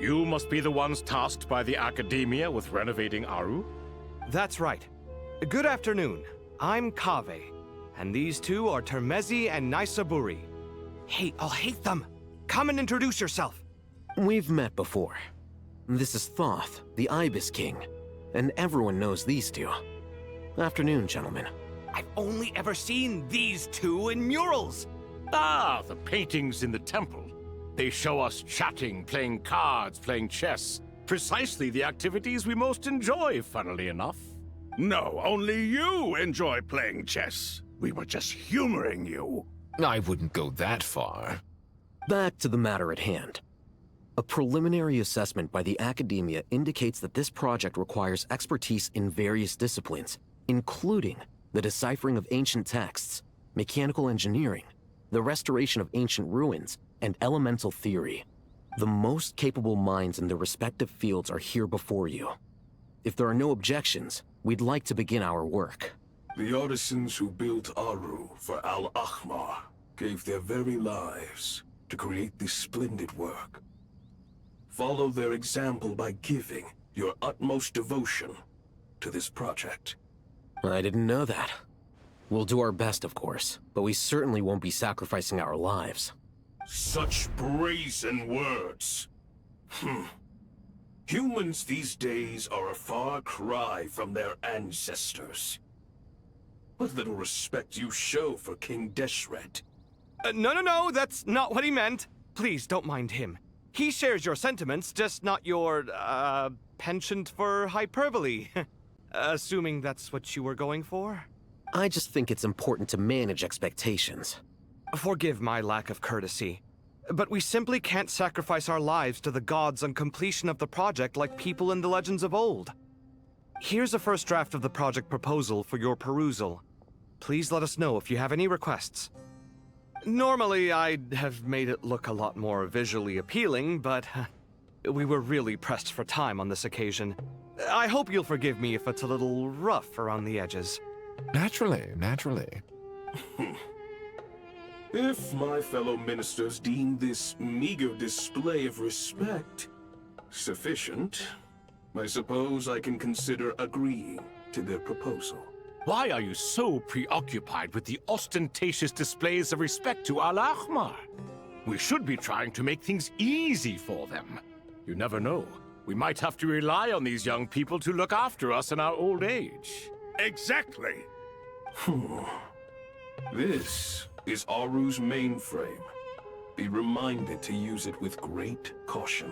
You must be the ones tasked by the Academia with renovating Aru? That's right. Good afternoon. I'm Kave, and these two are Termezi and Naisaburi. Hey, I'll hate them. Come and introduce yourself. We've met before. This is Thoth, the Ibis King, and everyone knows these two. Afternoon, gentlemen. I've only ever seen these two in murals. Ah, the paintings in the temple. They show us chatting, playing cards, playing chess. Precisely the activities we most enjoy, funnily enough. No, only you enjoy playing chess. We were just humoring you. I wouldn't go that far. Back to the matter at hand. A preliminary assessment by the Academia indicates that this project requires expertise in various disciplines, including the deciphering of ancient texts, mechanical engineering, the restoration of ancient ruins, and elemental theory. The most capable minds in their respective fields are here before you. If there are no objections, we'd like to begin our work. The artisans who built Aru for Al-Ahmar gave their very lives to create this splendid work. Follow their example by giving your utmost devotion to this project. I didn't know that. We'll do our best, of course, but we certainly won't be sacrificing our lives. Such brazen words. Humans these days are a far cry from their ancestors. What little respect you show for King Deshret. No, that's not what he meant. Please, don't mind him. He shares your sentiments, just not your, penchant for hyperbole. Assuming that's what you were going for? I just think it's important to manage expectations. Forgive my lack of courtesy, but we simply can't sacrifice our lives to the gods on completion of the project like people in the legends of old. Here's a first draft of the project proposal for your perusal. Please let us know if you have any requests. Normally, I'd have made it look a lot more visually appealing, but we were really pressed for time on this occasion. I hope you'll forgive me if it's a little rough around the edges. Naturally. If my fellow ministers deem this meager display of respect sufficient, I suppose I can consider agreeing to their proposal. Why are you so preoccupied with the ostentatious displays of respect to Al-Ahmar? We should be trying to make things easy for them. You never know. We might have to rely on these young people to look after us in our old age. Exactly. This is Aru's mainframe. Be reminded to use it with great caution.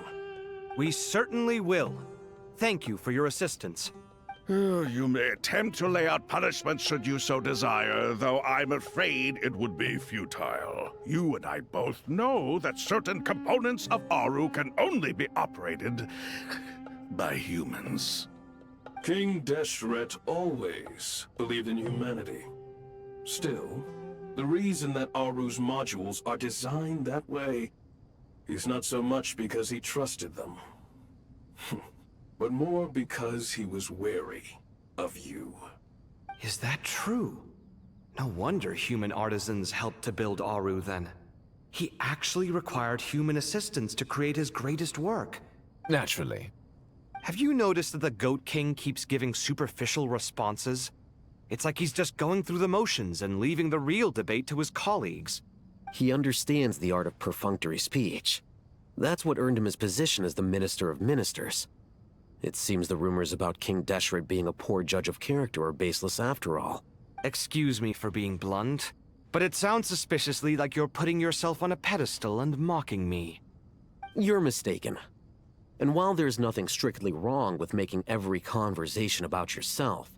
We certainly will. Thank you for your assistance. You may attempt to lay out punishments should you so desire, though I'm afraid it would be futile. You and I both know that certain components of Aru can only be operated by humans. King Deshret always believed in humanity. Still, the reason that Aru's modules are designed that way is not so much because he trusted them, but more because he was wary of you. Is that true? No wonder human artisans helped to build Aru then. He actually required human assistance to create his greatest work. Naturally. Have you noticed that the Goat King keeps giving superficial responses? It's like he's just going through the motions and leaving the real debate to his colleagues. He understands the art of perfunctory speech. That's what earned him his position as the Minister of Ministers. It seems the rumors about King Deshret being a poor judge of character are baseless after all. Excuse me for being blunt, but it sounds suspiciously like you're putting yourself on a pedestal and mocking me. You're mistaken. And while there's nothing strictly wrong with making every conversation about yourself,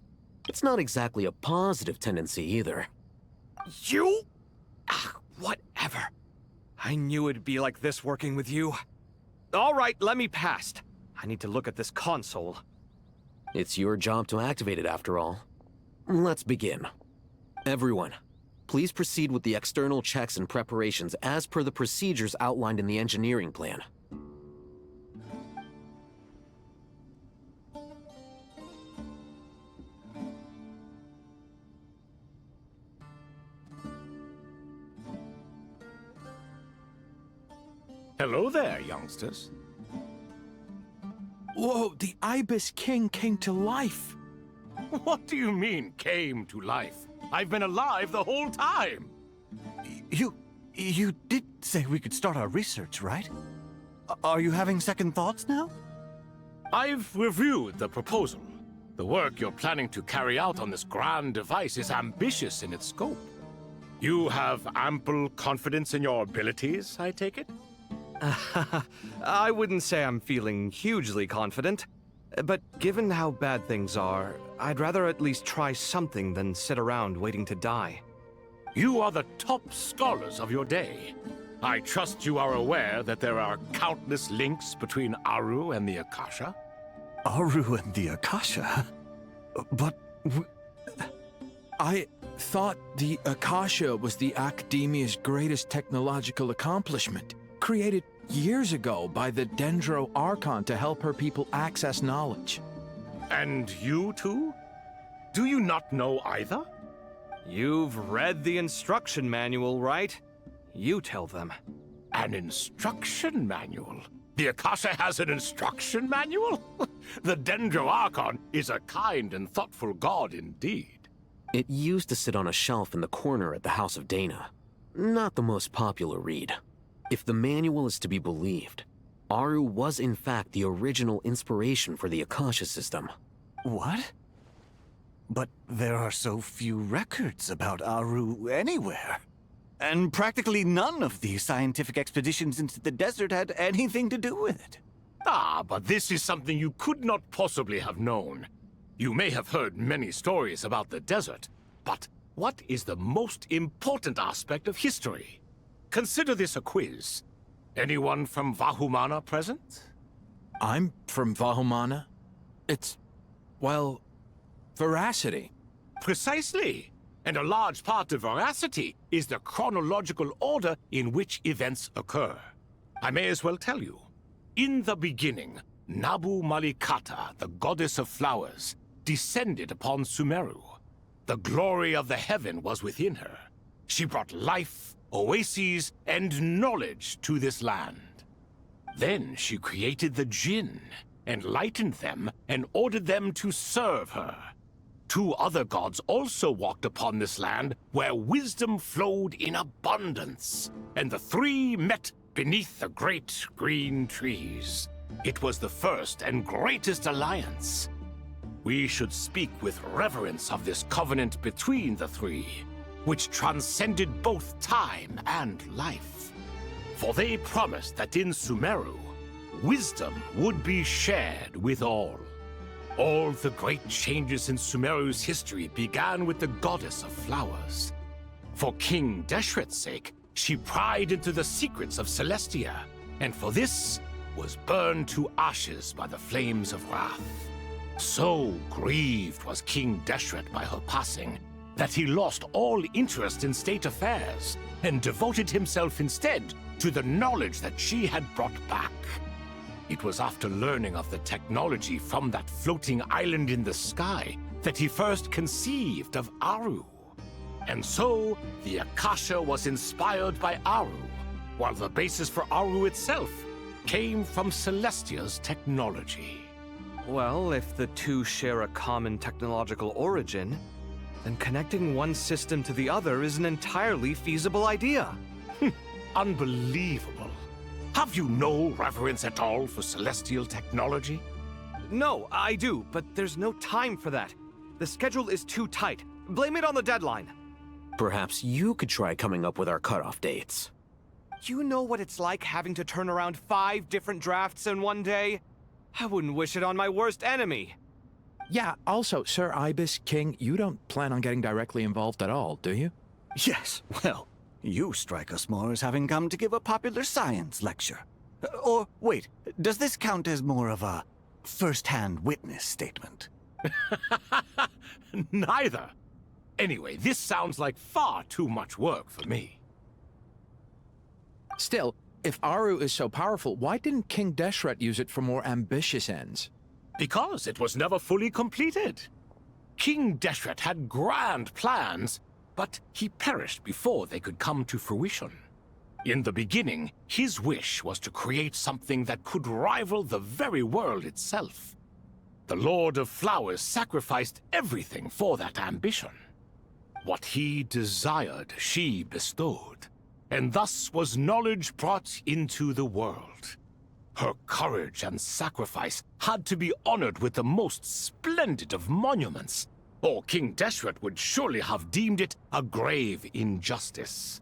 it's not exactly a positive tendency either. You? Whatever. I knew it'd be like this working with you. All right, let me past. I need to look at this console. It's your job to activate it after all. Let's begin. Everyone, please proceed with the external checks and preparations as per the procedures outlined in the engineering plan. Hello there, youngsters. Whoa, the Ibis King came to life. What do you mean, came to life? I've been alive the whole time! You did say we could start our research, right? Are you having second thoughts now? I've reviewed the proposal. The work you're planning to carry out on this grand device is ambitious in its scope. You have ample confidence in your abilities, I take it? I wouldn't say I'm feeling hugely confident, but given how bad things are, I'd rather at least try something than sit around waiting to die. You are the top scholars of your day. I trust you are aware that there are countless links between Aru and the Akasha? Aru and the Akasha? But... I thought the Akasha was the Academia's greatest technological accomplishment, created years ago by the Dendro Archon to help her people access knowledge. And you too? Do you not know either? You've read the instruction manual, right? You tell them. An instruction manual? The Akasha has an instruction manual? The Dendro Archon is a kind and thoughtful god indeed. It used to sit on a shelf in the corner at the House of Dana. Not the most popular read. If the manual is to be believed, Aru was in fact the original inspiration for the Akasha system. What? But there are so few records about Aru anywhere. And practically none of these scientific expeditions into the desert had anything to do with it. Ah, but this is something you could not possibly have known. You may have heard many stories about the desert, but what is the most important aspect of history? Consider this a quiz. Anyone from Vahumana present? I'm from Vahumana. It's, well, veracity. Precisely. And a large part of veracity is the chronological order in which events occur. I may as well tell you. In the beginning, Nabu Malikata, the goddess of flowers, descended upon Sumeru. The glory of the heaven was within her. She brought life, oases, and knowledge to this land. Then she created the Jinn, enlightened them, and ordered them to serve her. Two other gods also walked upon this land where wisdom flowed in abundance, and the three met beneath the great green trees. It was the first and greatest alliance. We should speak with reverence of this covenant between the three, which transcended both time and life. For they promised that in Sumeru, wisdom would be shared with all. All the great changes in Sumeru's history began with the goddess of flowers. For King Deshret's sake, she pried into the secrets of Celestia, and for this was burned to ashes by the flames of wrath. So grieved was King Deshret by her passing, that he lost all interest in state affairs, and devoted himself instead to the knowledge that she had brought back. It was after learning of the technology from that floating island in the sky that he first conceived of Aru. And so, the Akasha was inspired by Aru, while the basis for Aru itself came from Celestia's technology. Well, if the two share a common technological origin, then connecting one system to the other is an entirely feasible idea. Unbelievable. Have you no reverence at all for celestial technology? No, I do, but there's no time for that. The schedule is too tight. Blame it on the deadline. Perhaps you could try coming up with our cutoff dates. You know what it's like having to turn around 5 different drafts in one day? I wouldn't wish it on my worst enemy. Yeah, also, Sir Ibis King, you don't plan on getting directly involved at all, do you? Yes, well, you strike us more as having come to give a popular science lecture. Or, wait, does this count as more of a first-hand witness statement? Neither. Anyway, this sounds like far too much work for me. Still, if Aru is so powerful, why didn't King Deshret use it for more ambitious ends? Because it was never fully completed. King Deshret had grand plans, but he perished before they could come to fruition. In the beginning, his wish was to create something that could rival the very world itself. The Lord of Flowers sacrificed everything for that ambition. What he desired, she bestowed, and thus was knowledge brought into the world. Her courage and sacrifice had to be honored with the most splendid of monuments, or King Deshret would surely have deemed it a grave injustice.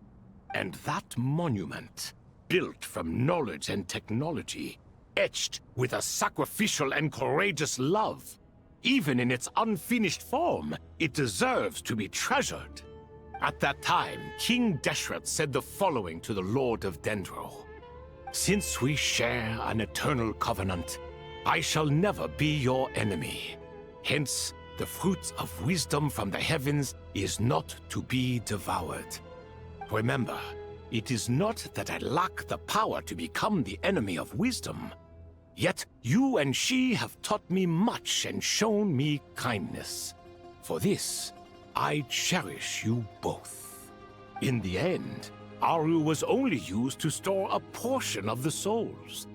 And that monument, built from knowledge and technology, etched with a sacrificial and courageous love, even in its unfinished form, it deserves to be treasured. At that time, King Deshret said the following to the Lord of Dendro. Since we share an eternal covenant, I shall never be your enemy. Hence, the fruit of wisdom from the heavens is not to be devoured. Remember, it is not that I lack the power to become the enemy of wisdom. Yet you and she have taught me much and shown me kindness. For this, I cherish you both. In the end, Aru was only used to store a portion of the souls.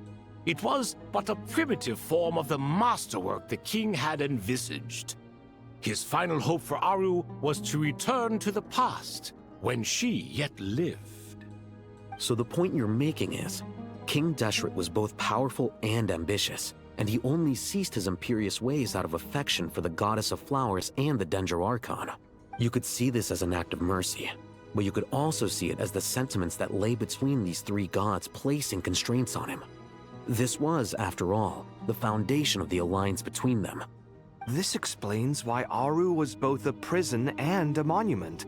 It was but a primitive form of the masterwork the king had envisaged. His final hope for Aru was to return to the past, when she yet lived. So the point you're making is, King Deshret was both powerful and ambitious, and he only ceased his imperious ways out of affection for the Goddess of Flowers and the Dendro Archon. You could see this as an act of mercy, but you could also see it as the sentiments that lay between these three gods placing constraints on him. This was, after all, the foundation of the alliance between them. This explains why Aru was both a prison and a monument,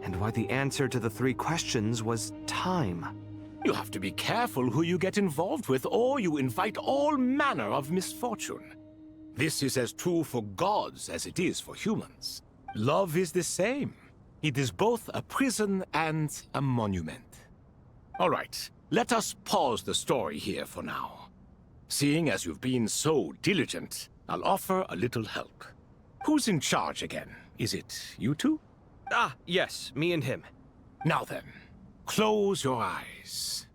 and why the answer to the three questions was time. You have to be careful who you get involved with, or you invite all manner of misfortune. This is as true for gods as it is for humans. Love is the same. It is both a prison and a monument. All right, let us pause the story here for now. Seeing as you've been so diligent, I'll offer a little help. Who's in charge again? Is it you two? Ah, yes, me and him. Now then, close your eyes.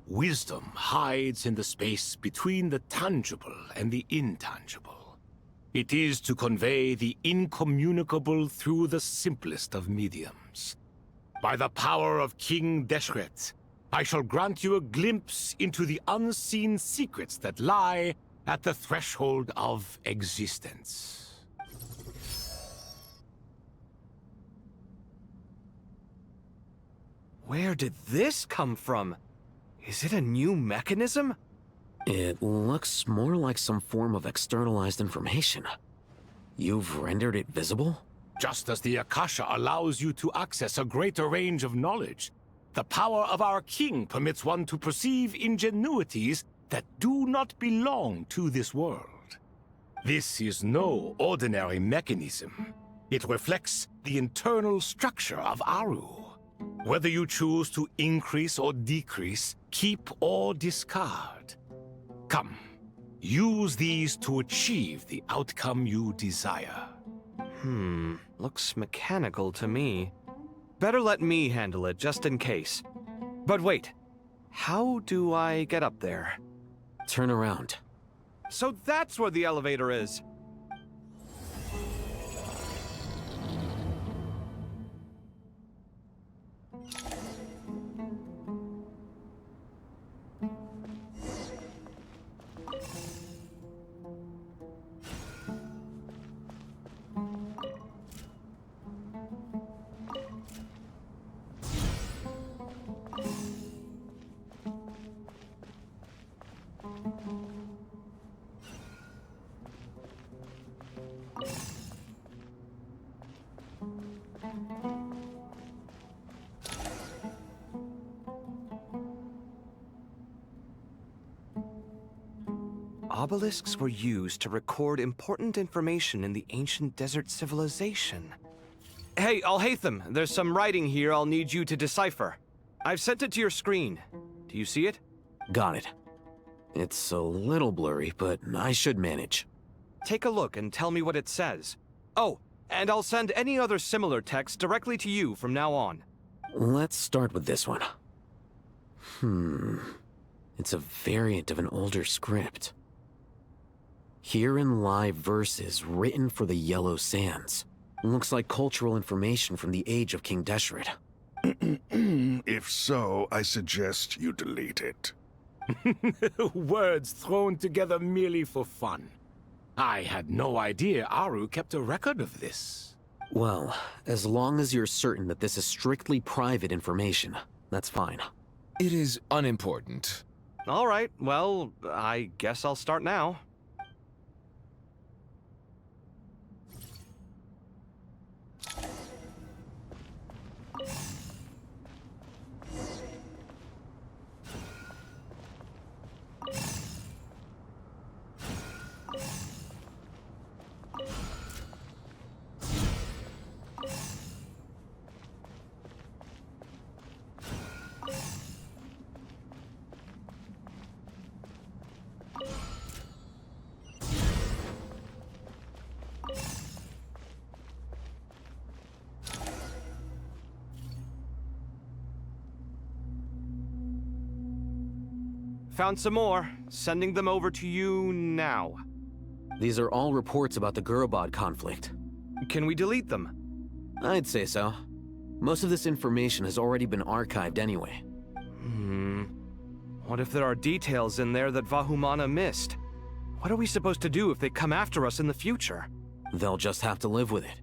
Wisdom hides in the space between the tangible and the intangible. It is to convey the incommunicable through the simplest of mediums. By the power of King Deshret, I shall grant you a glimpse into the unseen secrets that lie at the threshold of existence. Where did this come from? Is it a new mechanism? It looks more like some form of externalized information. You've rendered it visible? Just as the Akasha allows you to access a greater range of knowledge, the power of our king permits one to perceive ingenuities that do not belong to this world. This is no ordinary mechanism. It reflects the internal structure of Aru. Whether you choose to increase or decrease, keep or discard. Come, use these to achieve the outcome you desire. Looks mechanical to me. Better let me handle it, just in case. But wait, how do I get up there? Turn around. So that's where the elevator is! Obelisks were used to record important information in the ancient desert civilization. Hey, Alhaitham, there's some writing here I'll need you to decipher. I've sent it to your screen. Do you see it? Got it. It's a little blurry, but I should manage. Take a look and tell me what it says. Oh, and I'll send any other similar text directly to you from now on. Let's start with this one. It's a variant of an older script. Here in live verses written for the Yellow Sands. Looks like cultural information from the age of King Deshret. If so, I suggest you delete it. Words thrown together merely for fun. I had no idea Aru kept a record of this. Well, as long as you're certain that this is strictly private information, that's fine. It is unimportant. All right, well, I guess I'll start now. Found some more. Sending them over to you now. These are all reports about the Gurubad conflict. Can we delete them? I'd say so. Most of this information has already been archived anyway. What if there are details in there that Vahumana missed? What are we supposed to do if they come after us in the future? They'll just have to live with it.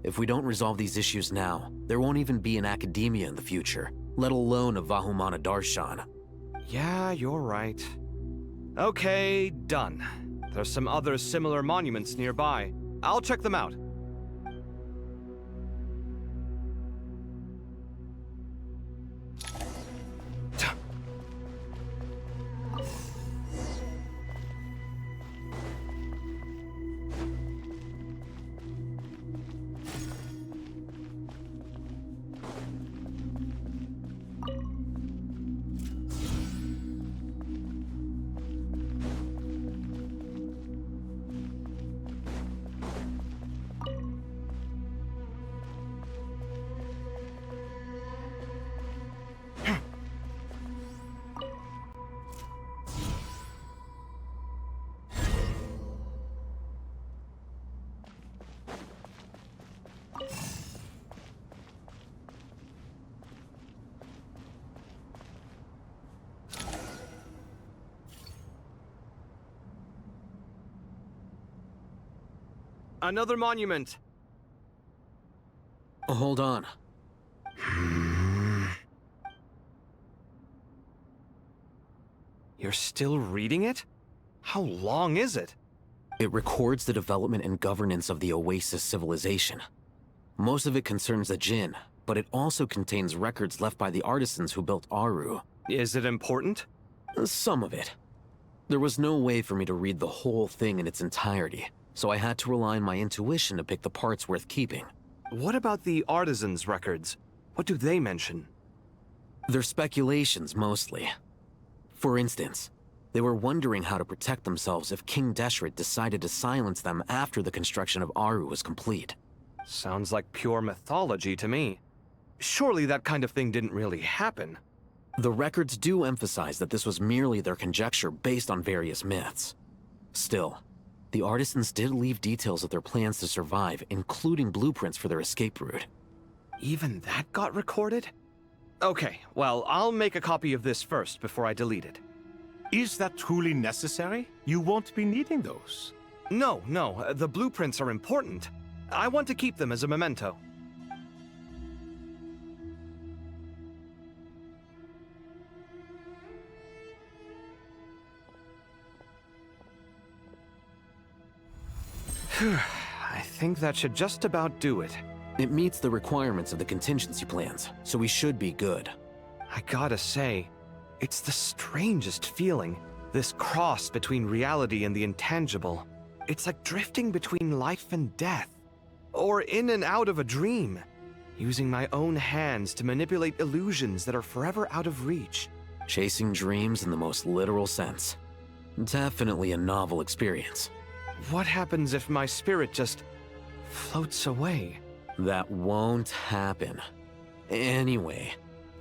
If we don't resolve these issues now, there won't even be an academia in the future, let alone a Vahumana Darshan. Yeah, you're right. Okay, done. There's some other similar monuments nearby. I'll check them out. Another monument. Hold on. You're still reading it? How long is it? It records the development and governance of the Oasis civilization. Most of it concerns the Jinn, but it also contains records left by the artisans who built Aru. Is it important? Some of it. There was no way for me to read the whole thing in its entirety, so I had to rely on my intuition to pick the parts worth keeping. What about the artisans' records? What do they mention? They're speculations, mostly. For instance, they were wondering how to protect themselves if King Deshret decided to silence them after the construction of Aru was complete. Sounds like pure mythology to me. Surely that kind of thing didn't really happen. The records do emphasize that this was merely their conjecture based on various myths. Still, the artisans did leave details of their plans to survive, including blueprints for their escape route. Even that got recorded? Okay, well, I'll make a copy of this first before I delete it. Is that truly necessary? You won't be needing those. No, the blueprints are important. I want to keep them as a memento. I think that should just about do it. It meets the requirements of the contingency plans, so we should be good. I gotta say, it's the strangest feeling. This cross between reality and the intangible. It's like drifting between life and death. Or in and out of a dream. Using my own hands to manipulate illusions that are forever out of reach. Chasing dreams in the most literal sense. Definitely a novel experience. What happens if my spirit just floats away? That won't happen. Anyway,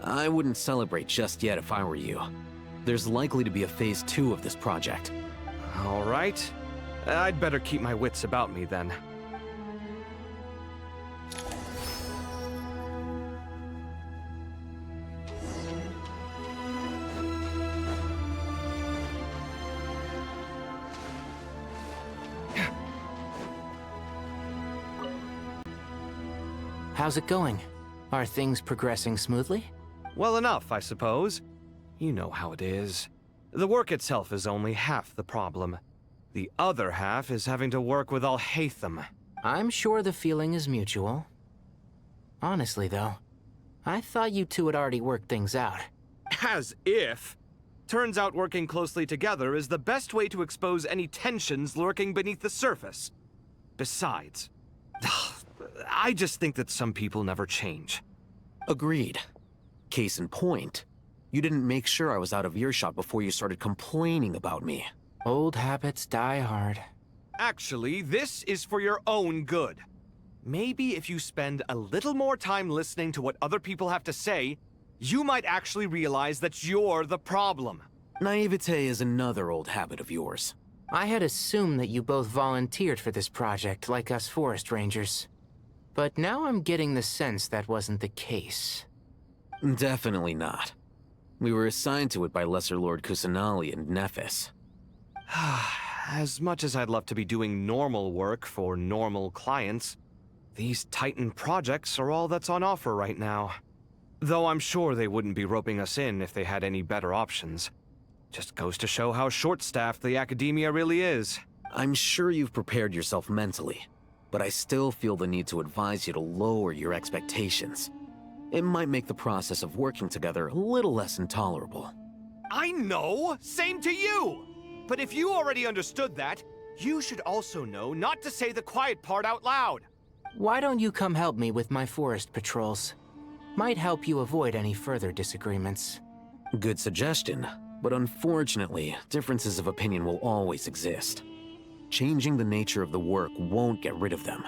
I wouldn't celebrate just yet if I were you. There's likely to be a phase 2 of this project. All right. I'd better keep my wits about me then. How's it going? Are things progressing smoothly? Well enough, I suppose. You know how it is. The work itself is only half the problem. The other half is having to work with Al-Haytham. I'm sure the feeling is mutual. Honestly, though, I thought you two had already worked things out. As if! Turns out working closely together is the best way to expose any tensions lurking beneath the surface. Besides, I just think that some people never change. Agreed. Case in point, you didn't make sure I was out of earshot before you started complaining about me. Old habits die hard. Actually, this is for your own good. Maybe if you spend a little more time listening to what other people have to say, you might actually realize that you're the problem. Naivete is another old habit of yours. I had assumed that you both volunteered for this project, like us forest rangers. But now I'm getting the sense that wasn't the case. Definitely not. We were assigned to it by Lesser Lord Kusanali and Nephis. As much as I'd love to be doing normal work for normal clients, these Titan projects are all that's on offer right now. Though I'm sure they wouldn't be roping us in if they had any better options. Just goes to show how short-staffed the academia really is. I'm sure you've prepared yourself mentally, but I still feel the need to advise you to lower your expectations. It might make the process of working together a little less intolerable. I know! Same to you! But if you already understood that, you should also know not to say the quiet part out loud. Why don't you come help me with my forest patrols? Might help you avoid any further disagreements. Good suggestion, but unfortunately, differences of opinion will always exist. Changing the nature of the work won't get rid of them.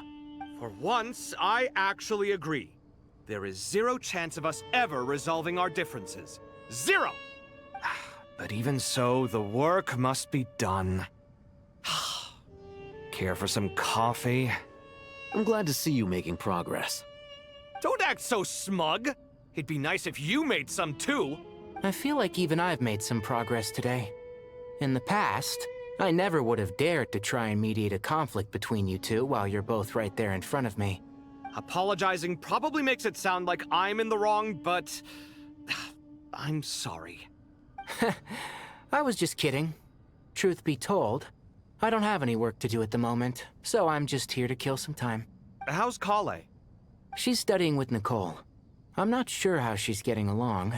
For once, I actually agree. There is zero chance of us ever resolving our differences. Zero! But even so, the work must be done. Care for some coffee? I'm glad to see you making progress. Don't act so smug! It'd be nice if you made some too! I feel like even I've made some progress today. In the past, I never would have dared to try and mediate a conflict between you two while you're both right there in front of me. Apologizing probably makes it sound like I'm in the wrong, but I'm sorry. I was just kidding. Truth be told, I don't have any work to do at the moment, so I'm just here to kill some time. How's Kale? She's studying with Nicole. I'm not sure how she's getting along,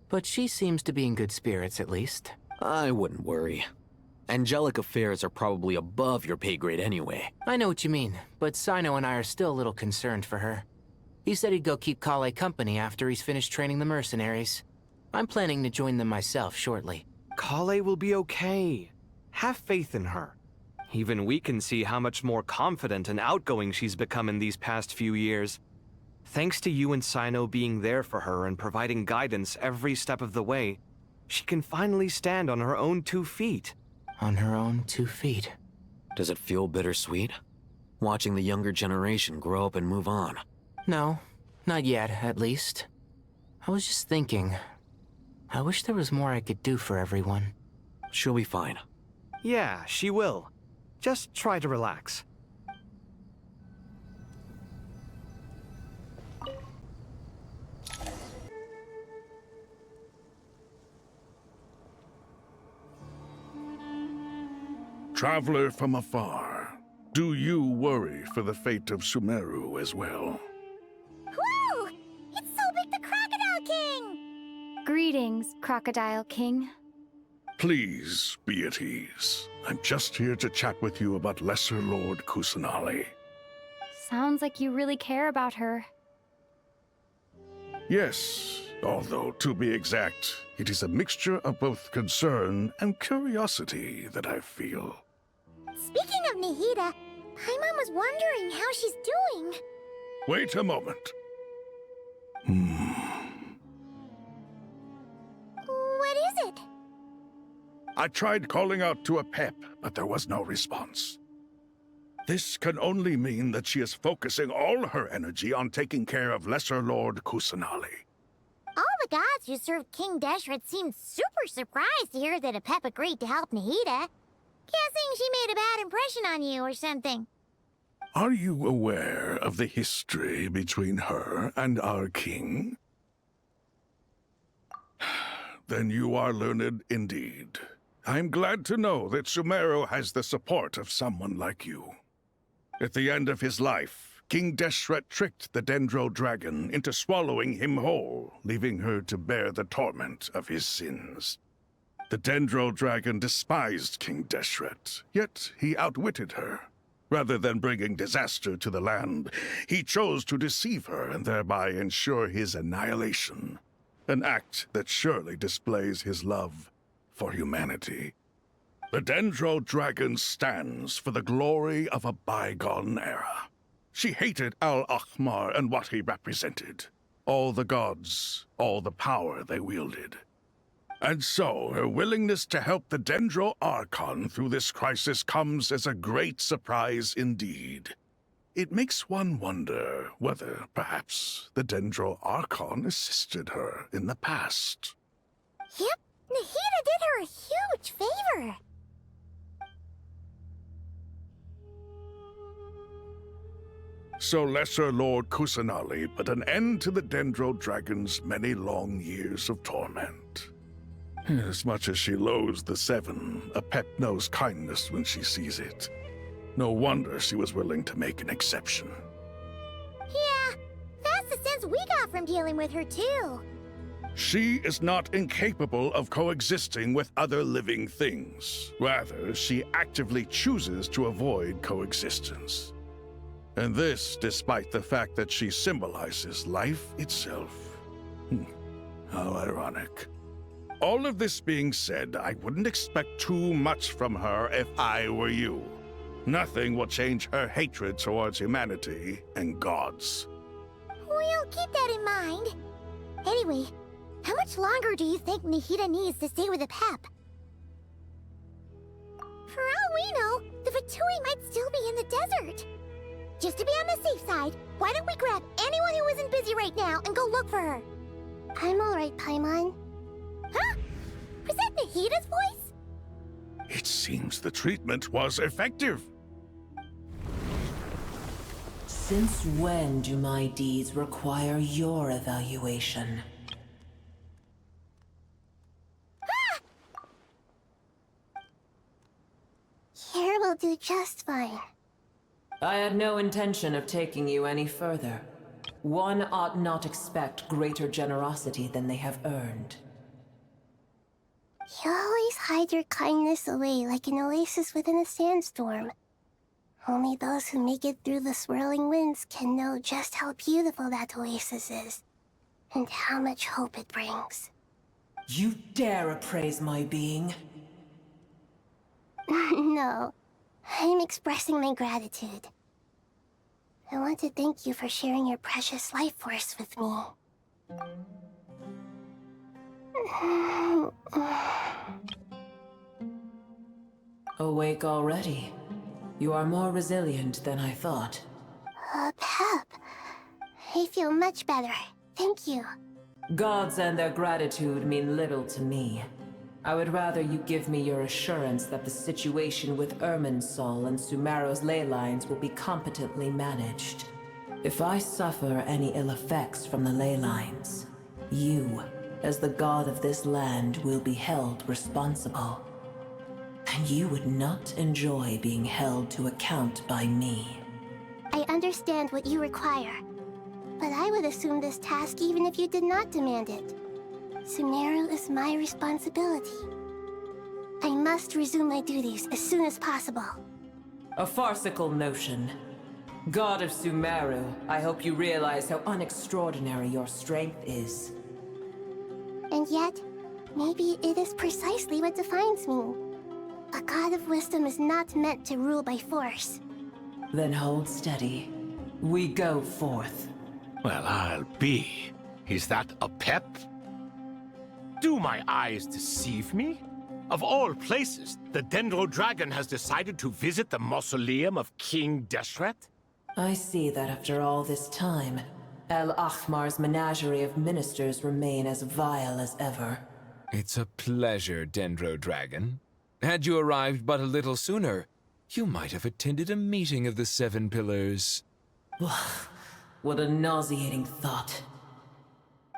but she seems to be in good spirits at least. I wouldn't worry. Angelic affairs are probably above your pay grade anyway. I know what you mean, but Sino and I are still a little concerned for her. He said he'd go keep Kale company after he's finished training the mercenaries. I'm planning to join them myself shortly. Kale will be okay. Have faith in her. Even we can see how much more confident and outgoing she's become in these past few years. Thanks to you and Sino being there for her and providing guidance every step of the way, she can finally stand on her own 2 feet. On her own 2 feet. Does it feel bittersweet? Watching the younger generation grow up and move on? No, not yet, at least. I was just thinking, I wish there was more I could do for everyone. She'll be fine. Yeah, she will. Just try to relax. Traveler from afar, do you worry for the fate of Sumeru as well? Whoa! It's Sobek the Crocodile King! Greetings, Crocodile King. Please be at ease. I'm just here to chat with you about Lesser Lord Kusanali. Sounds like you really care about her. Yes, although to be exact, it is a mixture of both concern and curiosity that I feel. Speaking of Nihida, Paimon was wondering how she's doing. Wait a moment. What is it? I tried calling out to Apep, but there was no response. This can only mean that she is focusing all her energy on taking care of Lesser Lord Kusanali. All the gods who served King Deshret seemed super surprised to hear that Apep agreed to help Nahida. Guessing she made a bad impression on you or something. Are you aware of the history between her and our king? Then you are learned indeed. I'm glad to know that Sumeru has the support of someone like you. At the end of his life, King Deshret tricked the Dendro Dragon into swallowing him whole, leaving her to bear the torment of his sins. The Dendro Dragon despised King Deshret, yet he outwitted her. Rather than bringing disaster to the land, he chose to deceive her and thereby ensure his annihilation. An act that surely displays his love for humanity. The Dendro Dragon stands for the glory of a bygone era. She hated Al-Ahmar and what he represented. All the gods, all the power they wielded. And so, her willingness to help the Dendro Archon through this crisis comes as a great surprise indeed. It makes one wonder whether, perhaps, the Dendro Archon assisted her in the past. Yep, Nahida did her a huge favor. So Lesser Lord Kusanali put an end to the Dendro Dragon's many long years of torment. As much as she loathes the Seven, Apep knows kindness when she sees it. No wonder she was willing to make an exception. Yeah, that's the sense we got from dealing with her, too. She is not incapable of coexisting with other living things. Rather, she actively chooses to avoid coexistence. And this despite the fact that she symbolizes life itself. How ironic. All of this being said, I wouldn't expect too much from her if I were you. Nothing will change her hatred towards humanity and gods. We'll keep that in mind. Anyway, how much longer do you think Nahida needs to stay with Apep? For all we know, the Fatui might still be in the desert. Just to be on the safe side, why don't we grab anyone who isn't busy right now and go look for her? I'm alright, Paimon. Huh? Was that Nahida's voice? It seems the treatment was effective. Since when do my deeds require your evaluation? Here will do just fine. I had no intention of taking you any further. One ought not expect greater generosity than they have earned. You always hide your kindness away like an oasis within a sandstorm. Only those who make it through the swirling winds can know just how beautiful that oasis is, and how much hope it brings. You dare appraise my being? No, I'm expressing my gratitude. I want to thank you for sharing your precious life force with me. Awake already? You are more resilient than I thought. Pep. I feel much better. Thank you. Gods and their gratitude mean little to me. I would rather you give me your assurance that the situation with Irminsul and Sumeru's ley lines will be competently managed. If I suffer any ill effects from the ley lines, you, as the god of this land, will be held responsible. And you would not enjoy being held to account by me. I understand what you require, but I would assume this task even if you did not demand it. Sumeru is my responsibility. I must resume my duties as soon as possible. A farcical notion. God of Sumeru, I hope you realize how unextraordinary your strength is. And yet, maybe it is precisely what defines me. A god of wisdom is not meant to rule by force. Then hold steady. We go forth. Well, I'll be. Is that a pep? Do my eyes deceive me? Of all places, the Dendro Dragon has decided to visit the mausoleum of King Deshret? I see that after all this time, El Ahmar's menagerie of ministers remain as vile as ever. It's a pleasure, Dendro Dragon. Had you arrived but a little sooner, you might have attended a meeting of the Seven Pillars. What a nauseating thought.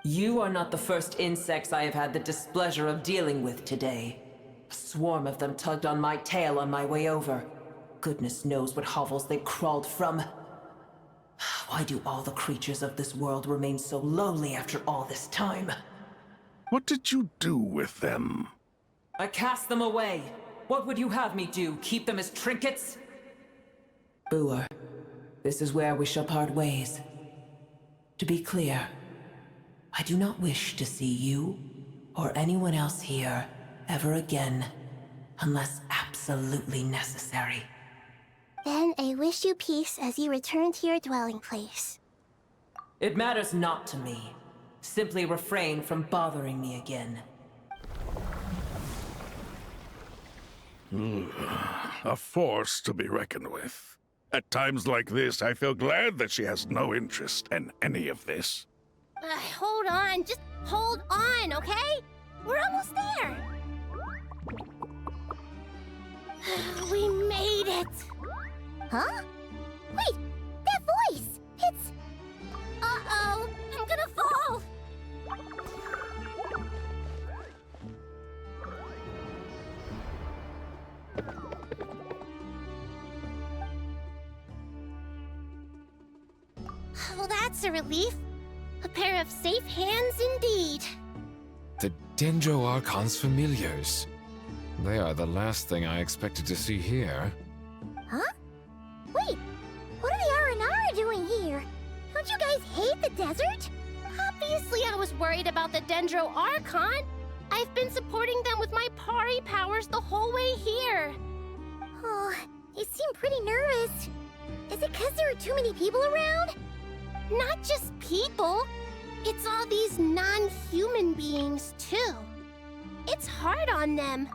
You are not the first insects I have had the displeasure of dealing with today. A swarm of them tugged on my tail on my way over. Goodness knows what hovels they crawled from. Why do all the creatures of this world remain so lowly after all this time? What did you do with them? I cast them away. What would you have me do? Keep them as trinkets? Boer, this is where we shall part ways. To be clear, I do not wish to see you or anyone else here ever again, unless absolutely necessary. Then I wish you peace as you return to your dwelling place. It matters not to me. Simply refrain from bothering me again. A force to be reckoned with. At times like this, I feel glad that she has no interest in any of this. Hold on, just hold on, okay? We're almost there. We made it. Huh? Wait, that voice! It's... Uh-oh, I'm gonna fall! Well, that's a relief. A pair of safe hands indeed. The Dendro Archon's familiars. They are the last thing I expected to see here. Huh? Wait, what are the R&R doing here? Don't you guys hate the desert? Obviously I was worried about the Dendro Archon. I've been supporting them with my Pari powers the whole way here. Oh, you seem pretty nervous. Is it because there are too many people around? Not just people. It's all these non-human beings, too. It's hard on them.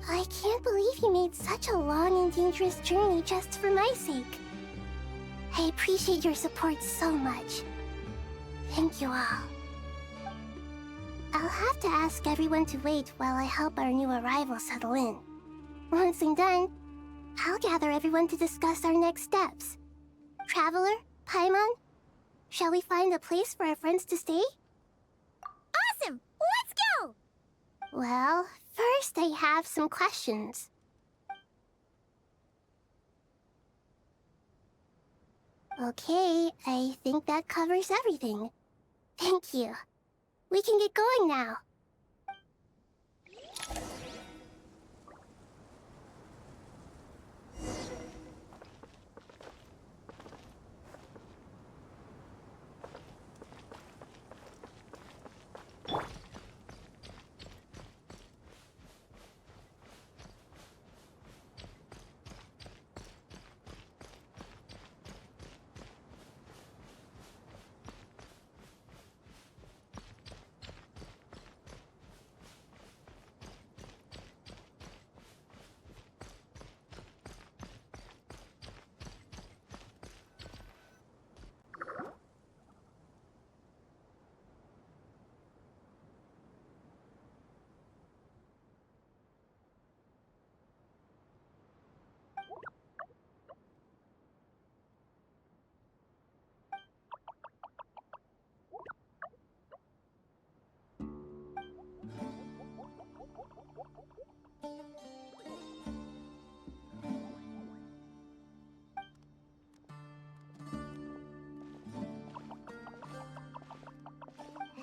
I can't believe you made such a long and dangerous journey just for my sake. I appreciate your support so much. Thank you all. I'll have to ask everyone to wait while I help our new arrival settle in. Once I'm done, I'll gather everyone to discuss our next steps. Traveler, Paimon, shall we find a place for our friends to stay? Awesome! Let's go! Well, first I have some questions. Okay, I think that covers everything. Thank you. We can get going now.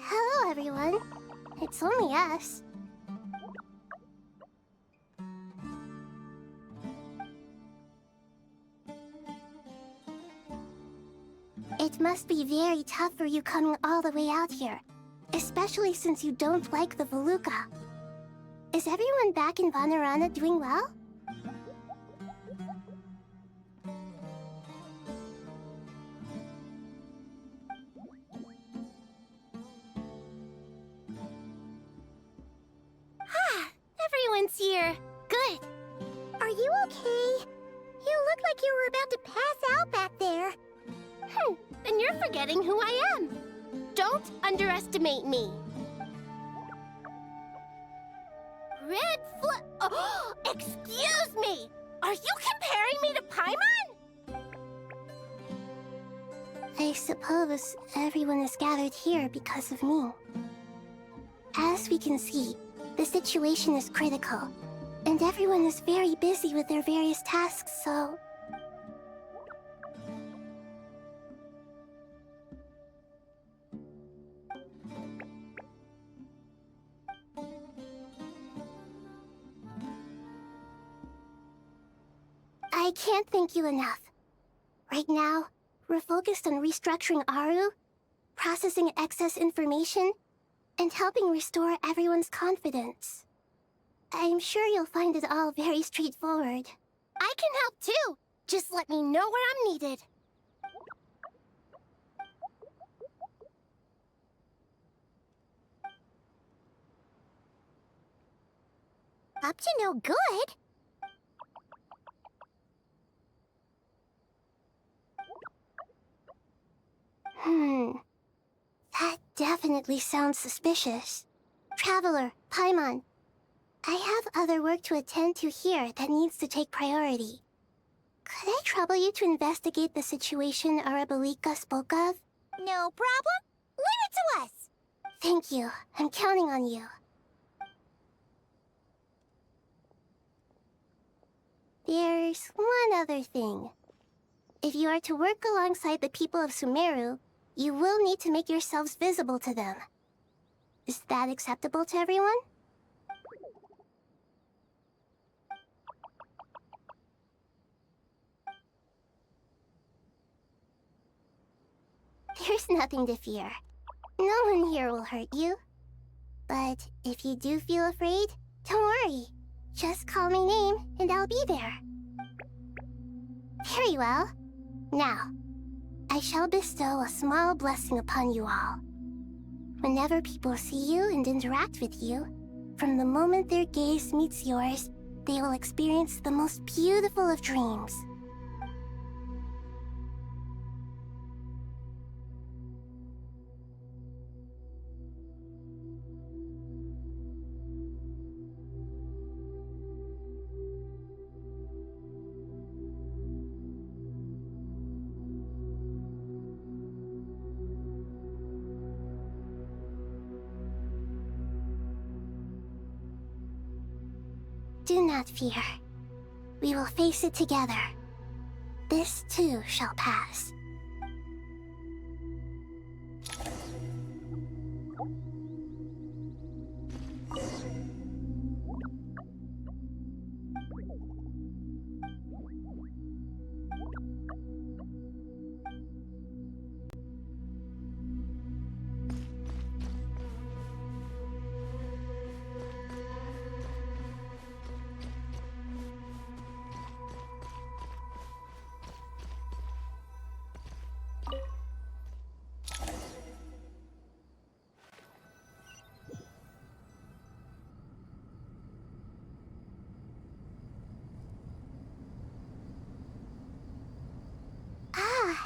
Hello, everyone. It's only us. It must be very tough for you coming all the way out here, especially since you don't like the Voluka. Is everyone back in Vanarana doing well? okay. You look like you were about to pass out back there. And you're forgetting who I am. Don't underestimate me. Red Fla- Oh, excuse me! Are you comparing me to Paimon? I suppose everyone is gathered here because of me. As we can see, the situation is critical, and everyone is very busy with their various tasks, so... I can't thank you enough. Right now, we're focused on restructuring Aru, processing excess information, and helping restore everyone's confidence. I'm sure you'll find it all very straightforward. I can help too! Just let me know where I'm needed. Up to no good? That definitely sounds suspicious. Traveler, Paimon, I have other work to attend to here that needs to take priority. Could I trouble you to investigate the situation Arabalika spoke of? No problem. Leave it to us. Thank you. I'm counting on you. There's one other thing. If you are to work alongside the people of Sumeru, you will need to make yourselves visible to them. Is that acceptable to everyone? There's nothing to fear. No one here will hurt you. But if you do feel afraid, don't worry. Just call my name and I'll be there. Very well. Now, I shall bestow a small blessing upon you all. Whenever people see you and interact with you, from the moment their gaze meets yours, they will experience the most beautiful of dreams. Do not fear. We will face it together. This too shall pass.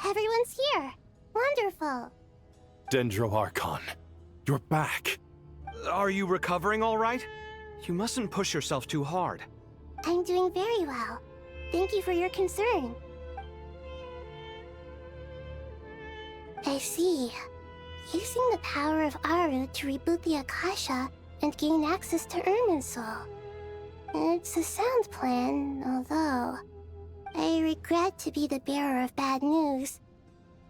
Everyone's here. Wonderful. Dendro Archon, you're back. Are you recovering all right? You mustn't push yourself too hard. I'm doing very well. Thank you for your concern. I see. Using the power of Aru to reboot the Akasha and gain access to Irminsul. It's a sound plan, although... I regret to be the bearer of bad news,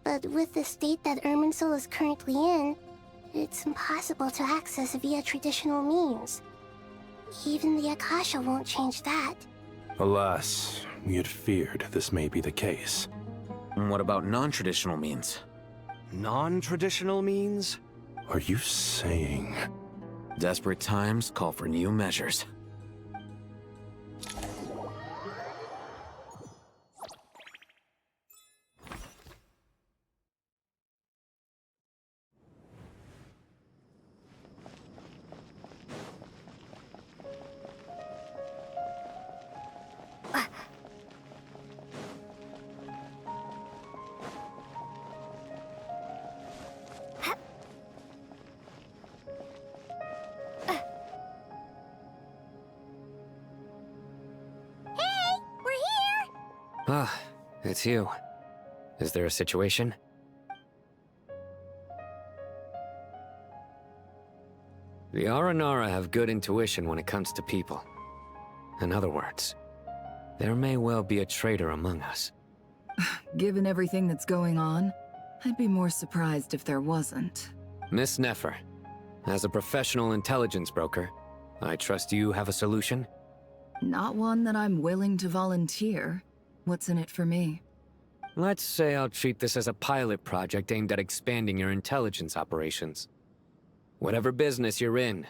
but with the state that Irminsul is currently in, it's impossible to access via traditional means. Even the Akasha won't change that. Alas, we had feared this may be the case. And what about non-traditional means? Non-traditional means? Are you saying... Desperate times call for new measures. Ah, it's you. Is there a situation? The Aranara have good intuition when it comes to people. In other words, there may well be a traitor among us. Given everything that's going on, I'd be more surprised if there wasn't. Miss Nefer, as a professional intelligence broker, I trust you have a solution? Not one that I'm willing to volunteer. What's in it for me? Let's say I'll treat this as a pilot project aimed at expanding your intelligence operations. Whatever business you're in,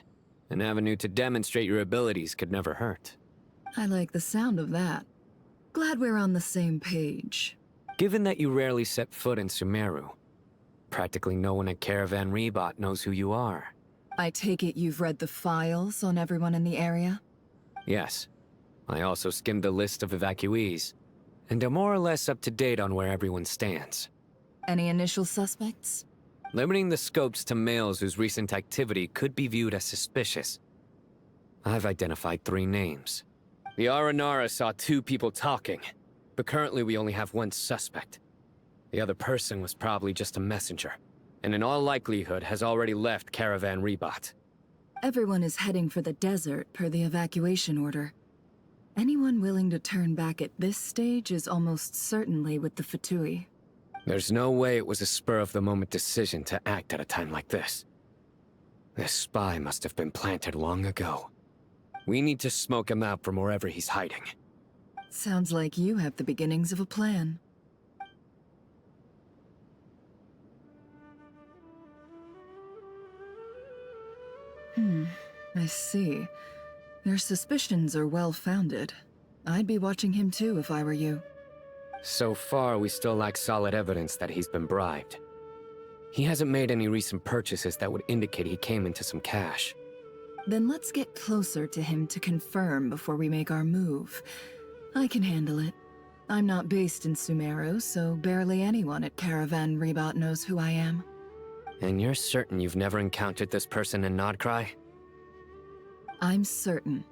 an avenue to demonstrate your abilities could never hurt. I like the sound of that. Glad we're on the same page. Given that you rarely set foot in Sumeru, practically no one at Caravan Rebot knows who you are. I take it you've read the files on everyone in the area? Yes. I also skimmed the list of evacuees, and are more or less up to date on where everyone stands. Any initial suspects? Limiting the scopes to males whose recent activity could be viewed as suspicious. I've identified 3 names. The Aranara saw 2 people talking, but currently we only have 1 suspect. The other person was probably just a messenger, and in all likelihood has already left Caravan Rebot. Everyone is heading for the desert per the evacuation order. Anyone willing to turn back at this stage is almost certainly with the Fatui. There's no way it was a spur-of-the-moment decision to act at a time like this. This spy must have been planted long ago. We need to smoke him out from wherever he's hiding. Sounds like you have the beginnings of a plan. I see. Their suspicions are well-founded. I'd be watching him too if I were you. So far, we still lack solid evidence that he's been bribed. He hasn't made any recent purchases that would indicate he came into some cash. Then let's get closer to him to confirm before we make our move. I can handle it. I'm not based in Sumeru, so barely anyone at Caravan Rebot knows who I am. And you're certain you've never encountered this person in Nodcry? I'm certain.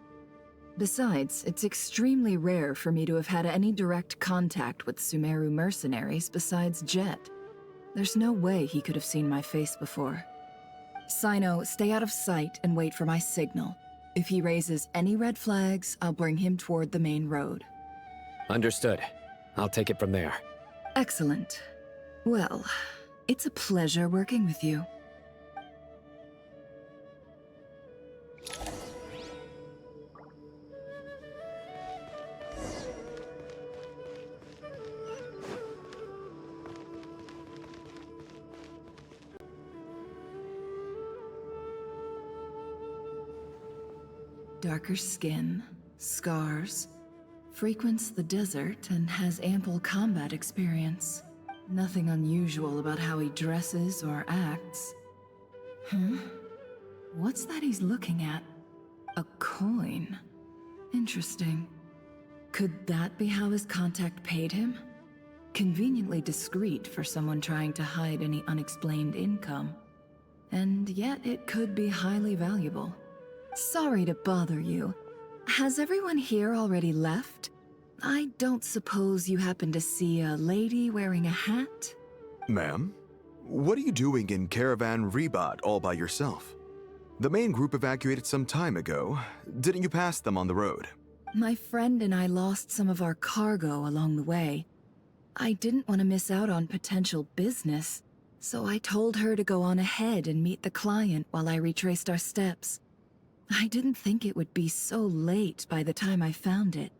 Besides, it's extremely rare for me to have had any direct contact with Sumeru mercenaries besides Jet. There's no way he could have seen my face before. Sino, stay out of sight and wait for my signal. If he raises any red flags, I'll bring him toward the main road. Understood. I'll take it from there. Excellent. Well, it's a pleasure working with you. Darker skin, scars, frequents the desert and has ample combat experience. Nothing unusual about how he dresses or acts. What's that he's looking at? A coin. Interesting. Could that be how his contact paid him? Conveniently discreet for someone trying to hide any unexplained income. And yet it could be highly valuable. Sorry to bother you. Has everyone here already left? I don't suppose you happen to see a lady wearing a hat? Ma'am, what are you doing in Caravan Rebot all by yourself? The main group evacuated some time ago. Didn't you pass them on the road? My friend and I lost some of our cargo along the way. I didn't want to miss out on potential business, so I told her to go on ahead and meet the client while I retraced our steps. I didn't think it would be so late by the time I found it.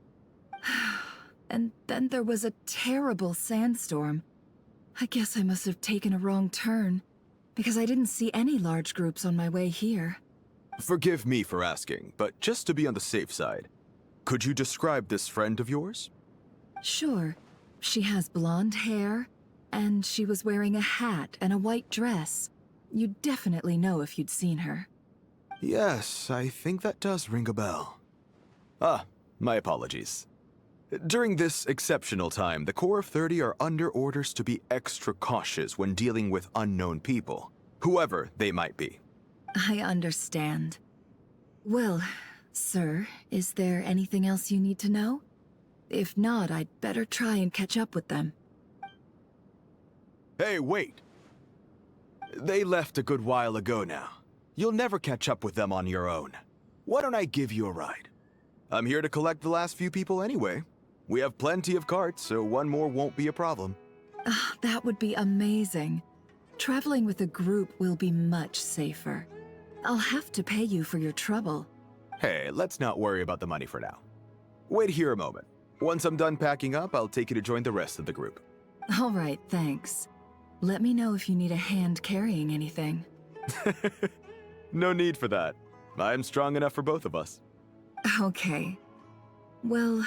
And then there was a terrible sandstorm. I guess I must have taken a wrong turn, because I didn't see any large groups on my way here. Forgive me for asking, but just to be on the safe side, could you describe this friend of yours? Sure. She has blonde hair, and she was wearing a hat and a white dress. You'd definitely know if you'd seen her. Yes, I think that does ring a bell. Ah, my apologies. During this exceptional time, the Corps of 30 are under orders to be extra cautious when dealing with unknown people, whoever they might be. I understand. Well, sir, is there anything else you need to know? If not, I'd better try and catch up with them. Hey, wait! They left a good while ago now. You'll never catch up with them on your own. Why don't I give you a ride? I'm here to collect the last few people anyway. We have plenty of carts, so one more won't be a problem. That would be amazing. Traveling with a group will be much safer. I'll have to pay you for your trouble. Hey, let's not worry about the money for now. Wait here a moment. Once I'm done packing up, I'll take you to join the rest of the group. All right, thanks. Let me know if you need a hand carrying anything. No need for that. I'm strong enough for both of us. Okay. Well,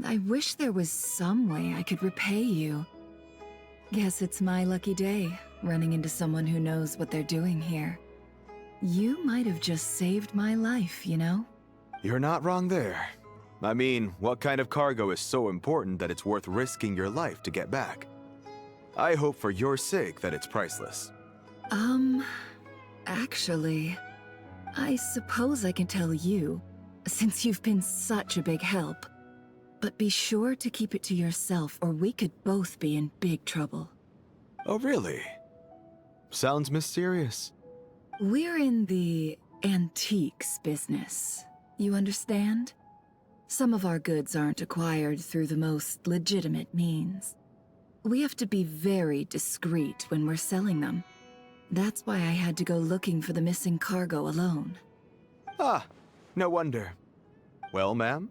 I wish there was some way I could repay you. Guess it's my lucky day, running into someone who knows what they're doing here. You might have just saved my life, you know? You're not wrong there. I mean, what kind of cargo is so important that it's worth risking your life to get back? I hope for your sake that it's priceless. Actually, I suppose I can tell you, since you've been such a big help. But be sure to keep it to yourself, or we could both be in big trouble. Oh, really? Sounds mysterious. We're in the antiques business. You understand? Some of our goods aren't acquired through the most legitimate means. We have to be very discreet when we're selling them. That's why I had to go looking for the missing cargo alone. Ah, no wonder. Well, ma'am,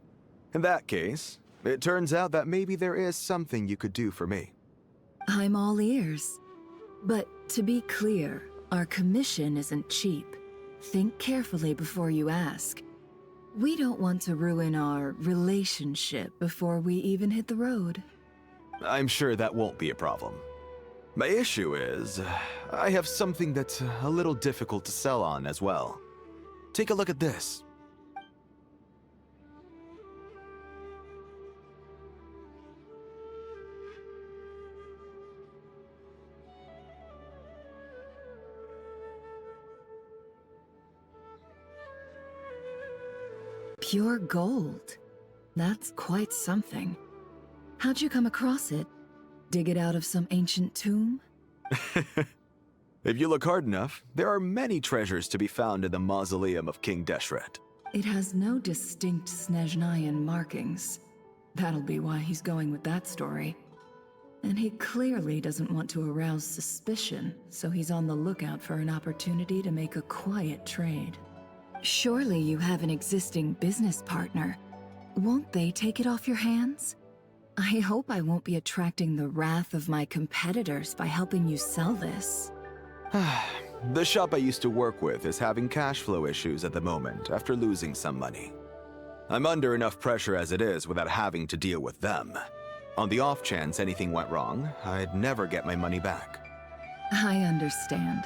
in that case, it turns out that maybe there is something you could do for me. I'm all ears. But to be clear, our commission isn't cheap. Think carefully before you ask. We don't want to ruin our relationship before we even hit the road. I'm sure that won't be a problem. My issue is, I have something that's a little difficult to sell on as well. Take a look at this. Pure gold. That's quite something. How'd you come across it? Dig it out of some ancient tomb? If you look hard enough, there are many treasures to be found in the mausoleum of King Deshret. It has no distinct Snezhnayan markings. That'll be why he's going with that story. And he clearly doesn't want to arouse suspicion, so he's on the lookout for an opportunity to make a quiet trade. Surely you have an existing business partner. Won't they take it off your hands? I hope I won't be attracting the wrath of my competitors by helping you sell this. The shop I used to work with is having cash flow issues at the moment after losing some money. I'm under enough pressure as it is without having to deal with them. On the off chance anything went wrong, I'd never get my money back. I understand.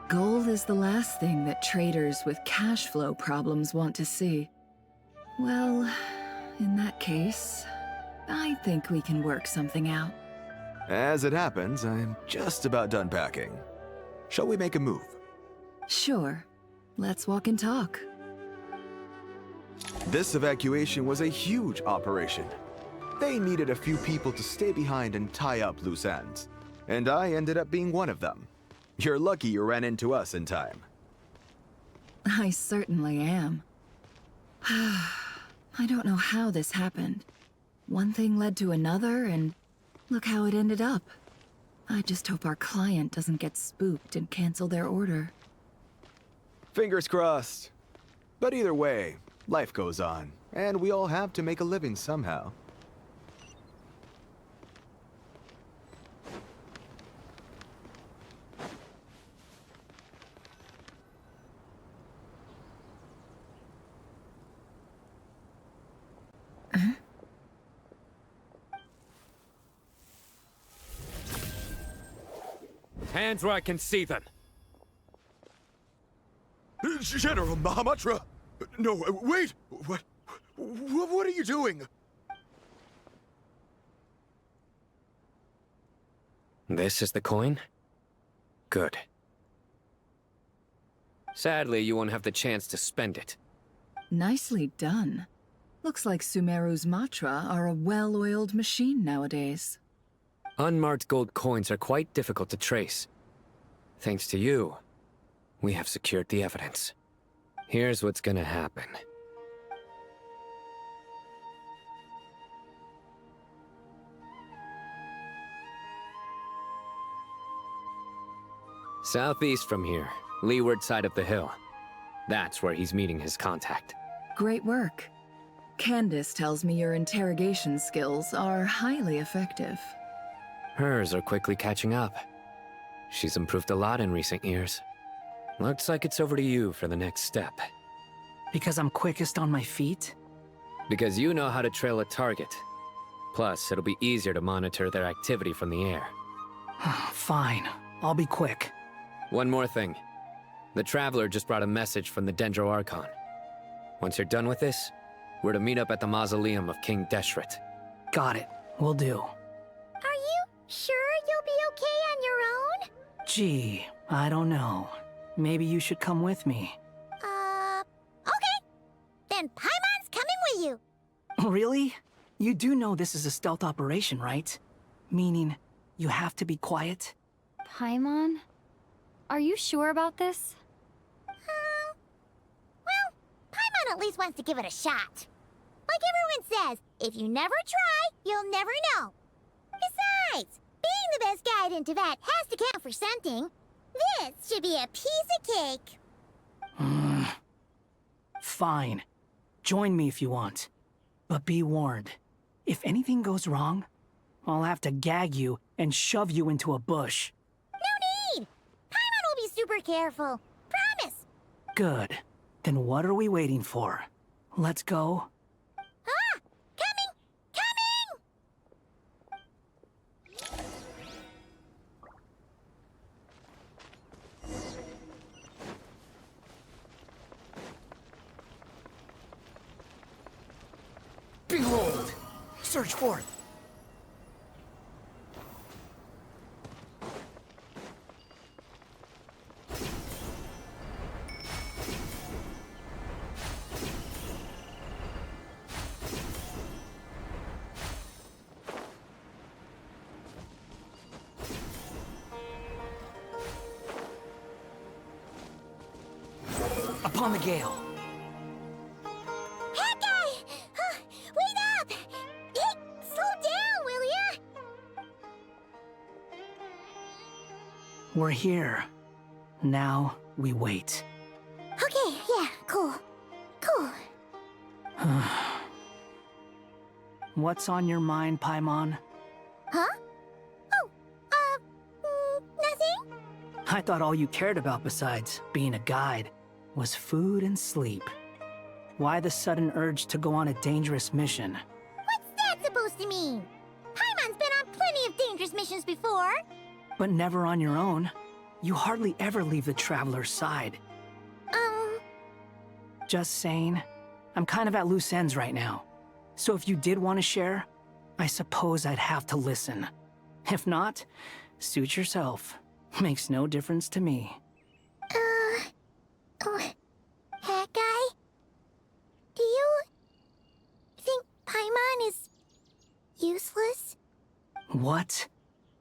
Gold is the last thing that traders with cash flow problems want to see. Well, in that case, I think we can work something out. As it happens, I'm just about done packing. Shall we make a move? Sure. Let's walk and talk. This evacuation was a huge operation. They needed a few people to stay behind and tie up loose ends. And I ended up being one of them. You're lucky you ran into us in time. I certainly am. I don't know how this happened. One thing led to another, and look how it ended up. I just hope our client doesn't get spooked and cancel their order. Fingers crossed. But either way, life goes on, and we all have to make a living somehow. Hands where I can see them. General Mahamatra! No, wait! What are you doing? This is the coin? Good. Sadly, you won't have the chance to spend it. Nicely done. Looks like Sumeru's Matra are a well-oiled machine nowadays. Unmarked gold coins are quite difficult to trace. Thanks to you, we have secured the evidence. Here's what's gonna happen. Southeast from here, leeward side of the hill. That's where he's meeting his contact. Great work. Candace tells me your interrogation skills are highly effective. Hers are quickly catching up. She's improved a lot in recent years. Looks like it's over to you for the next step. Because I'm quickest on my feet? Because you know how to trail a target. Plus, it'll be easier to monitor their activity from the air. Fine. I'll be quick. One more thing. The Traveler just brought a message from the Dendro Archon. Once you're done with this, we're to meet up at the mausoleum of King Deshret. Got it. Will do. Are you sure you'll be okay on your own? Gee, I don't know. Maybe you should come with me. Okay. Then Paimon's coming with you. Really? You do know this is a stealth operation, right? Meaning, you have to be quiet? Paimon? Are you sure about this? Well, Paimon at least wants to give it a shot. Like everyone says, if you never try, you'll never know. Besides, being the best guide in Teyvat has to count for something. This should be a piece of cake. Fine. Join me if you want. But be warned. If anything goes wrong, I'll have to gag you and shove you into a bush. No need! Paimon will be super careful. Promise! Good. Then what are we waiting for? Let's go. Ah! Coming! Coming! Behold! Search forth! Upon the gale. That guy! Wait up! Hey, slow down, will ya? We're here. Now we wait. Okay, yeah, cool. Cool. What's on your mind, Paimon? Huh? Nothing? I thought all you cared about besides being a guide was food and sleep. Why the sudden urge to go on a dangerous mission? What's that supposed to mean? Paimon's been on plenty of dangerous missions before. But never on your own. You hardly ever leave the Traveler's side. Just saying. I'm kind of at loose ends right now. So if you did want to share, I suppose I'd have to listen. If not, suit yourself. Makes no difference to me. Hat guy? Do you think Paimon is useless? What?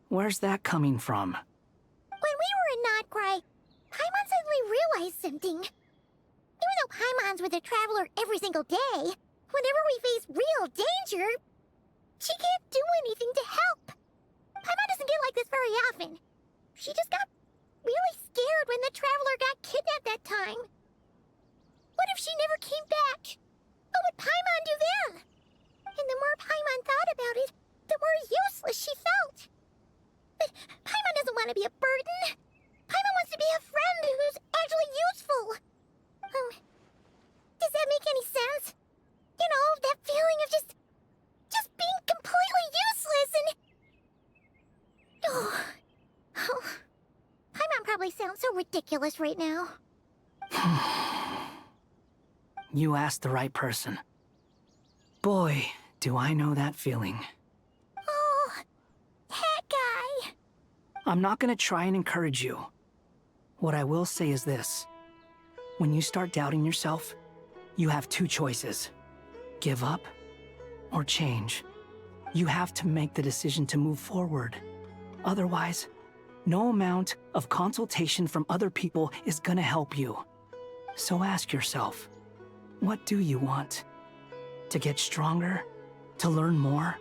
Where's that coming from? When we were in Notcry, Paimon suddenly realized something. Even though Paimon's with the Traveler every single day, whenever we face real danger, she can't do anything to help. Paimon doesn't get like this very often. She just got really scared when the Traveler got kidnapped that time. What if she never came back? What would Paimon do then? And the more Paimon thought about it, the more useless she felt. But Paimon doesn't want to be a burden. Paimon wants to be a friend who's actually useful. Does that make any sense? You know, that feeling of just being completely useless and... Oh. Paimon probably sounds so ridiculous right now. You asked the right person. Boy, do I know that feeling. Oh, that guy. I'm not gonna try and encourage you. What I will say is this. When you start doubting yourself, you have two choices. Give up or change? You have to make the decision to move forward. Otherwise, no amount of consultation from other people is gonna help you. So ask yourself, what do you want? To get stronger? To learn more?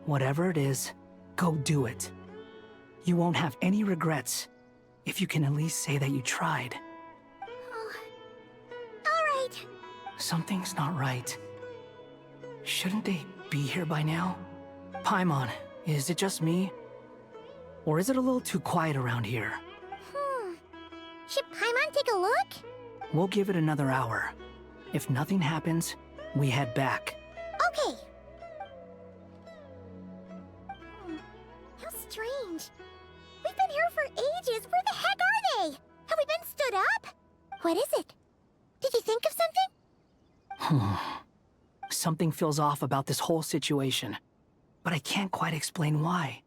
Whatever it is, go do it. You won't have any regrets if you can at least say that you tried. All right. Something's not right. Shouldn't they be here by now? Paimon, is it just me? Or is it a little too quiet around here? Should Paimon take a look? We'll give it another hour. If nothing happens, we head back. Okay. How strange. We've been here for ages. Where the heck are they? Have we been stood up? What is it? Did you think of something? Something feels off about this whole situation, but I can't quite explain why.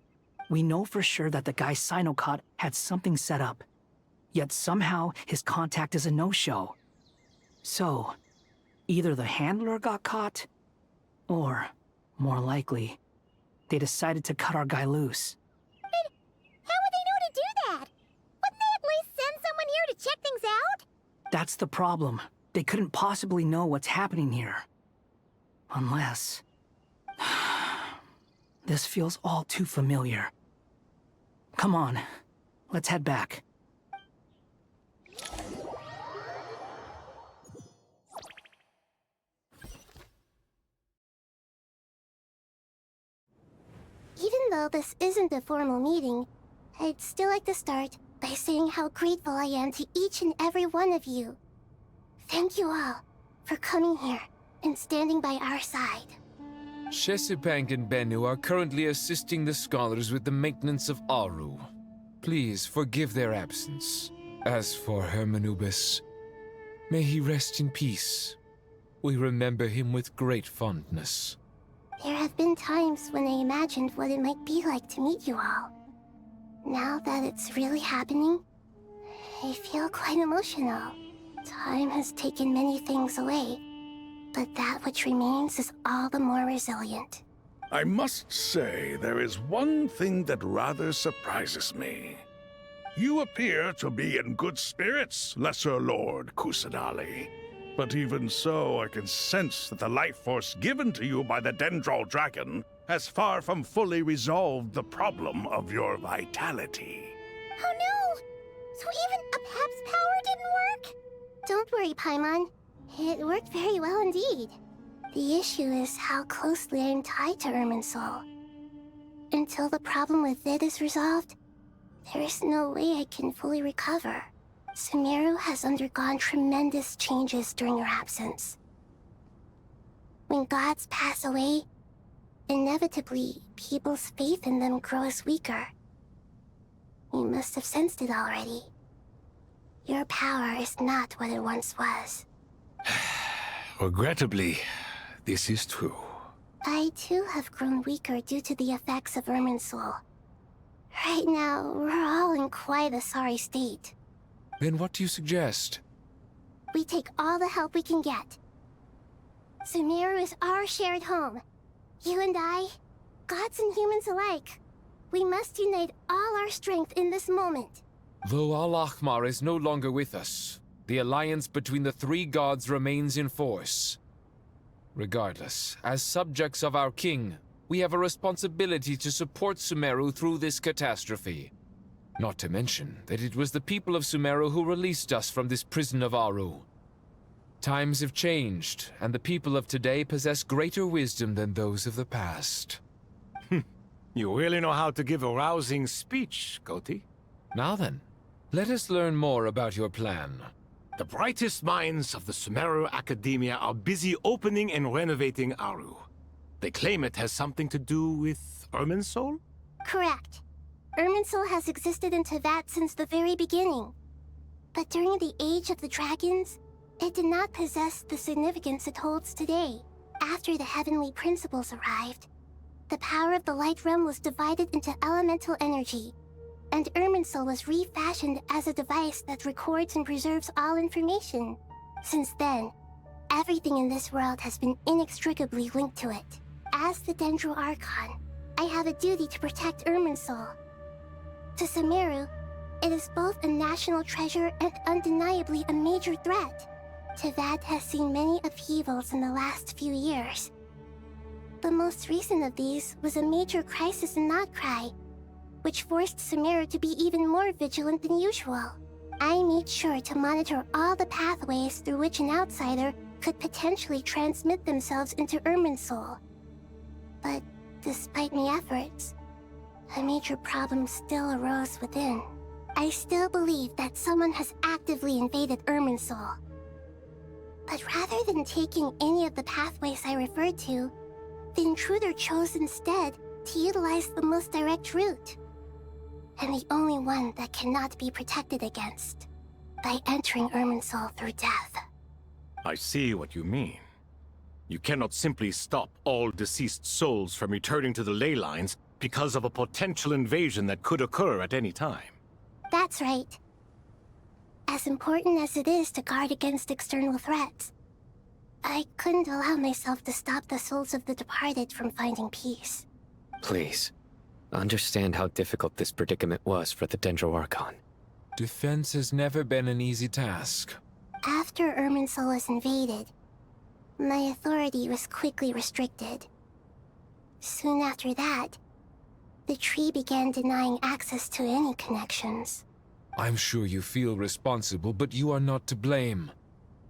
We know for sure that the guy Sino caught had something set up, yet somehow his contact is a no-show. So, either the handler got caught, or, more likely, they decided to cut our guy loose. But how would they know to do that? Wouldn't they at least send someone here to check things out? That's the problem. They couldn't possibly know what's happening here. Unless... This feels all too familiar. Come on, let's head back. Even though this isn't a formal meeting, I'd still like to start by saying how grateful I am to each and every one of you. Thank you all for coming here and standing by our side. Shesipank and Bennu are currently assisting the scholars with the maintenance of Aru. Please forgive their absence. As for Hermanubis, may he rest in peace. We remember him with great fondness. There have been times when I imagined what it might be like to meet you all. Now that it's really happening, I feel quite emotional. Time has taken many things away, but that which remains is all the more resilient. I must say, there is one thing that rather surprises me. You appear to be in good spirits, Lesser Lord Kusanali. But even so, I can sense that the life force given to you by the Dendral Dragon has far from fully resolved the problem of your vitality. Oh no! So even Apep's power didn't work? Don't worry, Paimon. It worked very well indeed. The issue is how closely I am tied to Irminsul. Until the problem with it is resolved, there is no way I can fully recover. Sumeru has undergone tremendous changes during her absence. When gods pass away, inevitably, people's faith in them grows weaker. You must have sensed it already. Your power is not what it once was. Regrettably, this is true. I too have grown weaker due to the effects of Irminsul. Right now, we're all in quite a sorry state. Then what do you suggest? We take all the help we can get. Sumeru is our shared home. You and I, gods and humans alike. We must unite all our strength in this moment. Though Al-Ahmar is no longer with us, the alliance between the three gods remains in force. Regardless, as subjects of our king, we have a responsibility to support Sumeru through this catastrophe. Not to mention that it was the people of Sumeru who released us from this prison of Aru. Times have changed, and the people of today possess greater wisdom than those of the past. You really know how to give a rousing speech, Koti. Now then, let us learn more about your plan. The brightest minds of the Sumeru Academia are busy opening and renovating Aru. They claim it has something to do with Irminsul? Correct. Irminsul has existed in Teyvat since the very beginning. But during the Age of the Dragons, it did not possess the significance it holds today. After the heavenly principles arrived, the power of the Light Realm was divided into elemental energy, and Irminsul was refashioned as a device that records and preserves all information. Since then, Everything in this world has been inextricably linked to it. As the Dendro Archon, I have a duty to protect Irminsul. To Sumeru, it is both a national treasure and undeniably a major threat. Teyvat has seen many upheavals in the last few years. The most recent of these was a major crisis in Notcry, which forced Sumeru to be even more vigilant than usual. I made sure to monitor all the pathways through which an outsider could potentially transmit themselves into Irminsul. But despite my efforts, a major problem still arose within. I still believe that someone has actively invaded Irminsul. But rather than taking any of the pathways I referred to, the intruder chose instead to utilize the most direct route. And the only one that cannot be protected against, by entering Irminsul through death. I see what you mean. You cannot simply stop all deceased souls from returning to the ley lines because of a potential invasion that could occur at any time. That's right. As important as it is to guard against external threats, I couldn't allow myself to stop the souls of the departed from finding peace. Please, understand how difficult this predicament was for the Dendro Archon. Defense has never been an easy task. After Irminsul was invaded, my authority was quickly restricted. Soon after that, the tree began denying access to any connections. I'm sure you feel responsible, but you are not to blame.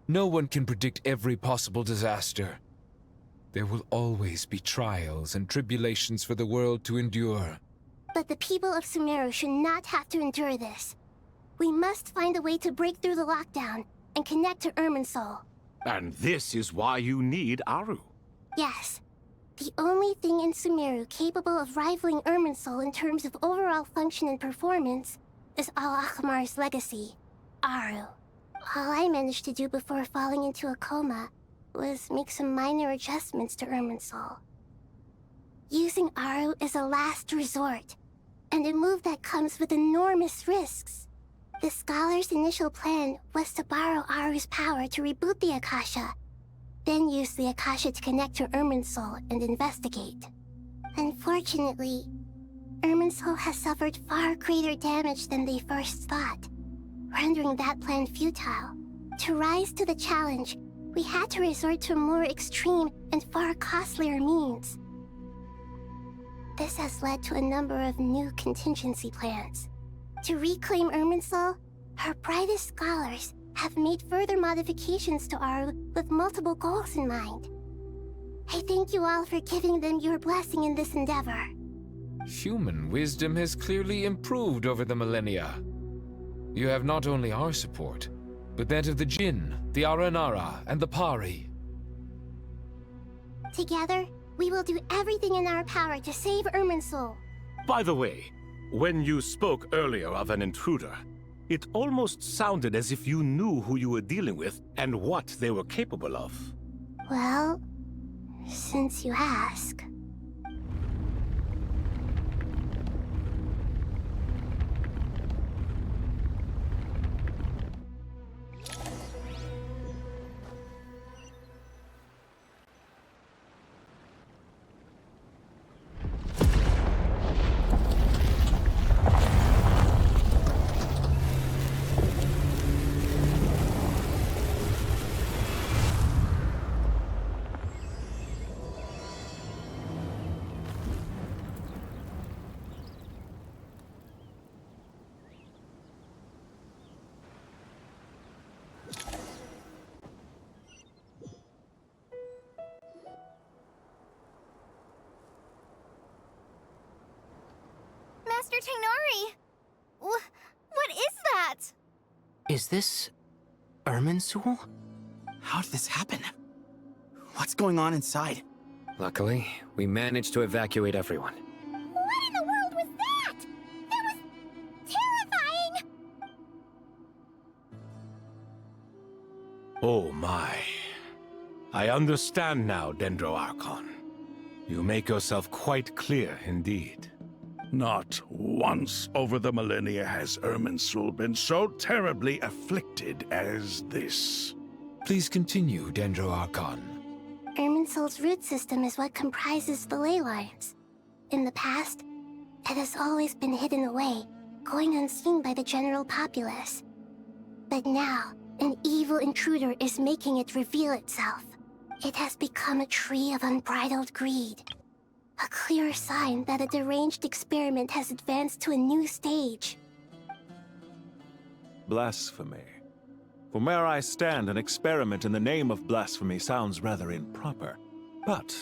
No one can predict every possible disaster. There will always be trials and tribulations for the world to endure. But the people of Sumeru should not have to endure this. We must find a way to break through the lockdown and connect to Irminsul. And this is why you need Aru. Yes. The only thing in Sumeru capable of rivaling Irminsul in terms of overall function and performance is Al-Ahmar's legacy, Aru. All I managed to do before falling into a coma was make some minor adjustments to Irminsul. Using Aru is a last resort, and a move that comes with enormous risks. The Scholar's initial plan was to borrow Aru's power to reboot the Akasha, then use the Akasha to connect to Irminsul and investigate. Unfortunately, Irminsul has suffered far greater damage than they first thought, rendering that plan futile. To rise to the challenge, we had to resort to more extreme and far costlier means. This has led to a number of new contingency plans. To reclaim Irminsul, our brightest scholars have made further modifications to Aru with multiple goals in mind. I thank you all for giving them your blessing in this endeavor. Human wisdom has clearly improved over the millennia. You have not only our support, but that of the Jinn, the Aranara, and the Pari. Together, we will do everything in our power to save Irminsul. By the way, when you spoke earlier of an intruder, it almost sounded as if you knew who you were dealing with and what they were capable of. Well, since you ask. Master Tainari! What is that? Is this Irminsul? How did this happen? What's going on inside? Luckily, we managed to evacuate everyone. What in the world was that? That was terrifying! Oh my. I understand now, Dendro Archon. You make yourself quite clear indeed. Not once over the millennia has Irminsul been so terribly afflicted as this. Please continue, Dendro Archon. Irminsul's root system is what comprises the ley lines. In the past, it has always been hidden away, going unseen by the general populace. But now, an evil intruder is making it reveal itself. It has become a tree of unbridled greed. A clear sign that a deranged experiment has advanced to a new stage. Blasphemy. From where I stand, an experiment in the name of blasphemy sounds rather improper. But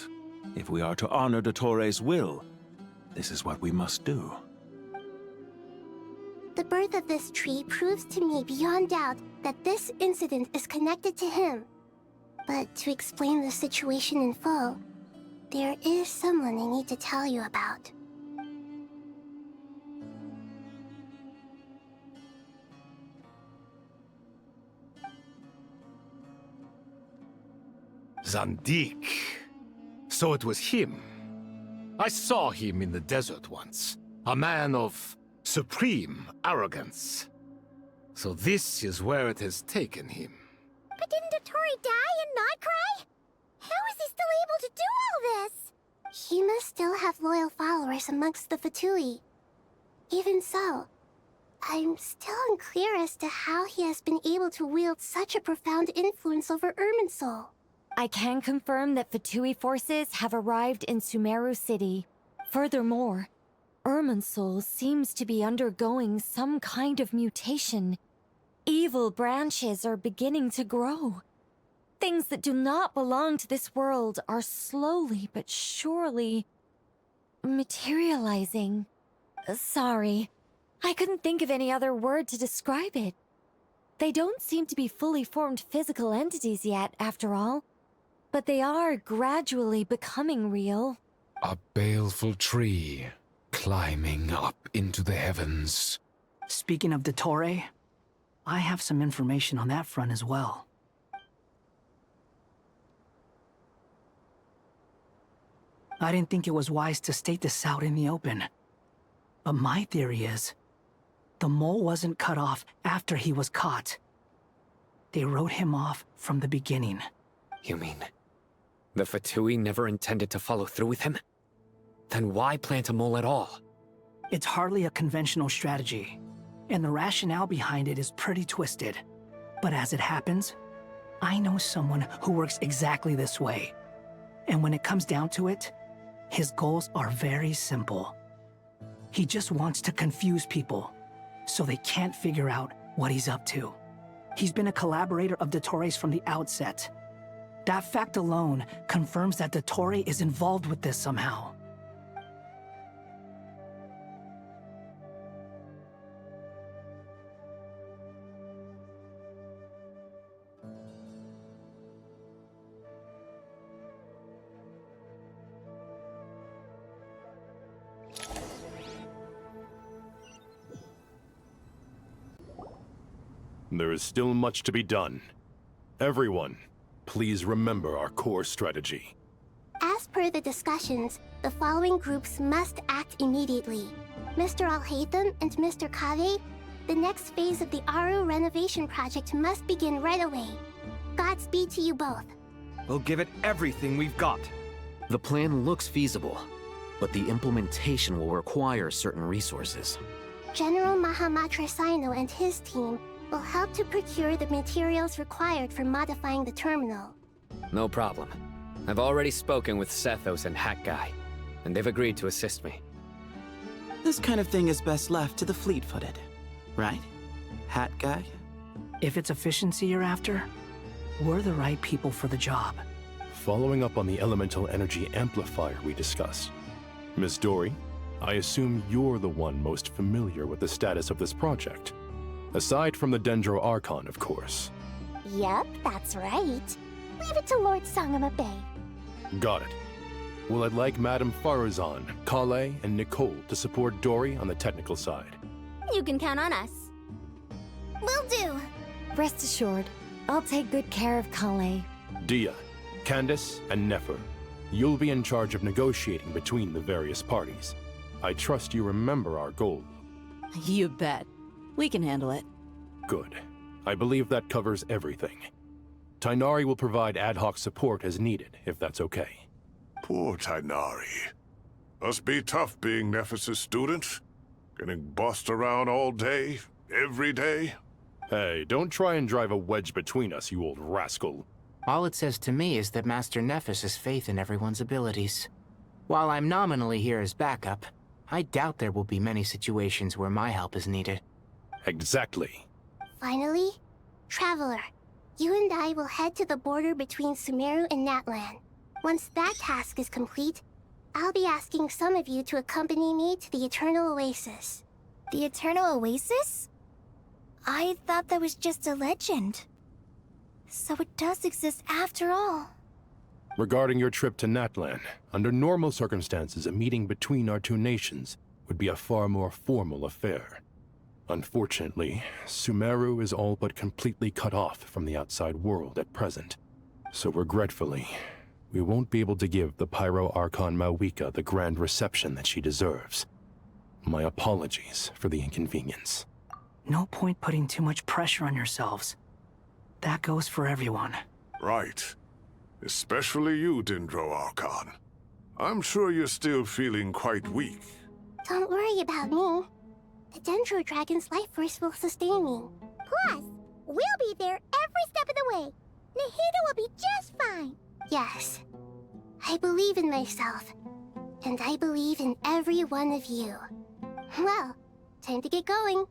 if we are to honor Dottores' will, this is what we must do. The birth of this tree proves to me beyond doubt that this incident is connected to him. But to explain the situation in full, there is someone I need to tell you about. Zandik. So it was him. I saw him in the desert once. A man of supreme arrogance. So this is where it has taken him. But didn't Dottore die and not cry? How is he still able to do all this? He must still have loyal followers amongst the Fatui. Even so, I'm still unclear as to how he has been able to wield such a profound influence over Irminsul. I can confirm that Fatui forces have arrived in Sumeru City. Furthermore, Irminsul seems to be undergoing some kind of mutation. Evil branches are beginning to grow. Things that do not belong to this world are slowly but surely materializing. Sorry, I couldn't think of any other word to describe it. They don't seem to be fully formed physical entities yet, after all. But they are gradually becoming real. A baleful tree, climbing up into the heavens. Speaking of Dottore, I have some information on that front as well. I didn't think it was wise to state this out in the open. But my theory is, the mole wasn't cut off after he was caught. They wrote him off from the beginning. You mean, the Fatui never intended to follow through with him? Then why plant a mole at all? It's hardly a conventional strategy, and the rationale behind it is pretty twisted. But as it happens, I know someone who works exactly this way. And when it comes down to it, his goals are very simple. He just wants to confuse people, so they can't figure out what he's up to. He's been a collaborator of Dottore's from the outset. That fact alone confirms that Dottore is involved with this somehow. There is still much to be done. Everyone, please remember our core strategy. As per the discussions, the following groups must act immediately. Mr. Al-Haytham and Mr. Kave, the next phase of the Aru renovation project must begin right away. Godspeed to you both. We'll give it everything we've got. The plan looks feasible, but the implementation will require certain resources. General Mahamatra Sino and his team will help to procure the materials required for modifying the terminal. No problem. I've already spoken with Sethos and Hat Guy, and they've agreed to assist me. This kind of thing is best left to the fleet-footed, right? Hat Guy? If it's efficiency you're after, we're the right people for the job. Following up on the elemental energy amplifier we discussed, Ms. Dory, I assume you're the one most familiar with the status of this project. Aside from the Dendro Archon, of course. Yep, that's right. Leave it to Lord Sangamabe. Got it. Well, I'd like Madame Farazan, Kale, and Nicole to support Dory on the technical side. You can count on us. Will do. Rest assured, I'll take good care of Kale. Dia, Candace, and Nefer, you'll be in charge of negotiating between the various parties. I trust you remember our goal. You bet. We can handle it. Good. I believe that covers everything. Tainari will provide ad hoc support as needed, if that's okay. Poor Tainari. Must be tough being Nephis' student. Getting bossed around all day, every day. Hey, don't try and drive a wedge between us, you old rascal. All it says to me is that Master Nephis has faith in everyone's abilities. While I'm nominally here as backup, I doubt there will be many situations where my help is needed. Exactly. Finally, Traveler, you and I will head to the border between Sumeru and Natlan. Once that task is complete, I'll be asking some of you to accompany me to the Eternal Oasis. The Eternal Oasis? I thought that was just a legend. So it does exist after all. Regarding your trip to Natlan, under normal circumstances, a meeting between our two nations would be a far more formal affair. Unfortunately, Sumeru is all but completely cut off from the outside world at present. So regretfully, we won't be able to give the Pyro Archon Mawika the grand reception that she deserves. My apologies for the inconvenience. No point putting too much pressure on yourselves. That goes for everyone. Right. Especially you, Dendro Archon. I'm sure you're still feeling quite weak. Don't worry about me. The Dendro Dragon's life force will sustain me. Plus, we'll be there every step of the way. Nahida will be just fine. Yes. I believe in myself. And I believe in every one of you. Well, time to get going.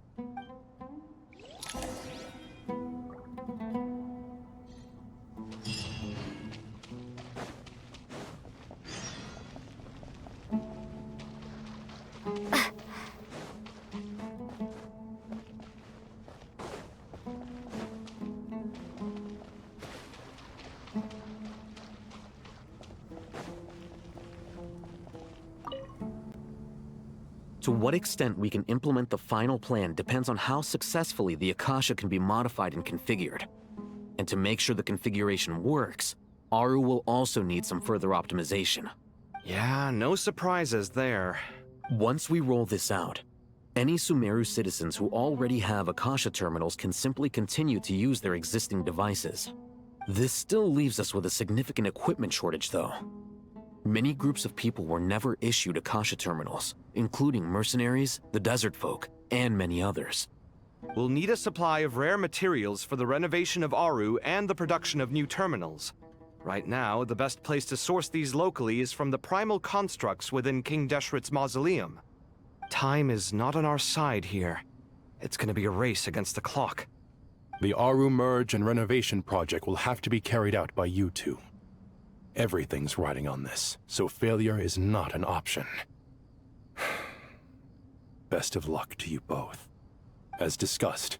To what extent we can implement the final plan depends on how successfully the Akasha can be modified and configured. And to make sure the configuration works, Aru will also need some further optimization. Yeah, no surprises there. Once we roll this out, any Sumeru citizens who already have Akasha terminals can simply continue to use their existing devices. This still leaves us with a significant equipment shortage, though. Many groups of people were never issued Akasha terminals, including mercenaries, the desert folk, and many others. We'll need a supply of rare materials for the renovation of Aru and the production of new terminals. Right now, the best place to source these locally is from the primal constructs within King Deshret's mausoleum. Time is not on our side here. It's gonna be a race against the clock. The Aru merge and renovation project will have to be carried out by you two. Everything's riding on this, so failure is not an option. Best of luck to you both. As discussed,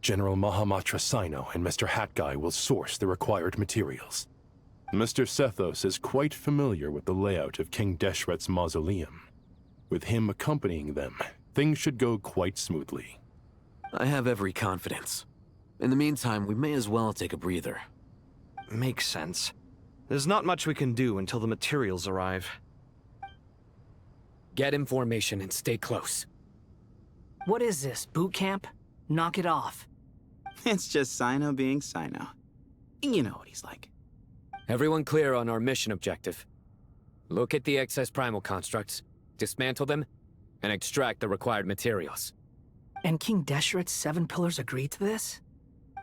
General Mahamatra Sino and Mr. Hat Guy will source the required materials. Mr. Sethos is quite familiar with the layout of King Deshret's mausoleum. With him accompanying them, things should go quite smoothly. I have every confidence. In the meantime, we may as well take a breather. Makes sense. There's not much we can do until the materials arrive. Get in formation and stay close. What is this, boot camp? Knock it off. It's just Sino being Sino. You know what he's like. Everyone clear on our mission objective. Look at the excess primal constructs, dismantle them, and extract the required materials. And King Deshret's 7 pillars agreed to this?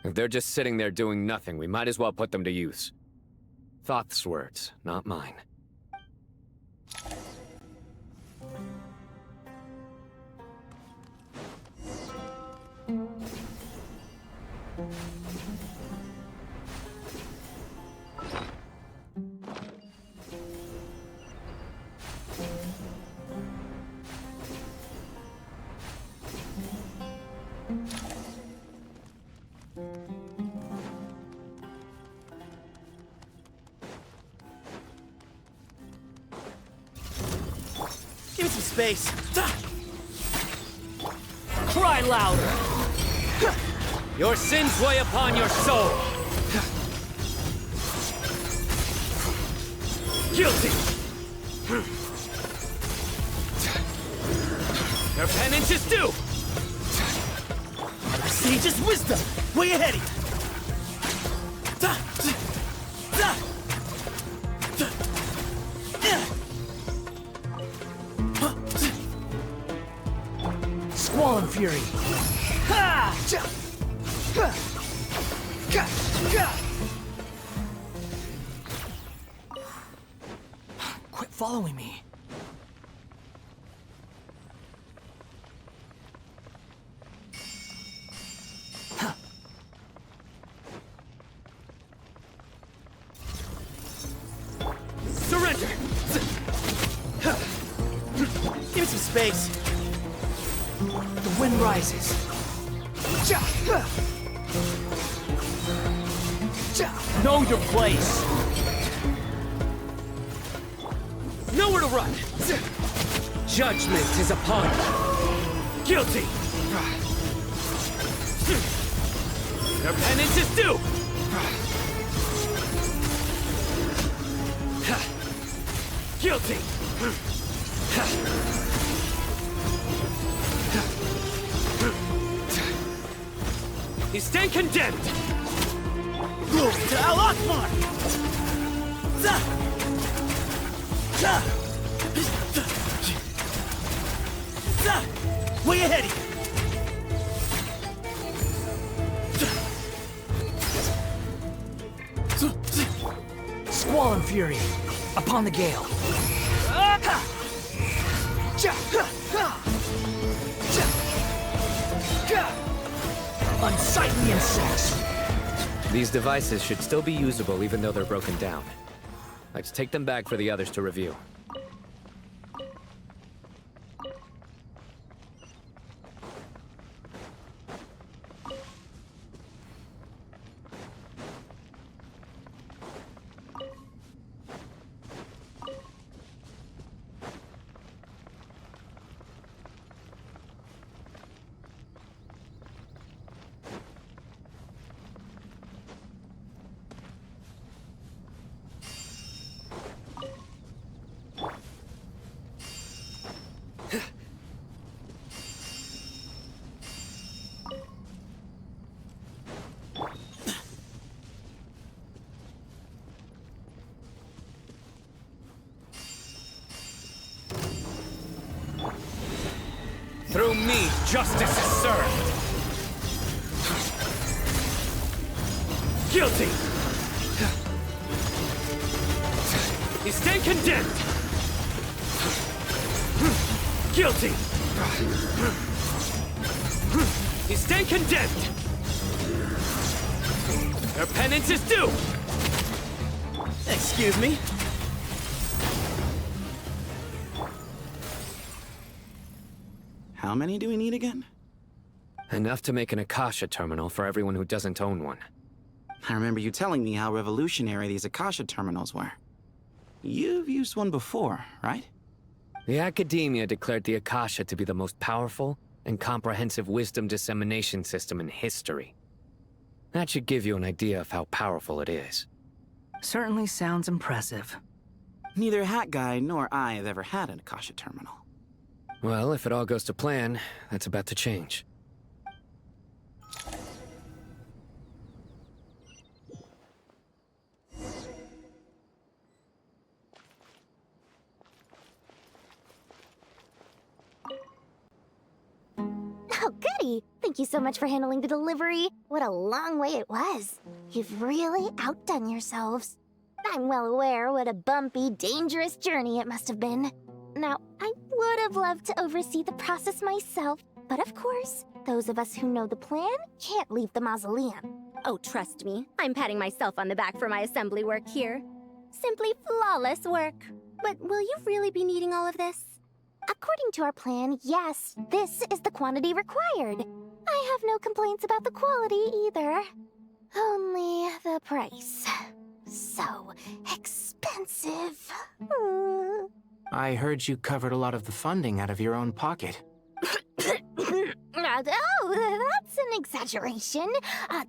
If they're just sitting there doing nothing, we might as well put them to use. Thoth's words, not mine. Give me some space. Cry louder! Your sins weigh upon your soul! Guilty! Your penance is due! Sage's wisdom! Way ahead of you! Squall Fury. Quit following me. Surrender! Give me some space. The wind rises. Know your place. Nowhere to run. Judgment is upon you. Guilty. Your penance is due. Guilty. You stand condemned. Glory to Al-Akbar! Way ahead of you! Squall and Fury, upon the gale. Unsightly insects! These devices should still be usable even though they're broken down. Let's take them back for the others to review. Through me, justice is served. Guilty. You stand condemned. Guilty. You stand condemned. Your penance is due. Excuse me? How many do we need again? Enough to make an Akasha terminal for everyone who doesn't own one. I remember you telling me how revolutionary these Akasha terminals were. You've used one before, right? The Academia declared the Akasha to be the most powerful and comprehensive wisdom dissemination system in history. That should give you an idea of how powerful it is. Certainly sounds impressive. Neither Hat Guy nor I have ever had an Akasha terminal. Well, if it all goes to plan, that's about to change. Oh, goody! Thank you so much for handling the delivery. What a long way it was. You've really outdone yourselves. I'm well aware what a bumpy, dangerous journey it must have been. Now, I would have loved to oversee the process myself, but of course, those of us who know the plan can't leave the mausoleum. Oh, trust me, I'm patting myself on the back for my assembly work here. Simply flawless work. But will you really be needing all of this? According to our plan, yes, this is the quantity required. I have no complaints about the quality either. Only the price. So expensive. I heard you covered a lot of the funding out of your own pocket. Oh, that's an exaggeration.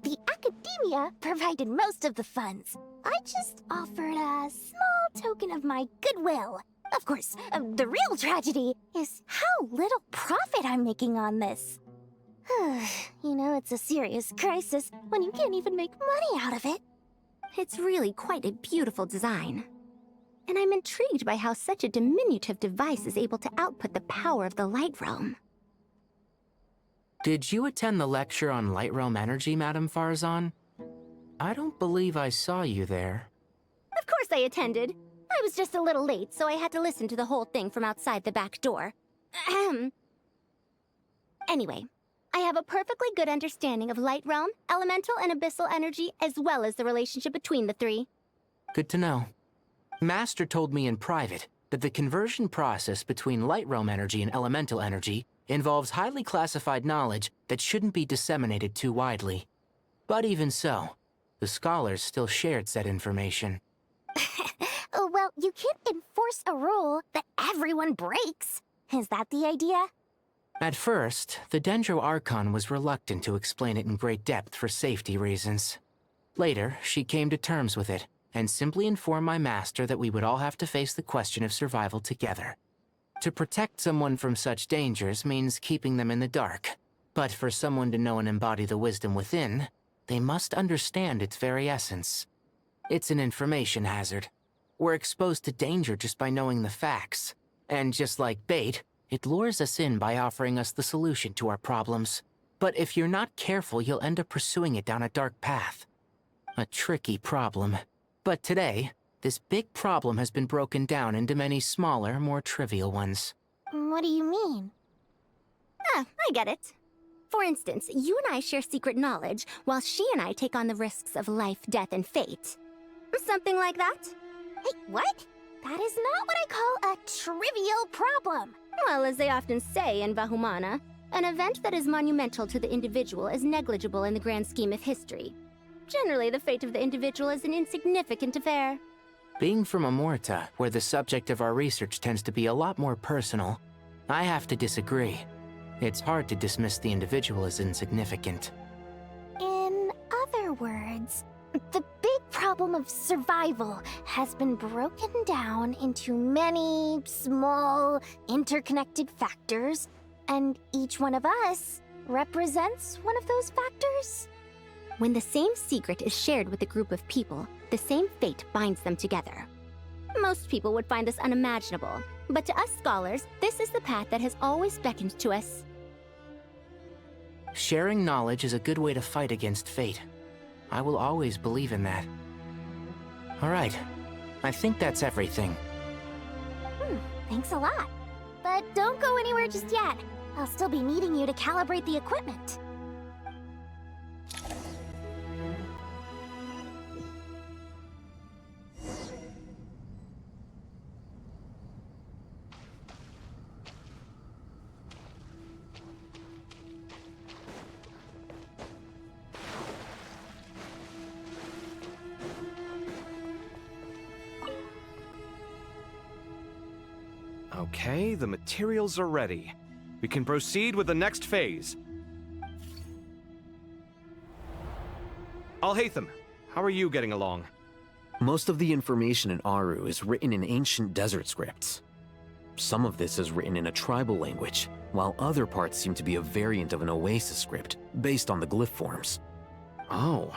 The Academia provided most of the funds. I just offered a small token of my goodwill. Of course, the real tragedy is how little profit I'm making on this. You know, it's a serious crisis when you can't even make money out of it. It's really quite a beautiful design. And I'm intrigued by how such a diminutive device is able to output the power of the Light Realm. Did you attend the lecture on Light Realm energy, Madame Farzan? I don't believe I saw you there. Of course I attended. I was just a little late, so I had to listen to the whole thing from outside the back door. Ahem. Anyway, I have a perfectly good understanding of Light Realm, elemental and abyssal energy, as well as the relationship between the three. Good to know. Master told me in private that the conversion process between Light Realm energy and elemental energy involves highly classified knowledge that shouldn't be disseminated too widely. But even so, the scholars still shared said information. Well, you can't enforce a rule that everyone breaks. Is that the idea? At first, the Dendro Archon was reluctant to explain it in great depth for safety reasons. Later, she came to terms with it, and simply informed my master that we would all have to face the question of survival together. To protect someone from such dangers means keeping them in the dark. But for someone to know and embody the wisdom within, they must understand its very essence. It's an information hazard. We're exposed to danger just by knowing the facts. And just like bait, it lures us in by offering us the solution to our problems. But if you're not careful, you'll end up pursuing it down a dark path. A tricky problem. But today, this big problem has been broken down into many smaller, more trivial ones. What do you mean? Ah, I get it. For instance, you and I share secret knowledge, while she and I take on the risks of life, death, and fate. Something like that? Hey, what? That is not what I call a trivial problem. Well, as they often say in Vahumana, an event that is monumental to the individual is negligible in the grand scheme of history. Generally, the fate of the individual is an insignificant affair. Being from Amorta, where the subject of our research tends to be a lot more personal, I have to disagree. It's hard to dismiss the individual as insignificant. In other words, the big problem of survival has been broken down into many small, interconnected factors, and each one of us represents one of those factors. When the same secret is shared with a group of people, the same fate binds them together. Most people would find this unimaginable, but to us scholars, this is the path that has always beckoned to us. Sharing knowledge is a good way to fight against fate. I will always believe in that. All right, I think that's everything. Thanks a lot. But don't go anywhere just yet. I'll still be needing you to calibrate the equipment. Okay, the materials are ready. We can proceed with the next phase. Alhaitham, how are you getting along? Most of the information in Aru is written in ancient desert scripts. Some of this is written in a tribal language, while other parts seem to be a variant of an Oasis script, based on the glyph forms. Oh.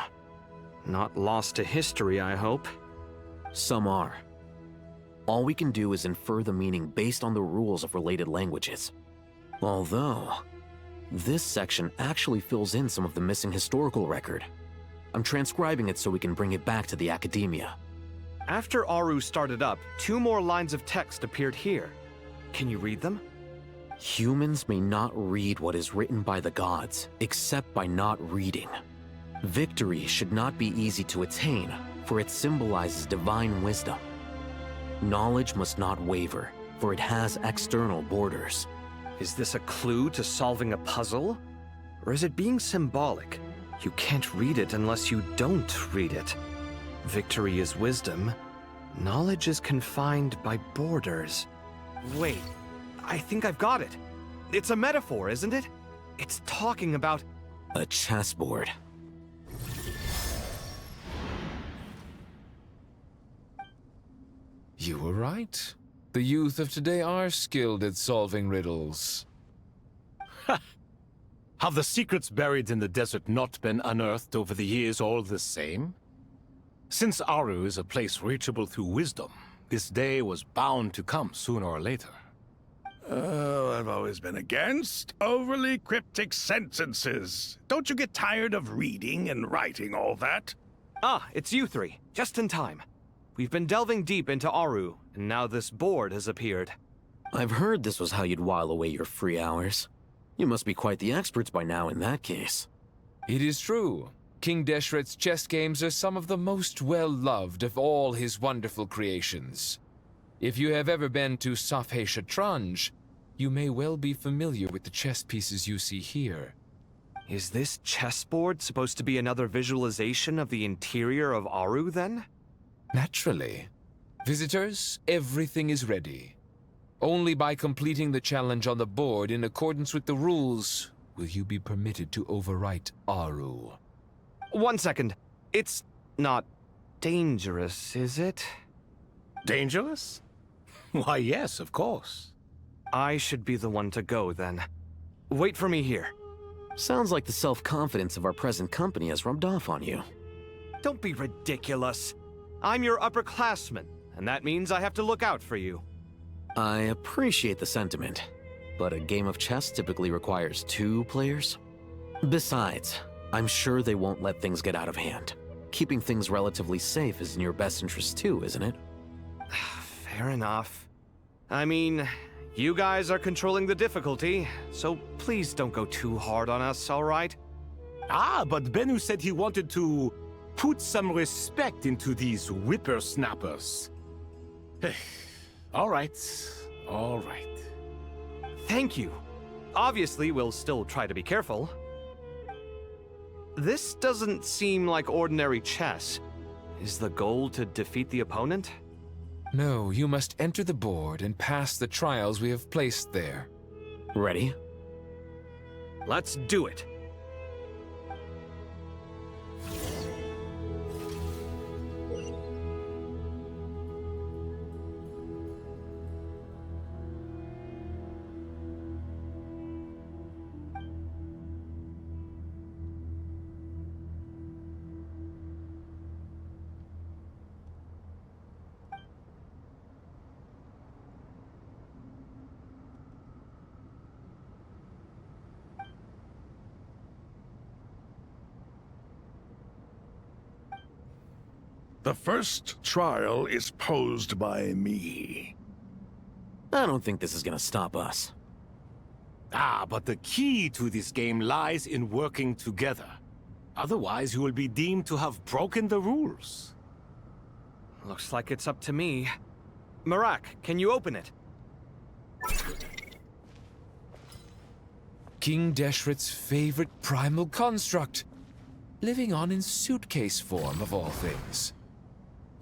Not lost to history, I hope. Some are. All we can do is infer the meaning based on the rules of related languages. Although, this section actually fills in some of the missing historical record. I'm transcribing it so we can bring it back to the academia. After Aru started up, 2 more lines of text appeared here. Can you read them? Humans may not read what is written by the gods, except by not reading. Victory should not be easy to attain, for it symbolizes divine wisdom. Knowledge must not waver, for it has external borders. Is this a clue to solving a puzzle? Or is it being symbolic? You can't read it unless you don't read it. Victory is wisdom. Knowledge is confined by borders. Wait, I think I've got it. It's a metaphor, isn't it? It's talking about... a chessboard. You were right. The youth of today are skilled at solving riddles. Have the secrets buried in the desert not been unearthed over the years all the same? Since Aru is a place reachable through wisdom, this day was bound to come sooner or later. Oh, I've always been against overly cryptic sentences. Don't you get tired of reading and writing all that? Ah, it's you three. Just in time. We've been delving deep into Aru, and now this board has appeared. I've heard this was how you'd while away your free hours. You must be quite the experts by now in that case. It is true. King Deshret's chess games are some of the most well-loved of all his wonderful creations. If you have ever been to Safhe Shatranj, you may well be familiar with the chess pieces you see here. Is this chessboard supposed to be another visualization of the interior of Aru, then? Naturally. Visitors, everything is ready. Only by completing the challenge on the board in accordance with the rules will you be permitted to overwrite Aru. 1 second. It's not dangerous, is it? Dangerous? Why, yes, of course. I should be the one to go, then. Wait for me here. Sounds like the self-confidence of our present company has rubbed off on you. Don't be ridiculous. I'm your upperclassman, and that means I have to look out for you. I appreciate the sentiment, but a game of chess typically requires 2 players. Besides, I'm sure they won't let things get out of hand. Keeping things relatively safe is in your best interest too, isn't it? Fair enough. I mean, you guys are controlling the difficulty, so please don't go too hard on us, all right? Ah, but Bennu said he wanted to put some respect into these whippersnappers. All right, all right. Thank you. Obviously, we'll still try to be careful. This doesn't seem like ordinary chess. Is the goal to defeat the opponent? No, you must enter the board and pass the trials we have placed there. Ready? Let's do it. The first trial is posed by me. I don't think this is gonna stop us. Ah, but the key to this game lies in working together. Otherwise, you will be deemed to have broken the rules. Looks like it's up to me. Marak, can you open it? King Deshret's favorite primal construct. Living on in suitcase form, of all things.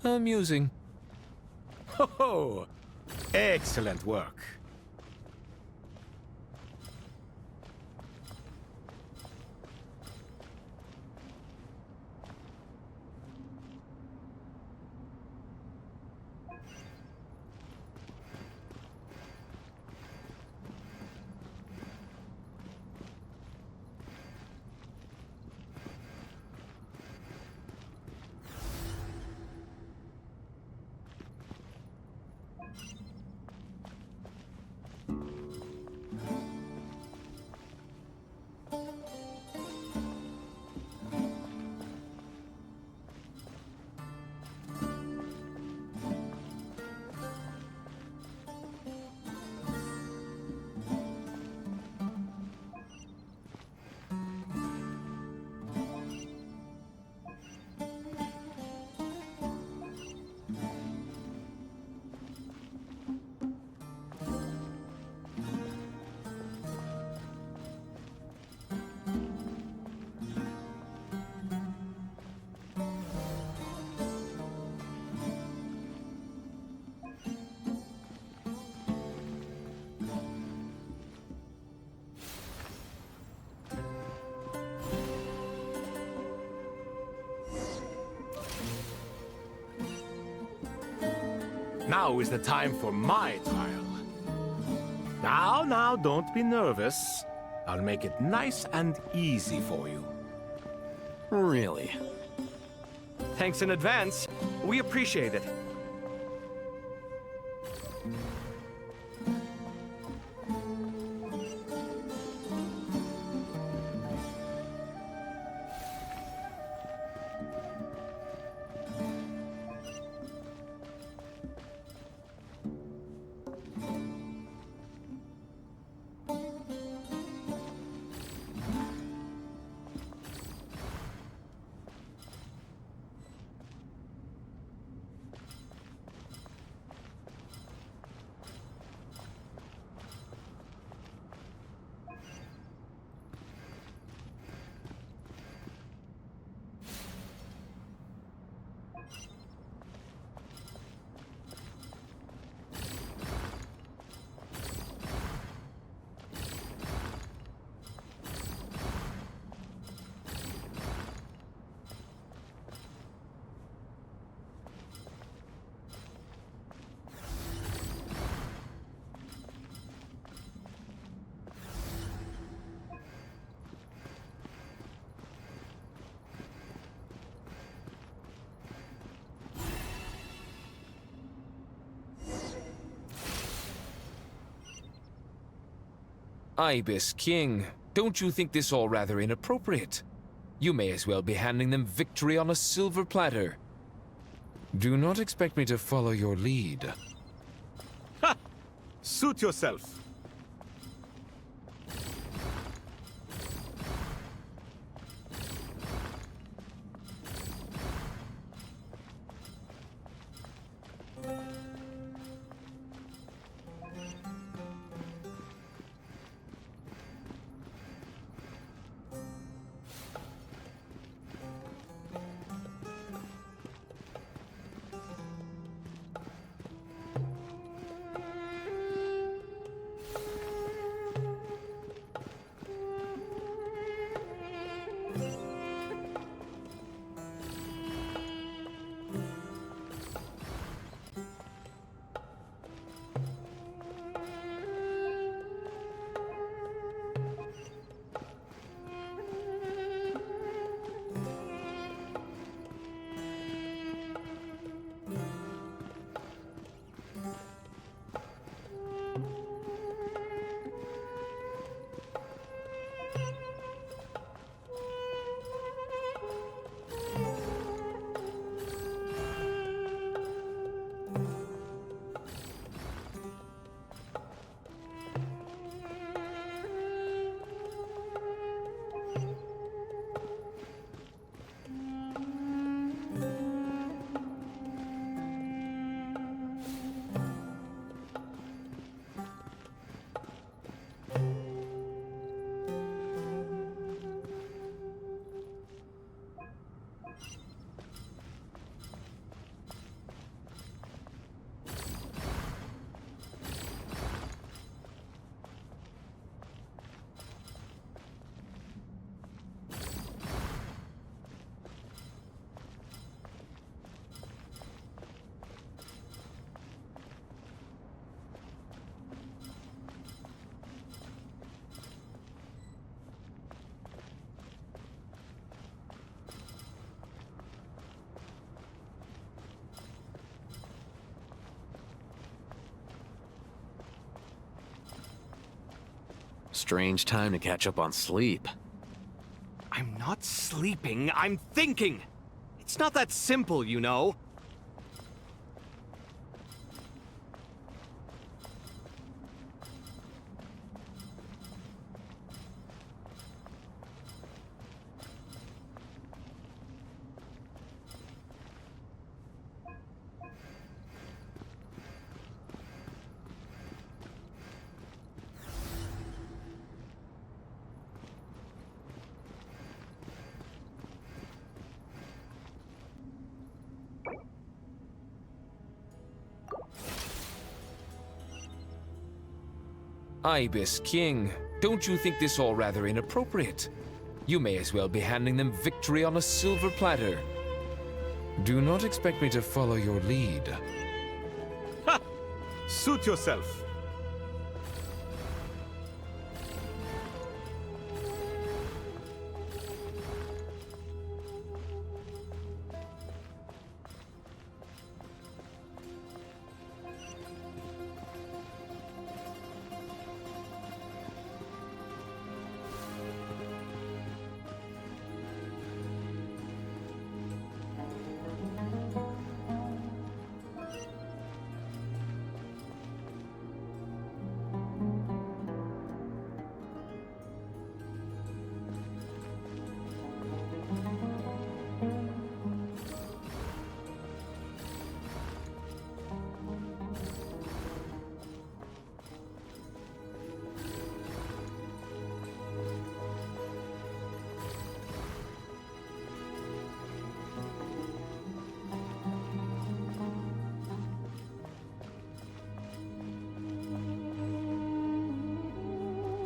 Amusing. Ho-ho! Excellent work. Now is the time for my trial. Now, don't be nervous. I'll make it nice and easy for you. Really? Thanks in advance. We appreciate it. Ibis King, don't you think this all rather inappropriate? You may as well be handing them victory on a silver platter. Do not expect me to follow your lead. Ha! Suit yourself. Strange time to catch up on sleep. I'm not sleeping, I'm thinking! It's not that simple, you know. Ibis King, don't you think this all rather inappropriate? You may as well be handing them victory on a silver platter. Do not expect me to follow your lead. Ha! Suit yourself.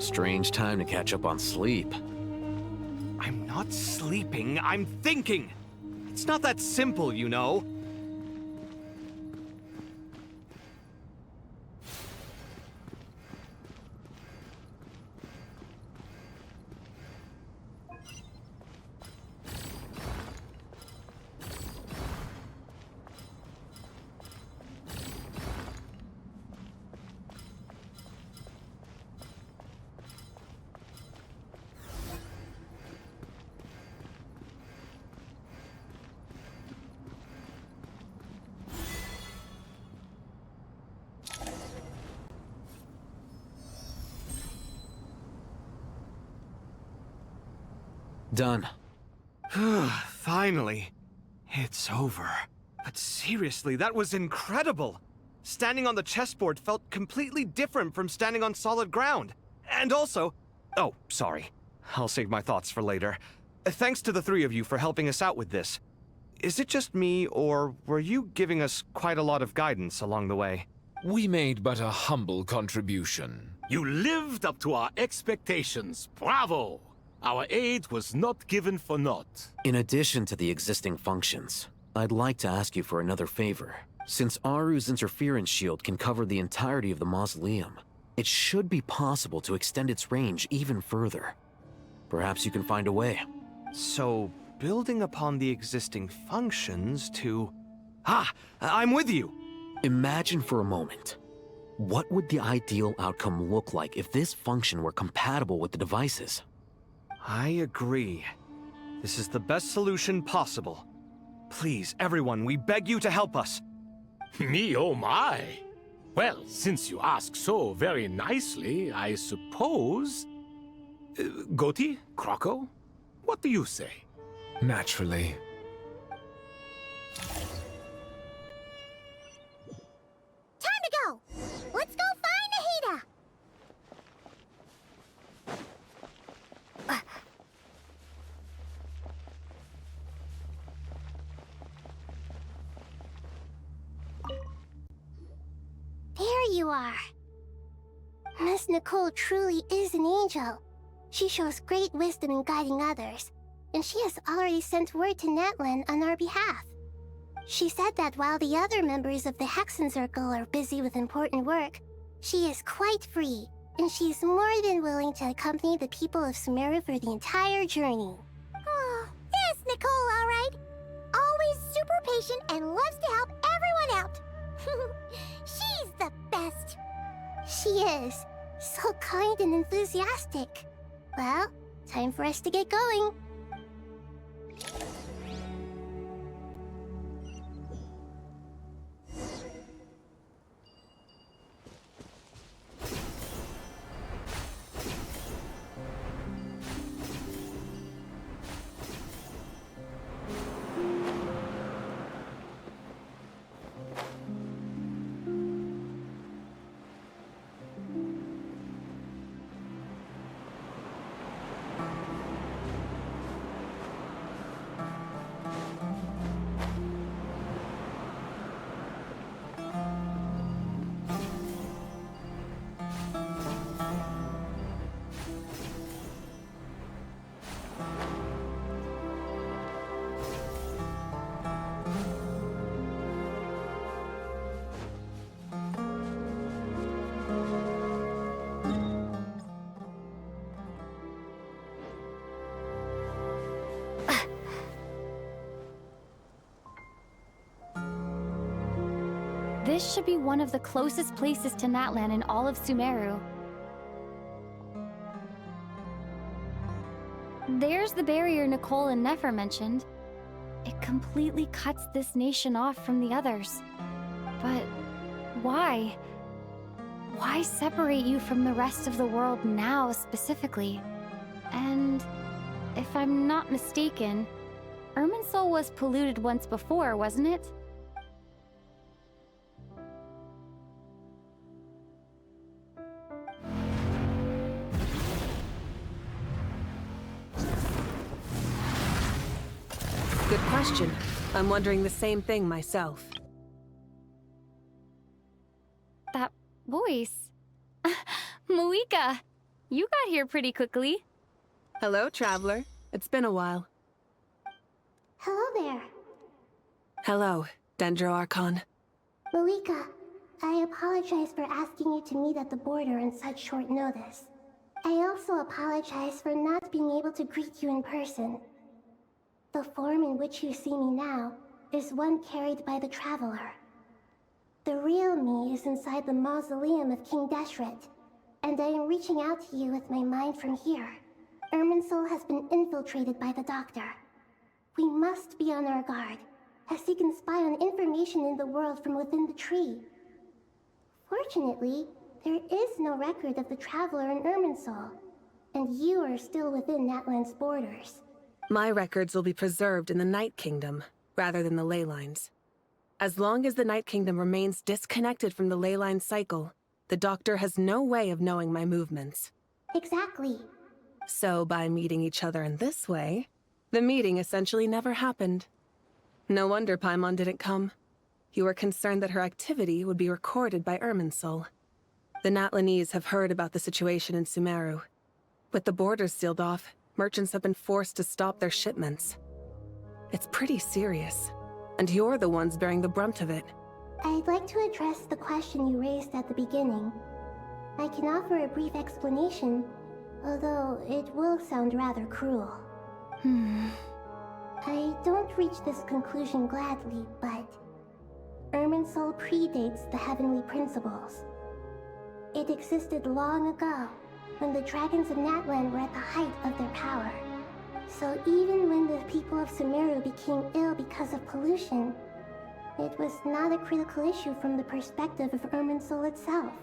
Strange time to catch up on sleep. I'm not sleeping, I'm thinking! It's not that simple, you know. Done. Finally. It's over. But seriously, that was incredible! Standing on the chessboard felt completely different from standing on solid ground. And also... Oh, sorry. I'll save my thoughts for later. Thanks to the three of you for helping us out with this. Is it just me, or were you giving us quite a lot of guidance along the way? We made but a humble contribution. You lived up to our expectations. Bravo! Our aid was not given for naught. In addition to the existing functions, I'd like to ask you for another favor. Since Aru's interference shield can cover the entirety of the mausoleum, it should be possible to extend its range even further. Perhaps you can find a way. So, building upon the existing functions to... Ah! I'm with you! Imagine for a moment. What would the ideal outcome look like if this function were compatible with the devices? I agree. This is the best solution possible. Please, everyone, we beg you to help us. Me, oh my! Well, since you ask so very nicely, I suppose... Goti? Kroko? What do you say? Naturally. Time to go! Let's go find Nahida! There you are. Miss Nicole truly is an angel. She shows great wisdom in guiding others, and she has already sent word to Natlan on our behalf. She said that while the other members of the Hexen Circle are busy with important work, she is quite free, and she's more than willing to accompany the people of Sumeru for the entire journey. Oh, yes, Nicole, all right. Always super patient and loves to help everyone out. She's the best. She is. So kind and enthusiastic. Well, time for us to get going. This should be one of the closest places to Natlan in all of Sumeru. There's the barrier Nicole and Nefer mentioned. It completely cuts this nation off from the others. But why? Why separate you from the rest of the world now, specifically? And if I'm not mistaken, Irminsul was polluted once before, wasn't it? Good question. I'm wondering the same thing myself. That voice. Moika! You got here pretty quickly. Hello, traveler. It's been a while. Hello there. Hello, Dendro Archon. Malika, I apologize for asking you to meet at the border on such short notice. I also apologize for not being able to greet you in person. The form in which you see me now is one carried by the Traveler. The real me is inside the mausoleum of King Deshret, and I am reaching out to you with my mind from here. Irminsul has been infiltrated by the Doctor. We must be on our guard, as he can spy on information in the world from within the tree. Fortunately, there is no record of the Traveler in Irminsul, and you are still within Natlan's borders. My records will be preserved in the Night Kingdom, rather than the ley lines. As long as the Night Kingdom remains disconnected from the ley line cycle, the Doctor has no way of knowing my movements. Exactly. So by meeting each other in this way, the meeting essentially never happened. No wonder Paimon didn't come. You were concerned that her activity would be recorded by Irminsul. The Natlanese have heard about the situation in Sumeru. With the borders sealed off, merchants have been forced to stop their shipments. It's pretty serious, and you're the ones bearing the brunt of it. I'd like to address the question you raised at the beginning. I can offer a brief explanation, although it will sound rather cruel. I don't reach this conclusion gladly, but Irminsul predates the Heavenly Principles. It existed long ago, when the dragons of Natlan were at the height of their power. So even when the people of Sumeru became ill because of pollution, it was not a critical issue from the perspective of Irminsul itself.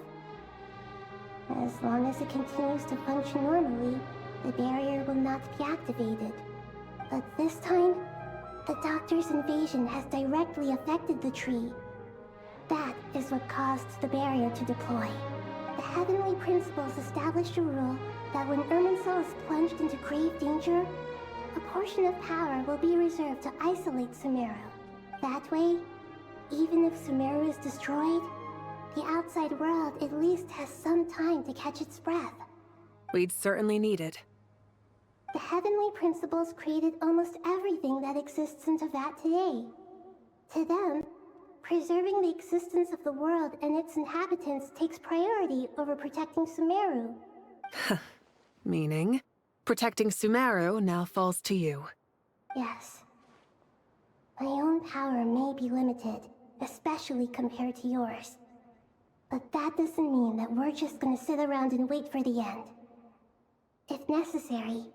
As long as it continues to function normally, the barrier will not be activated. But this time, the Doctor's invasion has directly affected the tree. That is what caused the barrier to deploy. The Heavenly Principles established a rule that when Irminsul is plunged into grave danger, a portion of power will be reserved to isolate Sumeru. That way, even if Sumeru is destroyed, the outside world at least has some time to catch its breath. We'd certainly need it. The Heavenly Principles created almost everything that exists in Teyvat today. To them, preserving the existence of the world and its inhabitants takes priority over protecting Sumeru. Meaning, protecting Sumeru now falls to you. Yes. My own power may be limited, especially compared to yours. But that doesn't mean that we're just gonna sit around and wait for the end. If necessary,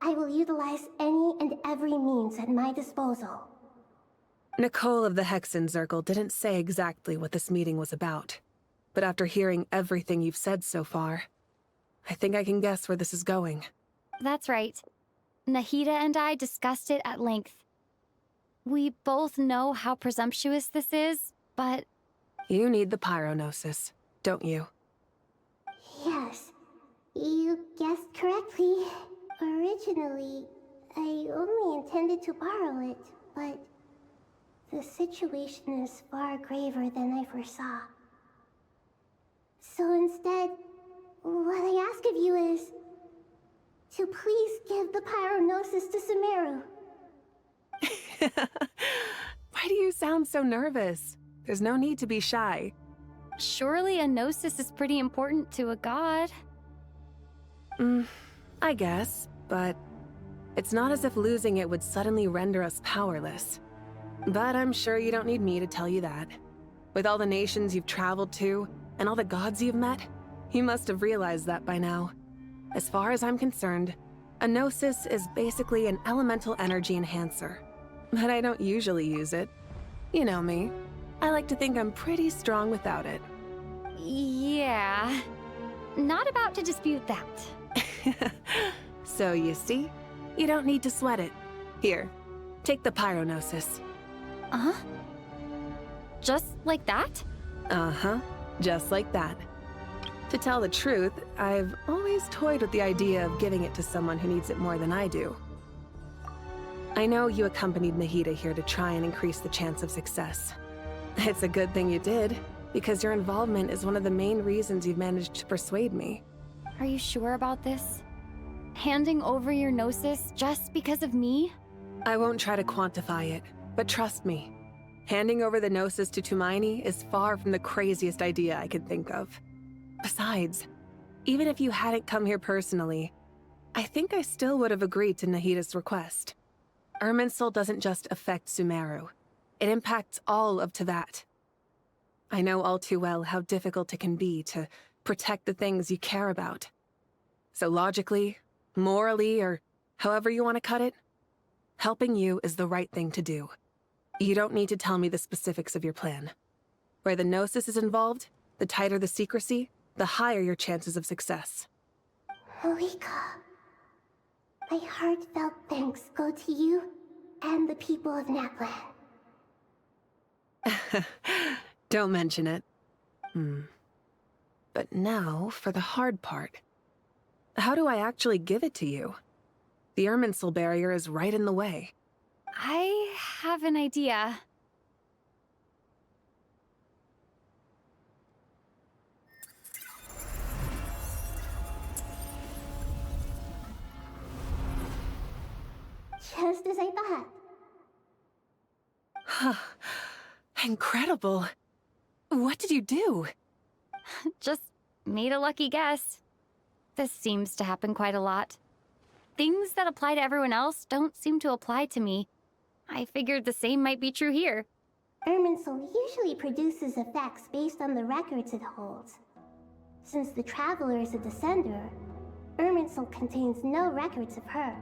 I will utilize any and every means at my disposal. Nicole of the Hexen Circle didn't say exactly what this meeting was about. But after hearing everything you've said so far, I think I can guess where this is going. That's right. Nahida and I discussed it at length. We both know how presumptuous this is, but... You need the Pyronosis, don't you? Yes. You guessed correctly. Originally, I only intended to borrow it, but the situation is far graver than I foresaw. So instead, what I ask of you is to please give the Pyronosis to Sumeru. Why do you sound so nervous? There's no need to be shy. Surely a Gnosis is pretty important to a god. I guess, but it's not as if losing it would suddenly render us powerless. But I'm sure you don't need me to tell you that. With all the nations you've traveled to, and all the gods you've met, you must have realized that by now. As far as I'm concerned, a Gnosis is basically an elemental energy enhancer. But I don't usually use it. You know me. I like to think I'm pretty strong without it. Yeah. Not about to dispute that. So you see, you don't need to sweat it. Here, take the Pyronosis. Just like that? Uh-huh, just like that. To tell the truth, I've always toyed with the idea of giving it to someone who needs it more than I do. I know you accompanied Nahida here to try and increase the chance of success. It's a good thing you did, because your involvement is one of the main reasons you've managed to persuade me. Are you sure about this? Handing over your Gnosis just because of me? I won't try to quantify it, but trust me. Handing over the Gnosis to Tumaini is far from the craziest idea I could think of. Besides, even if you hadn't come here personally, I think I still would have agreed to Nahida's request. Irminsul doesn't just affect Sumeru. It impacts all of Teyvat. I know all too well how difficult it can be to protect the things you care about. So logically, morally, or however you want to cut it, helping you is the right thing to do. You don't need to tell me the specifics of your plan. Where the Gnosis is involved, the tighter the secrecy, the higher your chances of success. Malika, my heartfelt thanks go to you and the people of Naplan. Don't mention it. But now, for the hard part. How do I actually give it to you? The Irminsul barrier is right in the way. I have an idea. Just as I thought. Incredible. What did you do? Just made a lucky guess. This seems to happen quite a lot. Things that apply to everyone else don't seem to apply to me. I figured the same might be true here. Irminsul usually produces effects based on the records it holds. Since the Traveler is a Descender, Irminsul contains no records of her,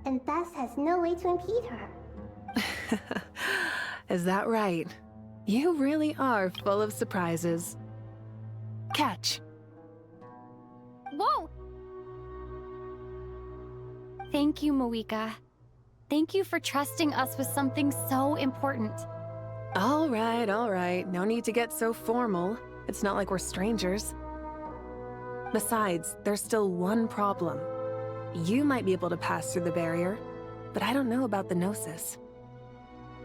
and thus has no way to impede her. Is that right? You really are full of surprises. Catch. Whoa! Thank you, Moika. Thank you for trusting us with something so important. All right. No need to get so formal. It's not like we're strangers. Besides, there's still one problem. You might be able to pass through the barrier, but I don't know about the Gnosis.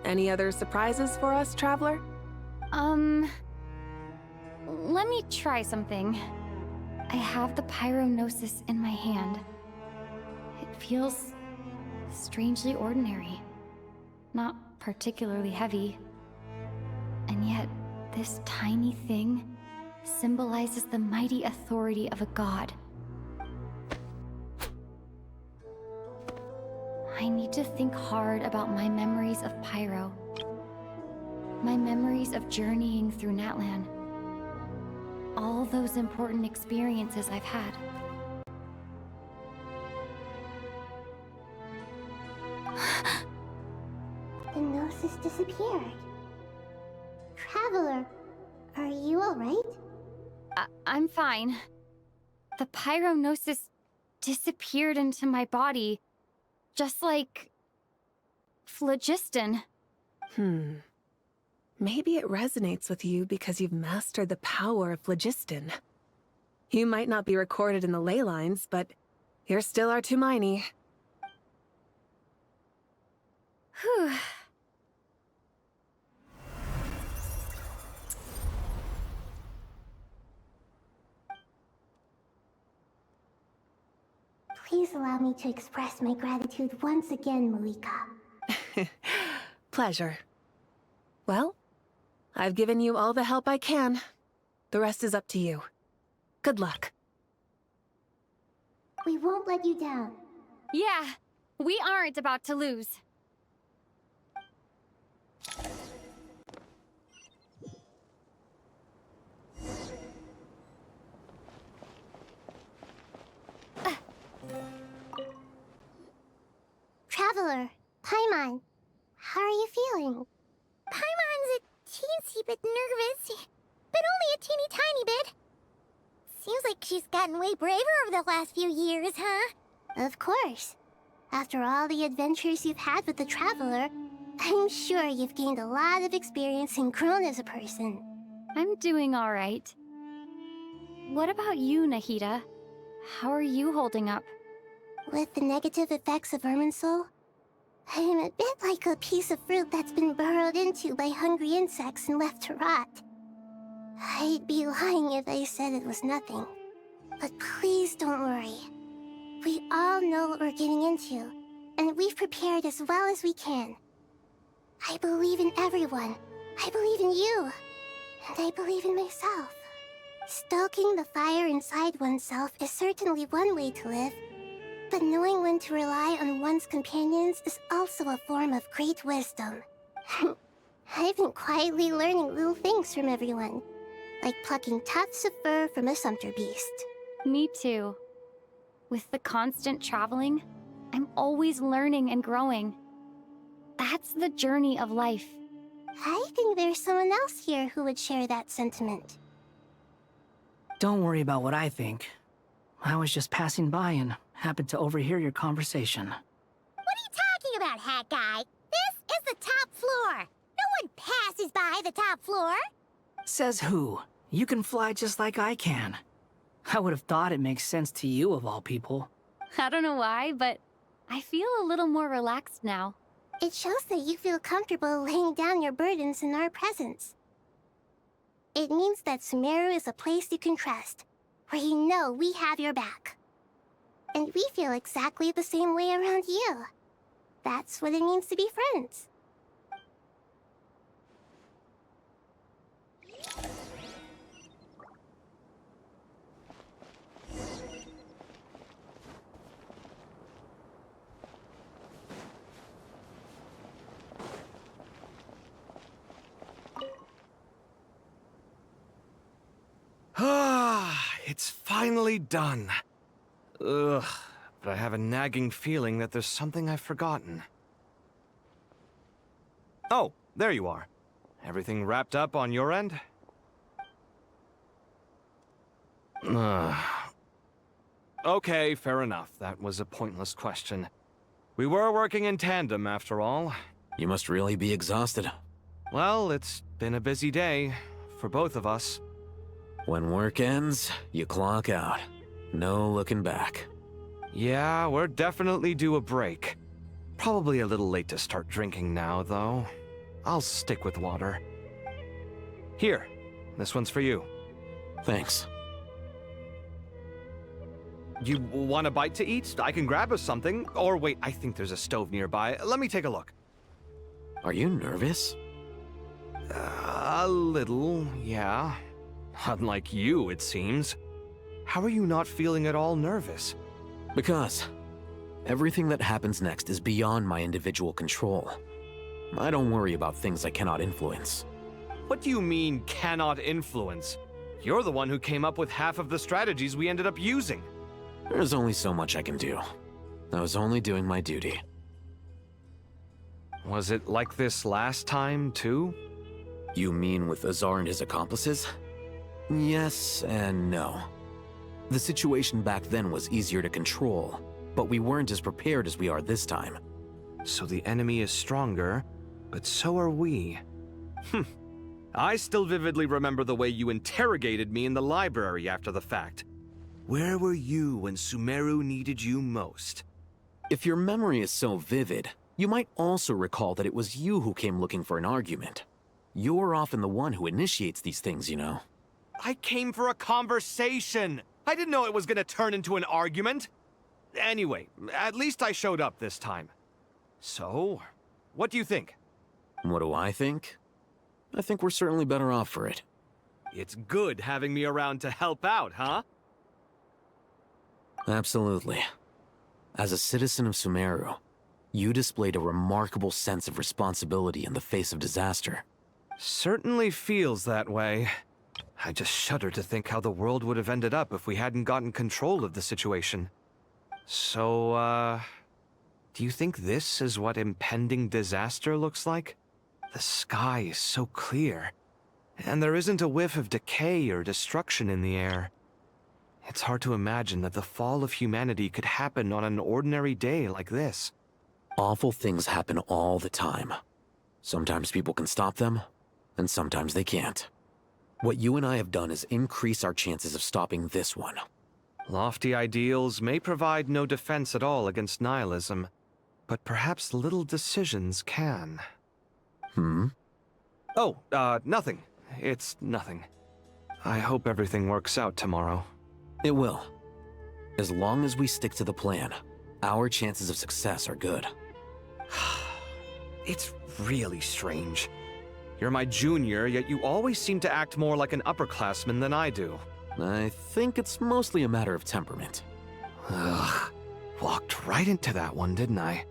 Any other surprises for us, Traveler? Let me try something. I have the Pyrognosis in my hand. It feels strangely ordinary. Not particularly heavy. And yet, this tiny thing symbolizes the mighty authority of a god. I need to think hard about my memories of Pyro. My memories of journeying through Natlan. All those important experiences I've had. The Gnosis disappeared. Traveler, are you alright? I'm fine. The Pyrognosis disappeared into my body, just like phlogiston. Maybe it resonates with you because you've mastered the power of phlogiston. You might not be recorded in the ley lines, but you're still our Tumaini. Whew. Please allow me to express my gratitude once again, Malika. Pleasure. Well, I've given you all the help I can. The rest is up to you. Good luck. We won't let you down. Yeah, we aren't about to lose. Traveler, Paimon, how are you feeling? Paimon's a teensy bit nervous, but only a teeny tiny bit. Seems like she's gotten way braver over the last few years, huh? Of course. After all the adventures you've had with the Traveler, I'm sure you've gained a lot of experience and grown as a person. I'm doing all right. What about you, Nahida? How are you holding up? With the negative effects of Irminsul, I'm a bit like a piece of fruit that's been burrowed into by hungry insects and left to rot. I'd be lying if I said it was nothing. But please don't worry. We all know what we're getting into, and we've prepared as well as we can. I believe in everyone. I believe in you. And I believe in myself. Stoking the fire inside oneself is certainly one way to live, but knowing when to rely on one's companions is also a form of great wisdom. I've been quietly learning little things from everyone, like plucking tufts of fur from a sumpter beast. Me too. With the constant traveling, I'm always learning and growing. That's the journey of life. I think there's someone else here who would share that sentiment. Don't worry about what I think. I was just passing by and happened to overhear your conversation. What are you talking about, Hat Guy? This is the top floor. No one passes by the top floor. Says who? You can fly just like I can. I would have thought it makes sense to you of all people. I don't know why, but I feel a little more relaxed now. It shows that you feel comfortable laying down your burdens in our presence. It means that Sumeru is a place you can trust, where you know we have your back. And we feel exactly the same way around you. That's what it means to be friends. It's finally done. Ugh, but I have a nagging feeling that there's something I've forgotten. Oh, there you are. Everything wrapped up on your end? Okay, fair enough. That was a pointless question. We were working in tandem, after all. You must really be exhausted. Well, it's been a busy day for both of us. When work ends, you clock out. No looking back. Yeah, we're definitely due a break. Probably a little late to start drinking now, though. I'll stick with water. Here, this one's for you. Thanks. You want a bite to eat? I can grab us something. Or wait, I think there's a stove nearby. Let me take a look. Are you nervous? A little, yeah. Unlike you, it seems. How are you not feeling at all nervous? Because everything that happens next is beyond my individual control. I don't worry about things I cannot influence. What do you mean, cannot influence? You're the one who came up with half of the strategies we ended up using. There's only so much I can do. I was only doing my duty. Was it like this last time, too? You mean with Azar and his accomplices? Yes and no. The situation back then was easier to control, but we weren't as prepared as we are this time. So the enemy is stronger, but so are we. I still vividly remember the way you interrogated me in the library after the fact. Where were you when Sumeru needed you most? If your memory is so vivid, you might also recall that it was you who came looking for an argument. You're often the one who initiates these things, you know. I came for a conversation! I didn't know it was gonna turn into an argument! Anyway, at least I showed up this time. So, what do you think? What do I think? I think we're certainly better off for it. It's good having me around to help out, huh? Absolutely. As a citizen of Sumeru, you displayed a remarkable sense of responsibility in the face of disaster. Certainly feels that way. I just shudder to think how the world would have ended up if we hadn't gotten control of the situation. So, do you think this is what impending disaster looks like? The sky is so clear, and there isn't a whiff of decay or destruction in the air. It's hard to imagine that the fall of humanity could happen on an ordinary day like this. Awful things happen all the time. Sometimes people can stop them, and sometimes they can't. What you and I have done is increase our chances of stopping this one. Lofty ideals may provide no defense at all against nihilism, but perhaps little decisions can. Oh, nothing. It's nothing. I hope everything works out tomorrow. It will. As long as we stick to the plan, our chances of success are good. It's really strange. You're my junior, yet you always seem to act more like an upperclassman than I do. I think it's mostly a matter of temperament. Ugh. Walked right into that one, didn't I?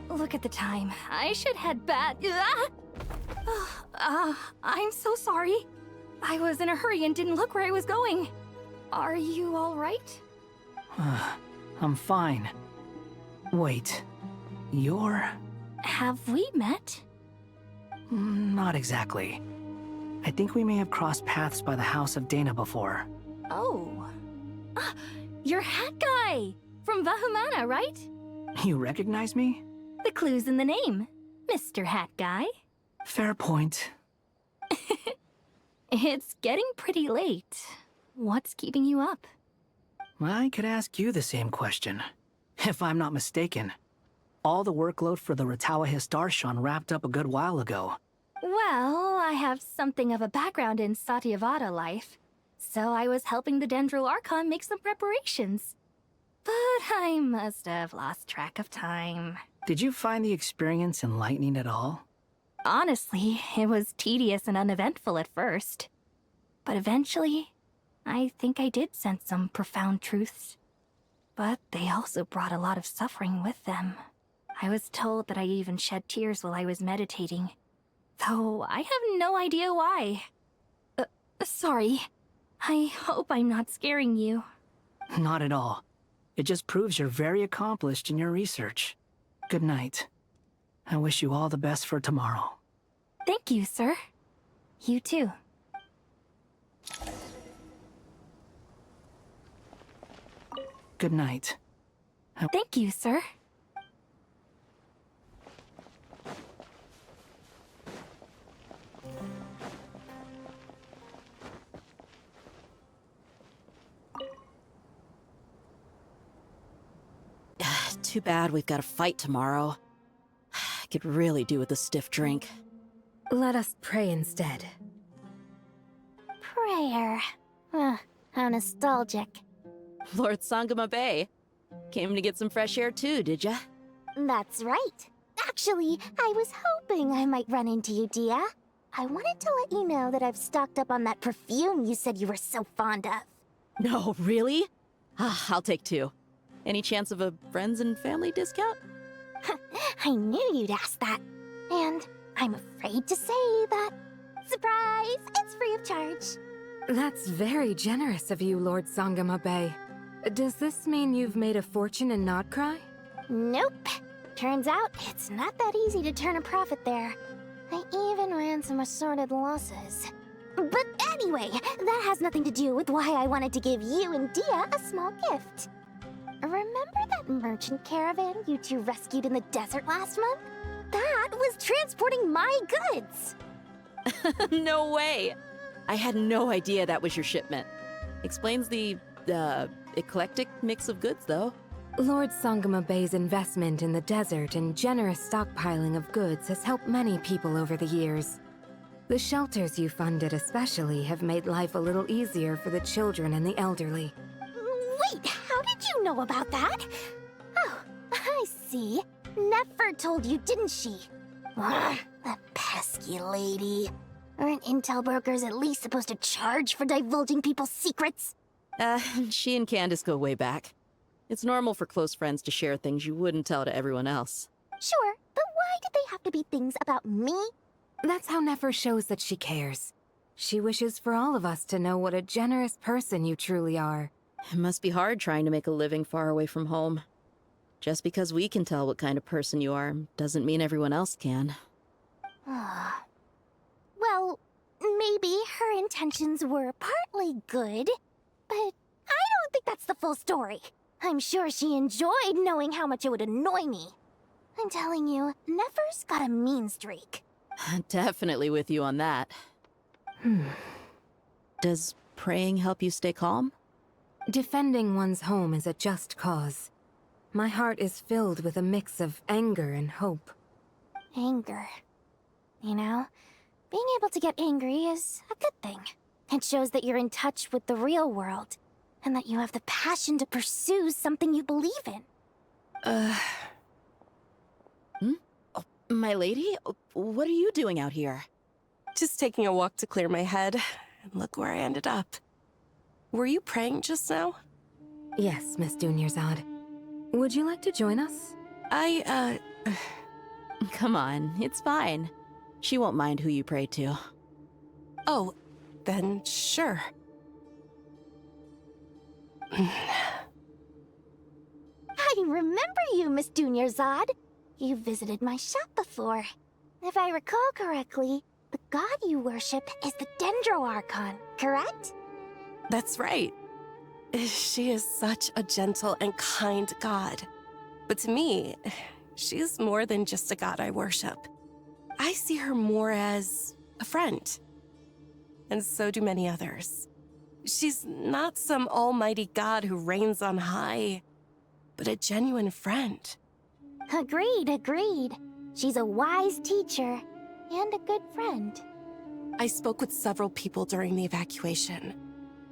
Look at the time. I should head back. I'm so sorry. I was in a hurry and didn't look where I was going. Are you all right? I'm fine. Wait, you're... Have we met? Not exactly. I think we may have crossed paths by the house of Dana before. Oh. You're Hat Guy! From Vahumana, right? You recognize me? The clue's in the name, Mr. Hat Guy. Fair point. It's getting pretty late. What's keeping you up? I could ask you the same question. If I'm not mistaken, all the workload for the Ratawa Histarshan wrapped up a good while ago. Well, I have something of a background in Satyavada life, so I was helping the Dendro Archon make some preparations. But I must have lost track of time. Did you find the experience enlightening at all? Honestly, it was tedious and uneventful at first. But eventually, I think I did sense some profound truths. But they also brought a lot of suffering with them. I was told that I even shed tears while I was meditating, though I have no idea why. Sorry. I hope I'm not scaring you. Not at all. It just proves you're very accomplished in your research. Good night. I wish you all the best for tomorrow. Thank you, sir. You too. Good night. Thank you, sir. Too bad we've got a fight tomorrow. I could really do with a stiff drink. Let us pray instead. Prayer. How nostalgic. Lord Sangama Bay. Came to get some fresh air too, did ya? That's right. Actually, I was hoping I might run into you, Dia. I wanted to let you know that I've stocked up on that perfume you said you were so fond of. No, really? I'll take two. Any chance of a friends and family discount? I knew you'd ask that. And I'm afraid to say that. Surprise! It's free of charge. That's very generous of you, Lord Sangama Bay. Does this mean you've made a fortune in Nodcry? Nope. Turns out it's not that easy to turn a profit there. I even ran some assorted losses. But anyway, that has nothing to do with why I wanted to give you and Dia a small gift. Remember that merchant caravan you two rescued in the desert last month? That was transporting my goods! No way! I had no idea that was your shipment. Explains the, eclectic mix of goods, though. Lord Sangama Bay's investment in the desert and generous stockpiling of goods has helped many people over the years. The shelters you funded especially have made life a little easier for the children and the elderly. Wait, how did you know about that? Oh, I see. Nefer told you, didn't she? Ugh, that pesky lady. Aren't intel brokers at least supposed to charge for divulging people's secrets? She and Candace go way back. It's normal for close friends to share things you wouldn't tell to everyone else. Sure, but why did they have to be things about me? That's how Nefer shows that she cares. She wishes for all of us to know what a generous person you truly are. It must be hard trying to make a living far away from home. Just because we can tell what kind of person you are doesn't mean everyone else can. Well, maybe her intentions were partly good, but I don't think that's the full story. I'm sure she enjoyed knowing how much it would annoy me. I'm telling you, Nefer's got a mean streak. Definitely with you on that. Does praying help you stay calm? Defending one's home is a just cause. My heart is filled with a mix of anger and hope. Anger. You know, being able to get angry is a good thing. It shows that you're in touch with the real world, and that you have the passion to pursue something you believe in. My lady, what are you doing out here? Just taking a walk to clear my head, and look where I ended up. Were you praying just now? Yes, Miss Dunyarzad. Would you like to join us? Come on, it's fine. She won't mind who you pray to. Oh, then sure. I remember you, Miss Dunyarzad. You visited my shop before. If I recall correctly, the god you worship is the Dendro Archon, correct? That's right. She is such a gentle and kind god. But to me, she's more than just a god I worship. I see her more as a friend. And so do many others. She's not some almighty god who reigns on high, but a genuine friend. Agreed. She's a wise teacher and a good friend. I spoke with several people during the evacuation.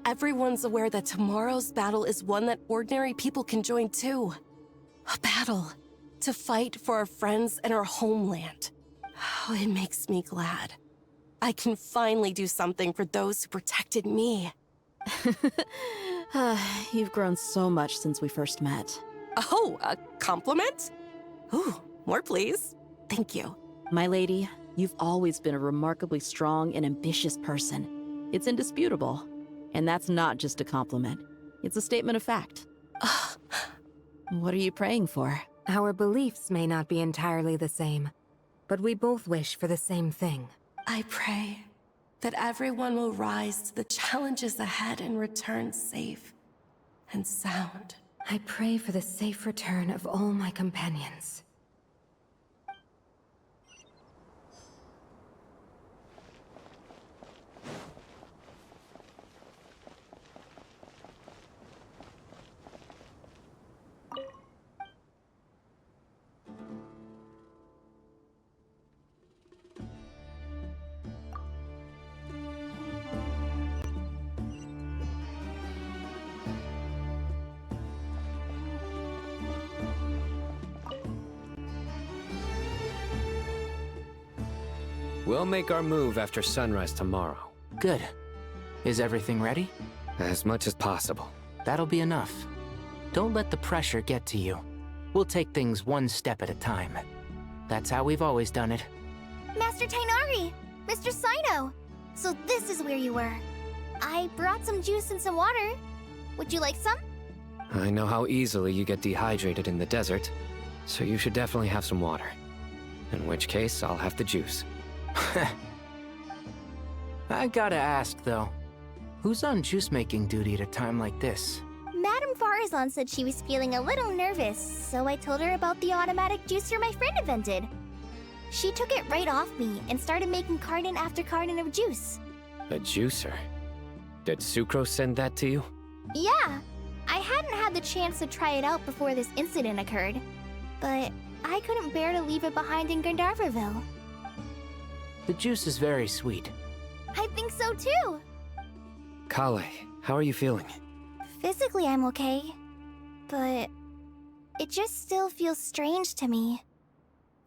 Everyone's aware that tomorrow's battle is one that ordinary people can join too. A battle to fight for our friends and our homeland. Oh, it makes me glad. I can finally do something for those who protected me. You've grown so much since we first met. Oh, a compliment? Ooh, more please. Thank you. My lady, you've always been a remarkably strong and ambitious person. It's indisputable. And that's not just a compliment. It's a statement of fact. What are you praying for? Our beliefs may not be entirely the same, but we both wish for the same thing. I pray that everyone will rise to the challenges ahead and return safe and sound. I pray for the safe return of all my companions. We'll make our move after sunrise tomorrow. Good. Is everything ready? As much as possible. That'll be enough. Don't let the pressure get to you. We'll take things one step at a time. That's how we've always done it. Master Tainari! Mr. Sino! So this is where you were. I brought some juice and some water. Would you like some? I know how easily you get dehydrated in the desert, so you should definitely have some water. In which case, I'll have the juice. I gotta ask, though. Who's on juice-making duty at a time like this? Madame Farazan said she was feeling a little nervous, so I told her about the automatic juicer my friend invented. She took it right off me and started making carton after carton of juice. A juicer? Did Sucrose send that to you? Yeah, I hadn't had the chance to try it out before this incident occurred, but I couldn't bear to leave it behind in Gandharville. The juice is very sweet. I think so too. Kale, how are you feeling? Physically, I'm okay, but it just still feels strange to me.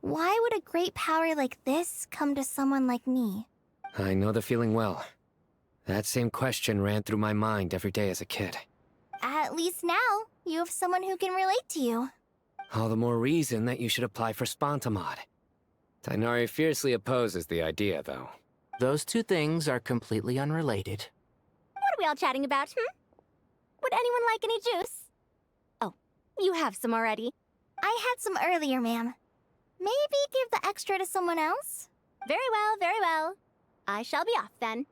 Why would a great power like this come to someone like me? I know the feeling well. That same question ran through my mind every day as a kid. At least now, you have someone who can relate to you. All the more reason that you should apply for Spontamod. Tainari fiercely opposes the idea, though. Those two things are completely unrelated. What are we all chatting about, Would anyone like any juice? Oh, you have some already. I had some earlier, ma'am. Maybe give the extra to someone else? Very well, very well. I shall be off then.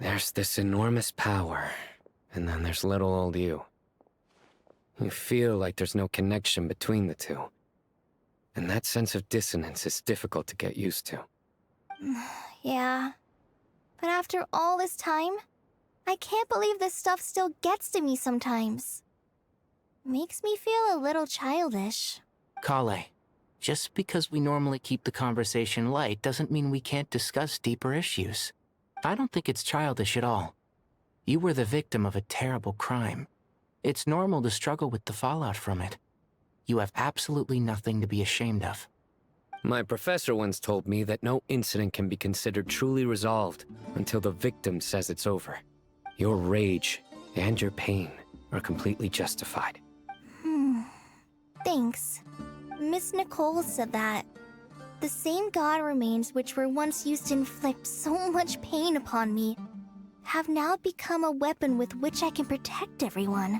There's this enormous power, and then there's little old you. You feel like there's no connection between the two. And that sense of dissonance is difficult to get used to. Yeah. But after all this time, I can't believe this stuff still gets to me sometimes. Makes me feel a little childish. Kale, just because we normally keep the conversation light doesn't mean we can't discuss deeper issues. I don't think it's childish at all. You were the victim of a terrible crime. It's normal to struggle with the fallout from it. You have absolutely nothing to be ashamed of. My professor once told me that no incident can be considered truly resolved until the victim says it's over. Your rage and your pain are completely justified. Thanks. Miss Nicole said that. The same god remains which were once used to inflict so much pain upon me have now become a weapon with which I can protect everyone.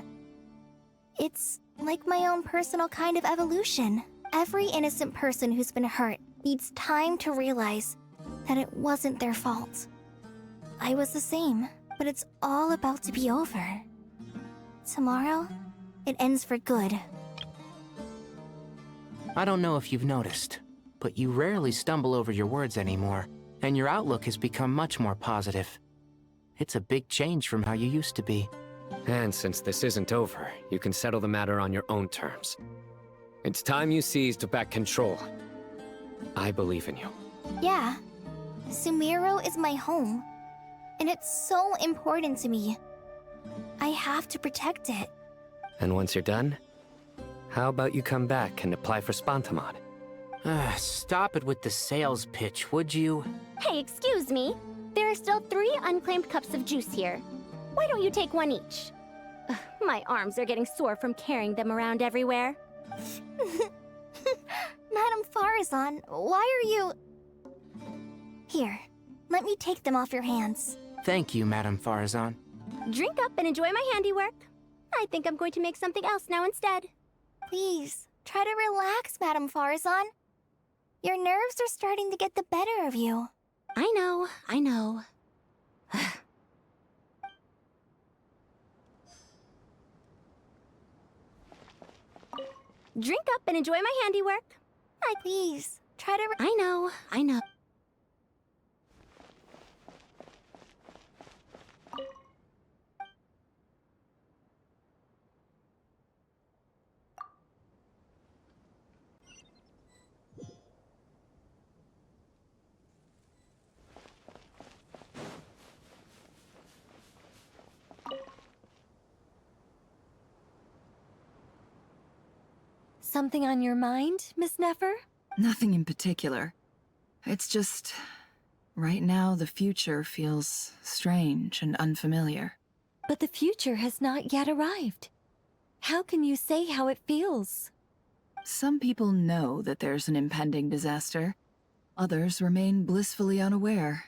It's like my own personal kind of evolution. Every innocent person who's been hurt needs time to realize that it wasn't their fault. I was the same, but it's all about to be over. Tomorrow, it ends for good. I don't know if you've noticed, but you rarely stumble over your words anymore, and your outlook has become much more positive. It's a big change from how you used to be. And since this isn't over, you can settle the matter on your own terms. It's time you seized back control. I believe in you. Yeah. Sumiro is my home, and it's so important to me. I have to protect it. And once you're done, how about you come back and apply for Spantamod? Stop it with the sales pitch, would you? Hey, excuse me. There are still 3 unclaimed cups of juice here. Why don't you take one each? Ugh, my arms are getting sore from carrying them around everywhere. Madame Farazan, why are you... Here, let me take them off your hands. Thank you, Madame Farazan. Drink up and enjoy my handiwork. I think I'm going to make something else now instead. Please, try to relax, Madame Farazan. Your nerves are starting to get the better of you. I know, I know. Drink up and enjoy my handiwork. Please, try to... I know, I know. Something on your mind, Miss Nefer? Nothing in particular. It's just... right now, the future feels strange and unfamiliar. But the future has not yet arrived. How can you say how it feels? Some people know that there's an impending disaster. Others remain blissfully unaware.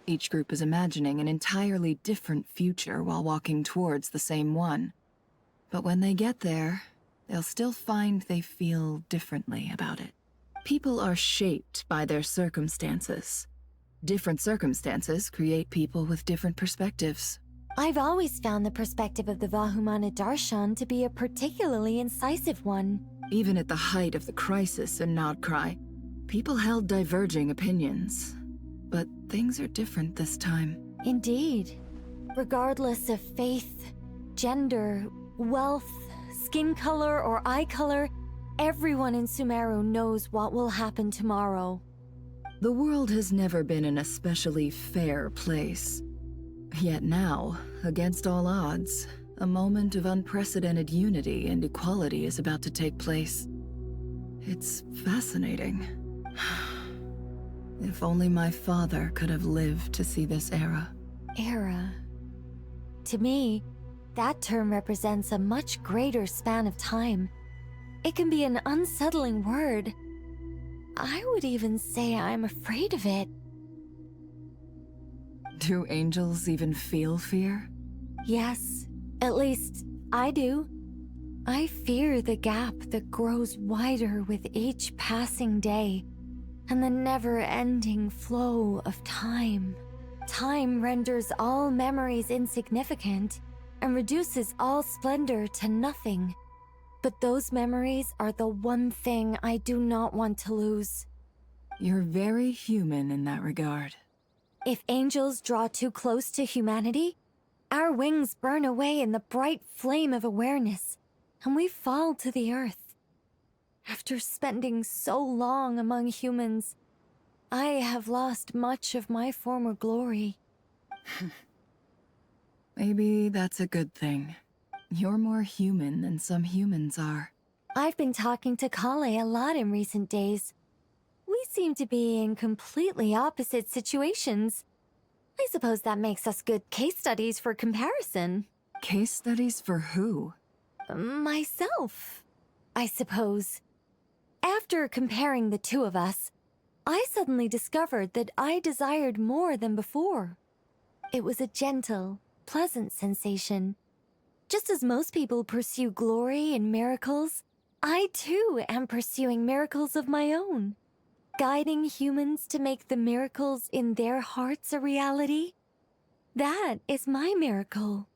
Each group is imagining an entirely different future while walking towards the same one. But when they get there, they'll still find they feel differently about it. People are shaped by their circumstances. Different circumstances create people with different perspectives. I've always found the perspective of the Vahumana Darshan to be a particularly incisive one. Even at the height of the crisis in Nodcry, people held diverging opinions. But things are different this time. Indeed. Regardless of faith, gender, wealth, skin color, or eye color, everyone in Sumeru knows what will happen tomorrow. The world has never been an especially fair place. Yet now, against all odds, a moment of unprecedented unity and equality is about to take place. It's fascinating. If only my father could have lived to see this era. Era. To me, that term represents a much greater span of time. It can be an unsettling word. I would even say I'm afraid of it. Do angels even feel fear? Yes, at least I do. I fear the gap that grows wider with each passing day, and the never-ending flow of time. Time renders all memories insignificant and reduces all splendor to nothing. But those memories are the one thing I do not want to lose. You're very human in that regard. If angels draw too close to humanity, our wings burn away in the bright flame of awareness, and we fall to the earth. After spending so long among humans, I have lost much of my former glory. Maybe that's a good thing. You're more human than some humans are. I've been talking to Kale a lot in recent days. We seem to be in completely opposite situations. I suppose that makes us good case studies for comparison. Case studies for who? Myself, I suppose. After comparing the two of us, I suddenly discovered that I desired more than before. It was a gentle, pleasant sensation. Just as most people pursue glory and miracles, I too am pursuing miracles of my own. Guiding humans to make the miracles in their hearts a reality. That is my miracle.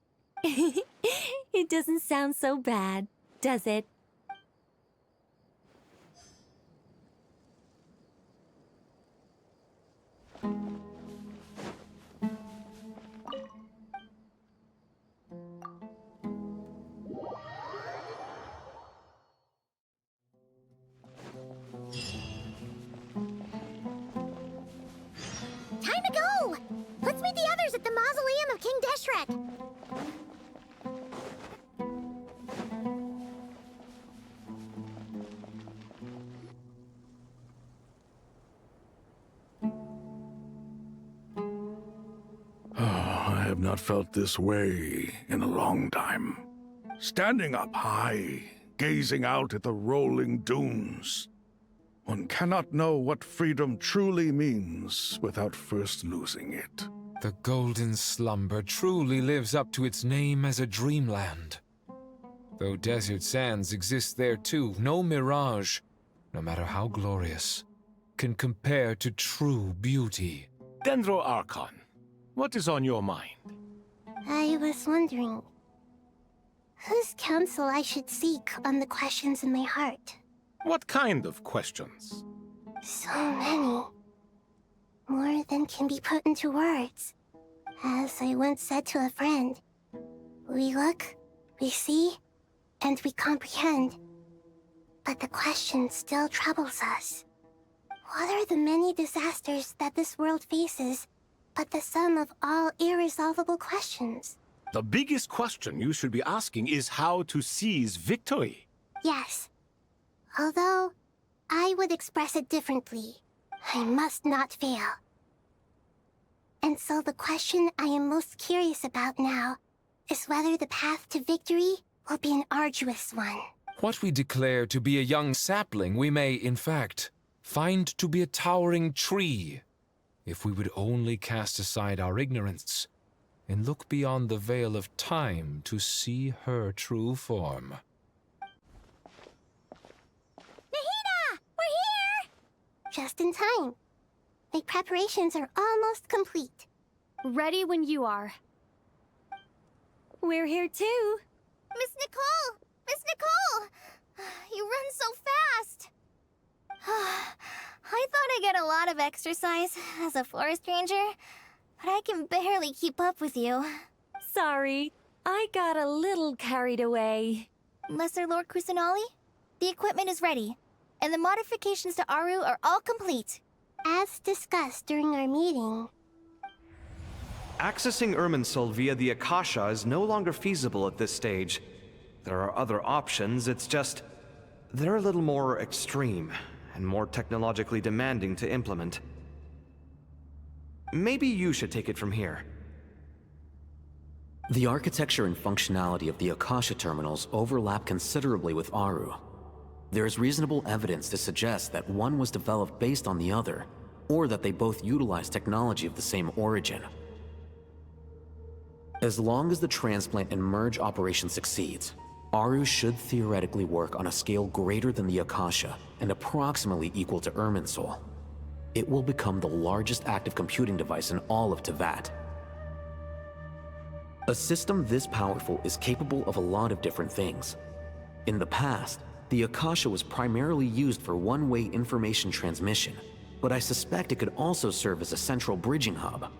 It doesn't sound so bad, does it? Time to go! Let's meet the others at the mausoleum of King Deshret. I have not felt this way in a long time. Standing up high, gazing out at the rolling dunes. One cannot know what freedom truly means without first losing it. The Golden Slumber truly lives up to its name as a dreamland. Though desert sands exist there too, no mirage, no matter how glorious, can compare to true beauty. Dendro Archon, what is on your mind? I was wondering whose counsel I should seek on the questions in my heart. What kind of questions? So many. More than can be put into words. As I once said to a friend, we look, we see, and we comprehend. But the question still troubles us. What are the many disasters that this world faces but the sum of all irresolvable questions? The biggest question you should be asking is how to seize victory. Yes. Although, I would express it differently. I must not fail. And so the question I am most curious about now is whether the path to victory will be an arduous one. What we declare to be a young sapling, we may, in fact, find to be a towering tree, if we would only cast aside our ignorance and look beyond the veil of time to see her true form. Nahida! We're here! Just in time. My preparations are almost complete. Ready when you are. We're here too. Miss Nicole! Miss Nicole! You run so fast! I thought I'd get a lot of exercise as a forest ranger, but I can barely keep up with you. Sorry, I got a little carried away. Lesser Lord Kusanali, the equipment is ready, and the modifications to Aru are all complete. As discussed during our meeting. Accessing Irminsul via the Akasha is no longer feasible at this stage. There are other options, it's just... they're a little more extreme, and more technologically demanding to implement. Maybe you should take it from here. The architecture and functionality of the Akasha terminals overlap considerably with Aru. There is reasonable evidence to suggest that one was developed based on the other, or that they both utilize technology of the same origin. As long as the transplant and merge operation succeeds, Aru should theoretically work on a scale greater than the Akasha and approximately equal to Irminsul. it will become the largest active computing device in all of Teyvat. A system this powerful is capable of a lot of different things. In the past, the Akasha was primarily used for one-way information transmission, but I suspect it could also serve as a central bridging hub.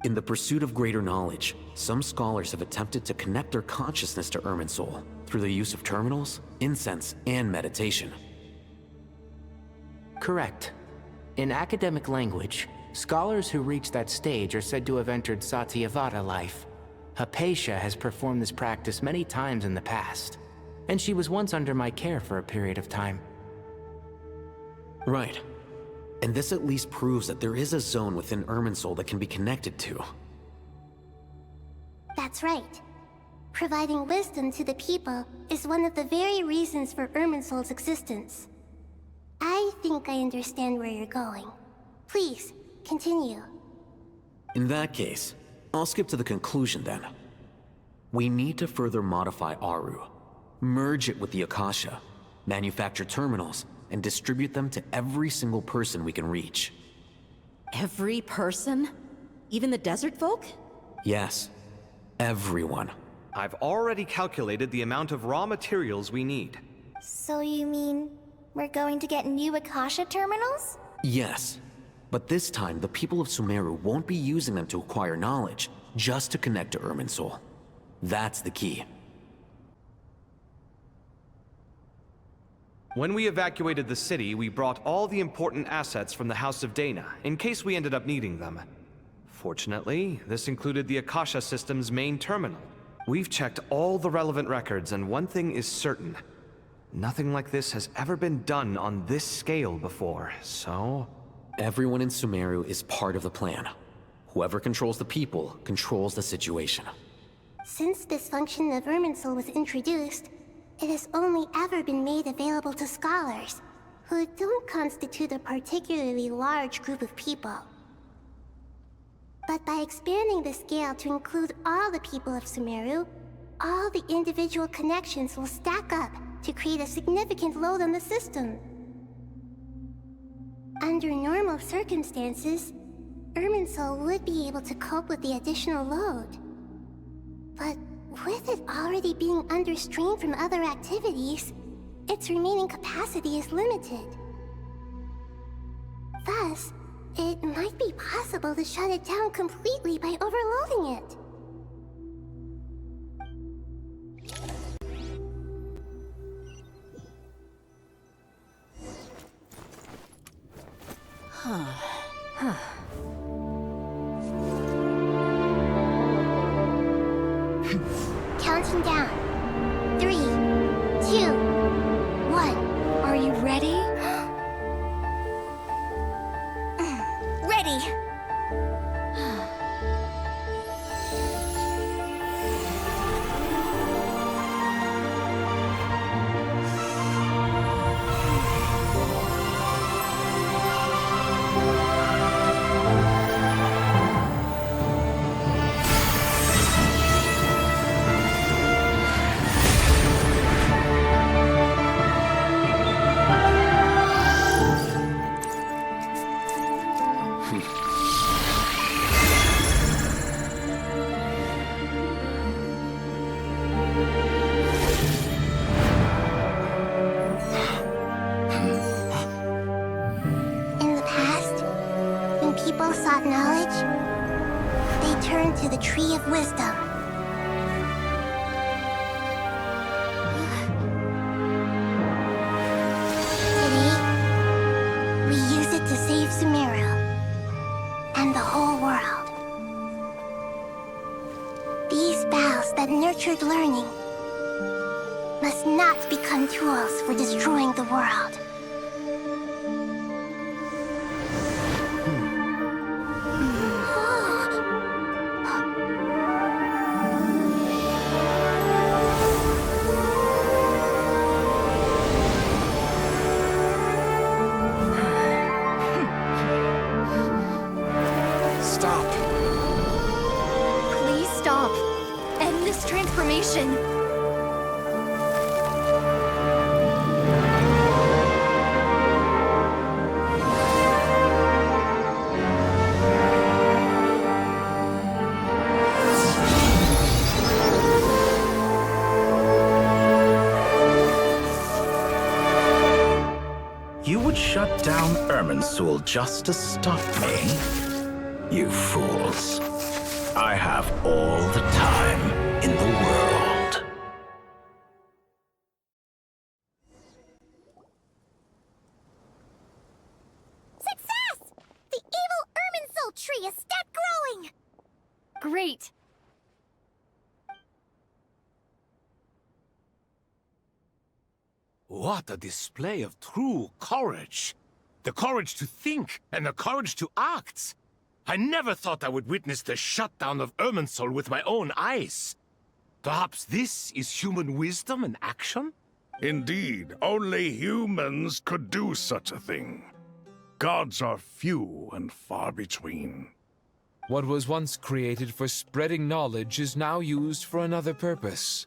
In the pursuit of greater knowledge, some scholars have attempted to connect their consciousness to Irminsul through the use of terminals, incense, and meditation. Correct. In academic language, scholars who reach that stage are said to have entered Satyavata life. Hypatia has performed this practice many times in the past, and she was once under my care for a period of time. Right. And this at least proves that there is a zone within Irminsul that can be connected to. That's right. Providing wisdom to the people is one of the very reasons for Irminsul's existence. I think I understand where you're going. Please, continue. In that case, I'll skip to the conclusion then. We need to further modify Aru, merge it with the Akasha, manufacture terminals, and distribute them to every single person we can reach. Every person? Even the desert folk? Yes, everyone. I've already calculated the amount of raw materials we need. So you mean we're going to get new Akasha terminals? Yes, but this time the people of Sumeru won't be using them to acquire knowledge, just to connect to Irminsul. That's the key. When we evacuated the city, we brought all the important assets from the House of Dana, in case we ended up needing them. Fortunately, this included the Akasha system's main terminal. We've checked all the relevant records, and one thing is certain. Nothing like this has ever been done on this scale before, so... Everyone in Sumeru is part of the plan. Whoever controls the people controls the situation. Since this function of Irminsul was introduced, it has only ever been made available to scholars, who don't constitute a particularly large group of people. But by expanding the scale to include all the people of Sumeru, all the individual connections will stack up to create a significant load on the system. Under normal circumstances, Irminsul would be able to cope with the additional load. But with it already being under strain from other activities, its remaining capacity is limited. Thus, it might be possible to shut it down completely by overloading it. Counting down. 3, 2, 1. Are you ready? Ready! People sought knowledge, they turned to the Tree of Wisdom. Today, we use it to save Sumeru and the whole world. These boughs that nurtured learning must not become tools for destroying the world. Irminsul just to stop me? You fools. I have all the time in the world. Success! The evil Irminsul tree has stopped growing! Great! What a display of true courage! The courage to think and the courage to act! I never thought I would witness the shutdown of Irminsul with my own eyes. Perhaps this is human wisdom in action? Indeed, only humans could do such a thing. Gods are few and far between. What was once created for spreading knowledge is now used for another purpose.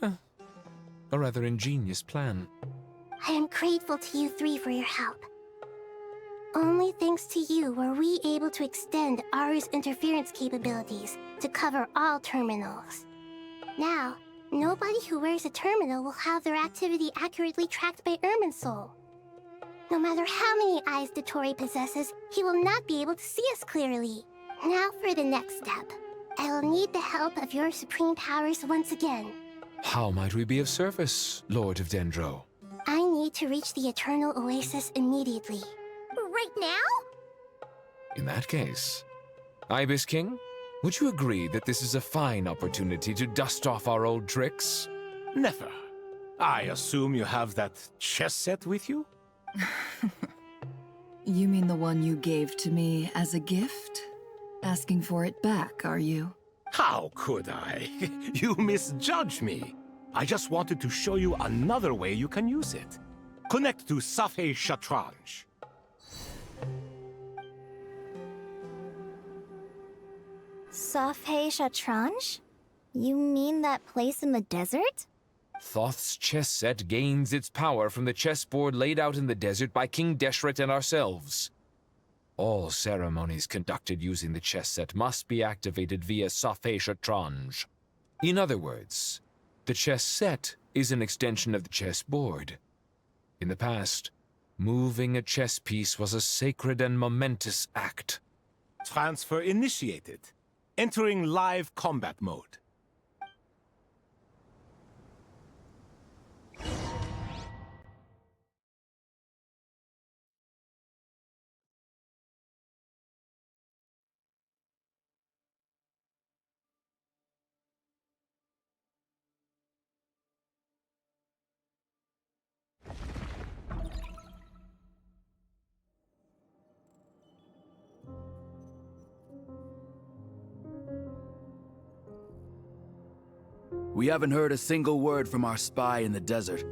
A rather ingenious plan. I am grateful to you three for your help. Only thanks to you were we able to extend Aru's interference capabilities to cover all terminals. Now, nobody who wears a terminal will have their activity accurately tracked by Irminsul. No matter how many eyes Dottore possesses, he will not be able to see us clearly. Now for the next step. I will need the help of your supreme powers once again. How might we be of service, Lord of Dendro? I need to reach the Eternal Oasis immediately. Right now? In that case, Ibis King, would you agree that this is a fine opportunity to dust off our old tricks? Never. I assume you have that chess set with you? You mean the one you gave to me as a gift? Asking for it back, are you? How could I? You misjudge me. I just wanted to show you another way you can use it. Connect to Safei Shatranj. Safei Shatranj? You mean that place in the desert? Thoth's chess set gains its power from the chessboard laid out in the desert by King Deshret and ourselves. All ceremonies conducted using the chess set must be activated via Safei Shatranj. In other words, the chess set is an extension of the chessboard. In the past, moving a chess piece was a sacred and momentous act. Transfer initiated. Entering live combat mode. We haven't heard a single word from our spy in the desert.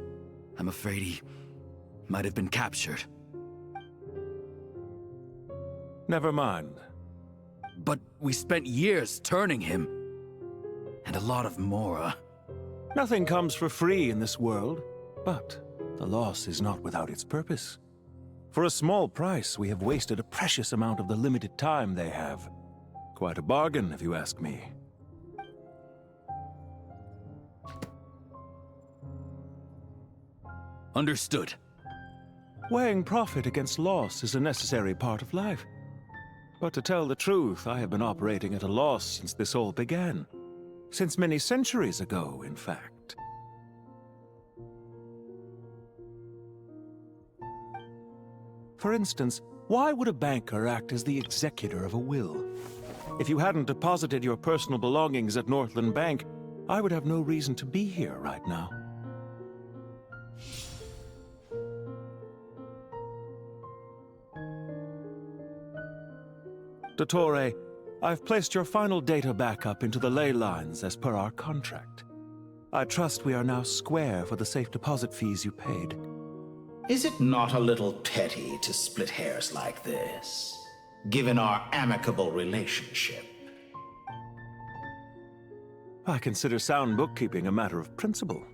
I'm afraid he might have been captured. Never mind. But we spent years turning him. And a lot of Mora. Nothing comes for free in this world, but the loss is not without its purpose. For a small price, we have wasted a precious amount of the limited time they have. Quite a bargain, if you ask me. Understood. Weighing profit against loss is a necessary part of life. But to tell the truth, I have been operating at a loss since this all began. Since many centuries ago, in fact. For instance, why would a banker act as the executor of a will? If you hadn't deposited your personal belongings at Northland Bank, I would have no reason to be here right now. Dottore, I've placed your final data backup into the ley lines as per our contract. I trust we are now square for the safe deposit fees you paid. Is it not a little petty to split hairs like this, given our amicable relationship? I consider sound bookkeeping a matter of principle.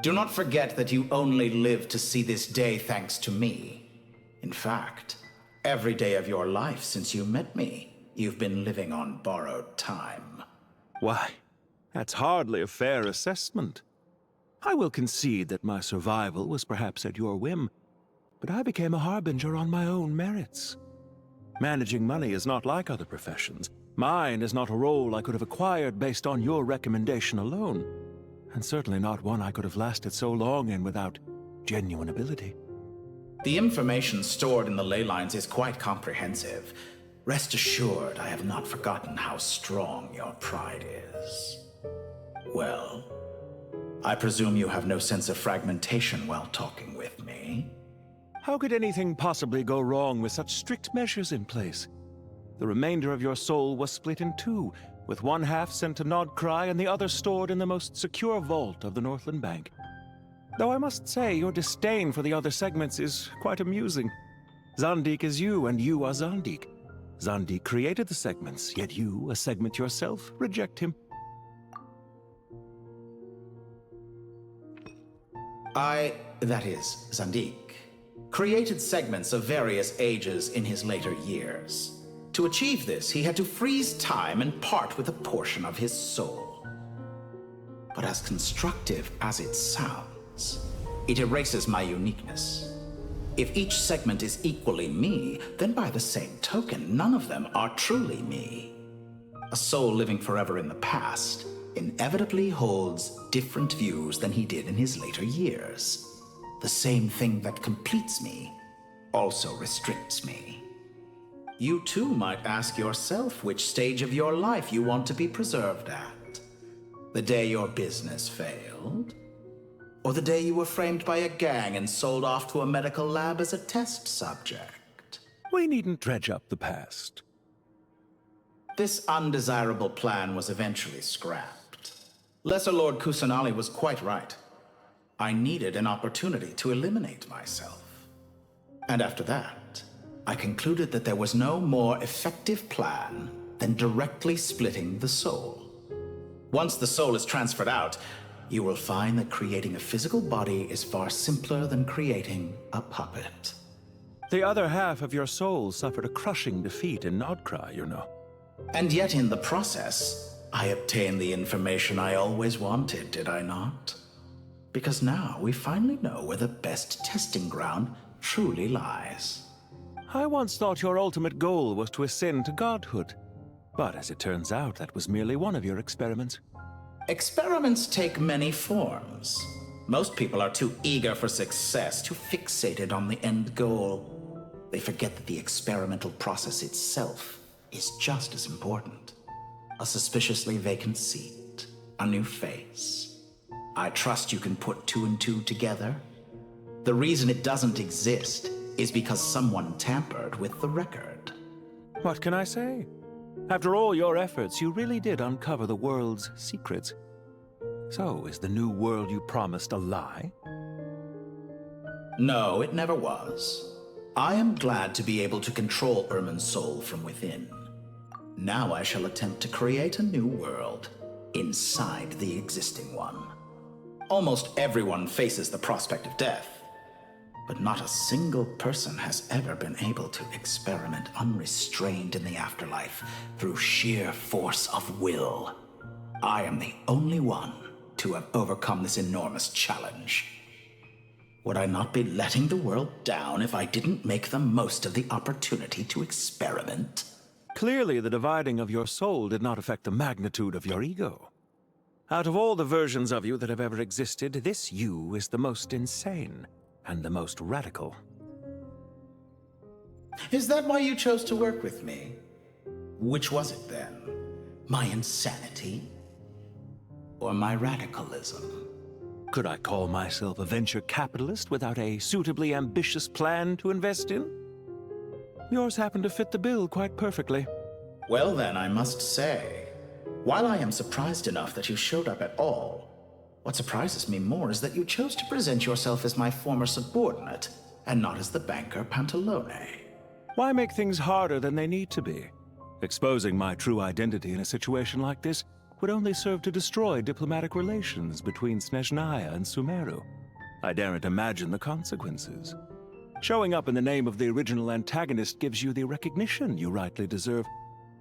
Do not forget that you only live to see this day thanks to me. In fact, every day of your life since you met me, you've been living on borrowed time. Why, that's hardly a fair assessment. I will concede that my survival was perhaps at your whim, but I became a harbinger on my own merits. Managing money is not like other professions. Mine is not a role I could have acquired based on your recommendation alone, and certainly not one I could have lasted so long in without genuine ability. The information stored in the ley lines is quite comprehensive. Rest assured, I have not forgotten how strong your pride is. Well, I presume you have no sense of fragmentation while talking with me? How could anything possibly go wrong with such strict measures in place? The remainder of your soul was split in two, with one half sent to Nodcry and the other stored in the most secure vault of the Northland Bank. Though I must say, your disdain for the other segments is quite amusing. Zandik is you, and you are Zandik. Zandik created the segments, yet you, a segment yourself, reject him. That is, Zandik, created segments of various ages in his later years. To achieve this, he had to freeze time and part with a portion of his soul. But as constructive as it sounds, it erases my uniqueness. If each segment is equally me, then by the same token, none of them are truly me. A soul living forever in the past inevitably holds different views than he did in his later years. The same thing that completes me also restricts me. You too might ask yourself which stage of your life you want to be preserved at. The day your business failed? Or the day you were framed by a gang and sold off to a medical lab as a test subject? We needn't dredge up the past. This undesirable plan was eventually scrapped. Lesser Lord Kusanali was quite right. I needed an opportunity to eliminate myself. And after that, I concluded that there was no more effective plan than directly splitting the soul. Once the soul is transferred out, you will find that creating a physical body is far simpler than creating a puppet. The other half of your soul suffered a crushing defeat in Nodcry, you know. And yet in the process, I obtained the information I always wanted, did I not? Because now we finally know where the best testing ground truly lies. I once thought your ultimate goal was to ascend to godhood. But as it turns out, that was merely one of your experiments. Experiments take many forms. Most people are too eager for success, too fixated on the end goal. They forget that the experimental process itself is just as important. A suspiciously vacant seat, a new face. I trust you can put two and two together. The reason it doesn't exist is because someone tampered with the record. What can I say? After all your efforts, you really did uncover the world's secrets. So, is the new world you promised a lie? No, it never was. I am glad to be able to control Irmin's soul from within. Now I shall attempt to create a new world inside the existing one. Almost everyone faces the prospect of death, but not a single person has ever been able to experiment unrestrained in the afterlife through sheer force of will. I am the only one to have overcome this enormous challenge. Would I not be letting the world down if I didn't make the most of the opportunity to experiment? Clearly, the dividing of your soul did not affect the magnitude of your ego. Out of all the versions of you that have ever existed, this you is the most insane and the most radical. Is that why you chose to work with me? Which was it then? My insanity? Or my radicalism? Could I call myself a venture capitalist without a suitably ambitious plan to invest in? Yours happened to fit the bill quite perfectly. Well then, I must say, while I am surprised enough that you showed up at all, what surprises me more is that you chose to present yourself as my former subordinate, and not as the banker Pantalone. Why make things harder than they need to be? Exposing my true identity in a situation like this would only serve to destroy diplomatic relations between Snezhnaya and Sumeru. I daren't imagine the consequences. Showing up in the name of the original antagonist gives you the recognition you rightly deserve,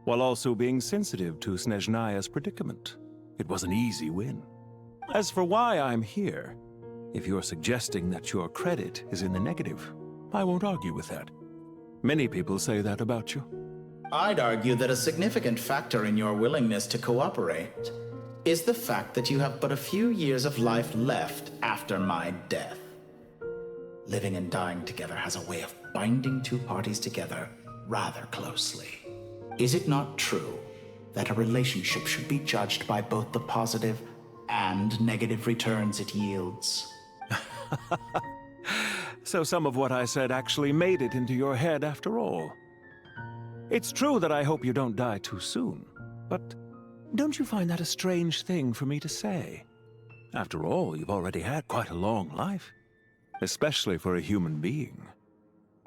while also being sensitive to Snezhnaya's predicament. It was an easy win. As for why I'm here, if you're suggesting that your credit is in the negative, I won't argue with that. Many people say that about you. I'd argue that a significant factor in your willingness to cooperate is the fact that you have but a few years of life left after my death. Living and dying together has a way of binding two parties together rather closely. Is it not true that a relationship should be judged by both the positive and negative returns it yields? So some of what I said actually made it into your head after all. It's true that I hope you don't die too soon, but don't you find that a strange thing for me to say? After all, you've already had quite a long life, especially for a human being.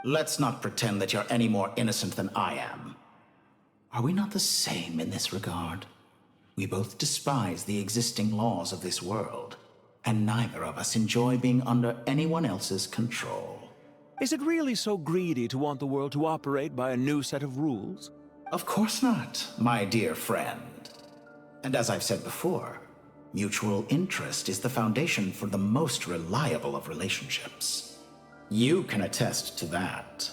Let's not pretend that you're any more innocent than I am. Are we not the same in this regard? We both despise the existing laws of this world, and neither of us enjoy being under anyone else's control. Is it really so greedy to want the world to operate by a new set of rules? Of course not, my dear friend. And as I've said before, mutual interest is the foundation for the most reliable of relationships. You can attest to that.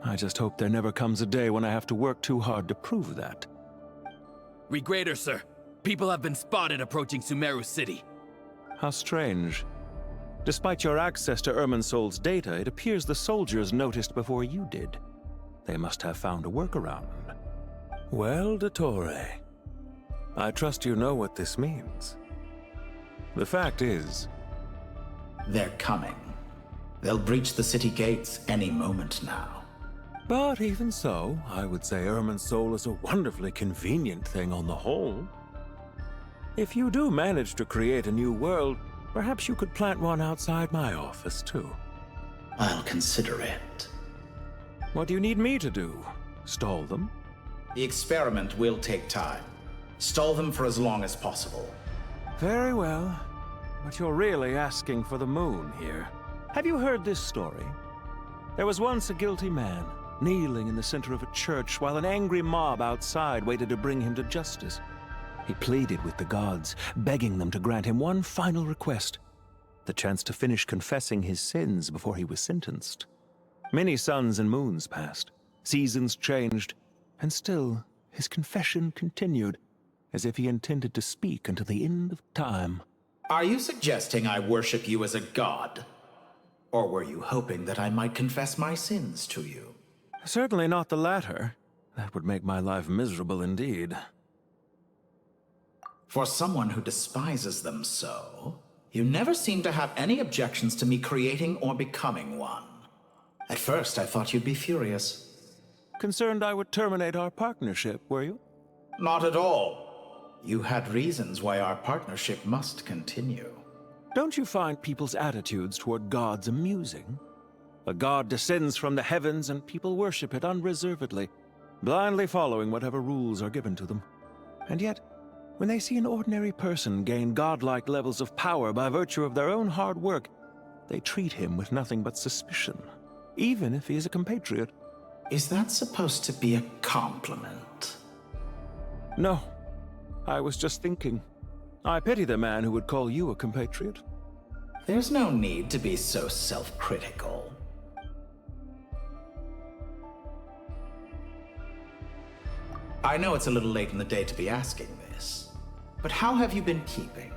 I just hope there never comes a day when I have to work too hard to prove that. Regrader, sir. People have been spotted approaching Sumeru City. How strange. Despite your access to Irminsol's data, it appears the soldiers noticed before you did. They must have found a workaround. Well, Dottore, I trust you know what this means. The fact is... They're coming. They'll breach the city gates any moment now. But even so, I would say Irminsol is a wonderfully convenient thing on the whole. If you do manage to create a new world, perhaps you could plant one outside my office, too. I'll consider it. What do you need me to do? Stall them? The experiment will take time. Stall them for as long as possible. Very well. But you're really asking for the moon here. Have you heard this story? There was once a guilty man, kneeling in the center of a church while an angry mob outside waited to bring him to justice. He pleaded with the gods, begging them to grant him one final request, the chance to finish confessing his sins before he was sentenced. Many suns and moons passed, seasons changed, and still his confession continued, as if he intended to speak until the end of time. Are you suggesting I worship you as a god? Or were you hoping that I might confess my sins to you? Certainly not the latter. That would make my life miserable indeed. For someone who despises them so, you never seem to have any objections to me creating or becoming one. At first, I thought you'd be furious. Concerned I would terminate our partnership, were you? Not at all. You had reasons why our partnership must continue. Don't you find people's attitudes toward gods amusing? A god descends from the heavens and people worship it unreservedly, blindly following whatever rules are given to them. And yet, when they see an ordinary person gain godlike levels of power by virtue of their own hard work, they treat him with nothing but suspicion, even if he is a compatriot. Is that supposed to be a compliment? No. I was just thinking. I pity the man who would call you a compatriot. There's no need to be so self-critical. I know it's a little late in the day to be asking this, but how have you been keeping?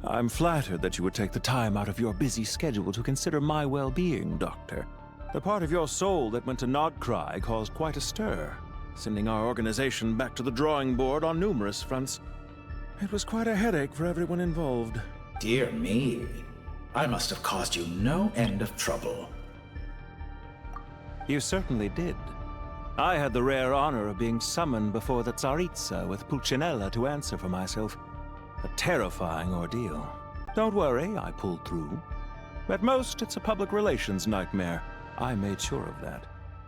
I'm flattered that you would take the time out of your busy schedule to consider my well-being, Doctor. The part of your soul that went to Nodcry caused quite a stir, sending our organization back to the drawing board on numerous fronts. It was quite a headache for everyone involved. Dear me. I must have caused you no end of trouble. You certainly did. I had the rare honor of being summoned before the Tsaritsa with Pulcinella to answer for myself. A terrifying ordeal. Don't worry, I pulled through. At most, it's a public relations nightmare. I made sure of that.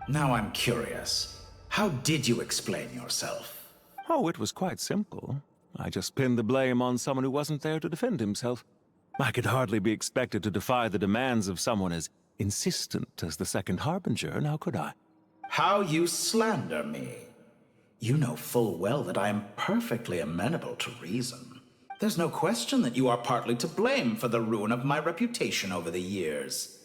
Now I'm curious. How did you explain yourself? Oh, it was quite simple. I just pinned the blame on someone who wasn't there to defend himself. I could hardly be expected to defy the demands of someone as insistent as the Second Harbinger, now could I? How you slander me. You know full well that I am perfectly amenable to reason. There's no question that you are partly to blame for the ruin of my reputation over the years.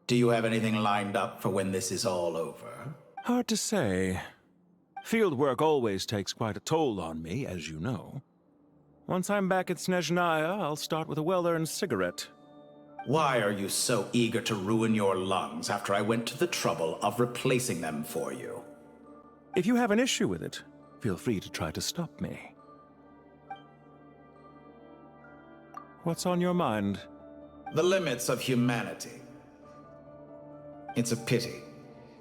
Do you have anything lined up for when this is all over? Hard to say. Field work always takes quite a toll on me, as you know. Once I'm back at Snezhnaya, I'll start with a well-earned cigarette. Why are you so eager to ruin your lungs after I went to the trouble of replacing them for you? If you have an issue with it, feel free to try to stop me. What's on your mind? The limits of humanity. It's a pity.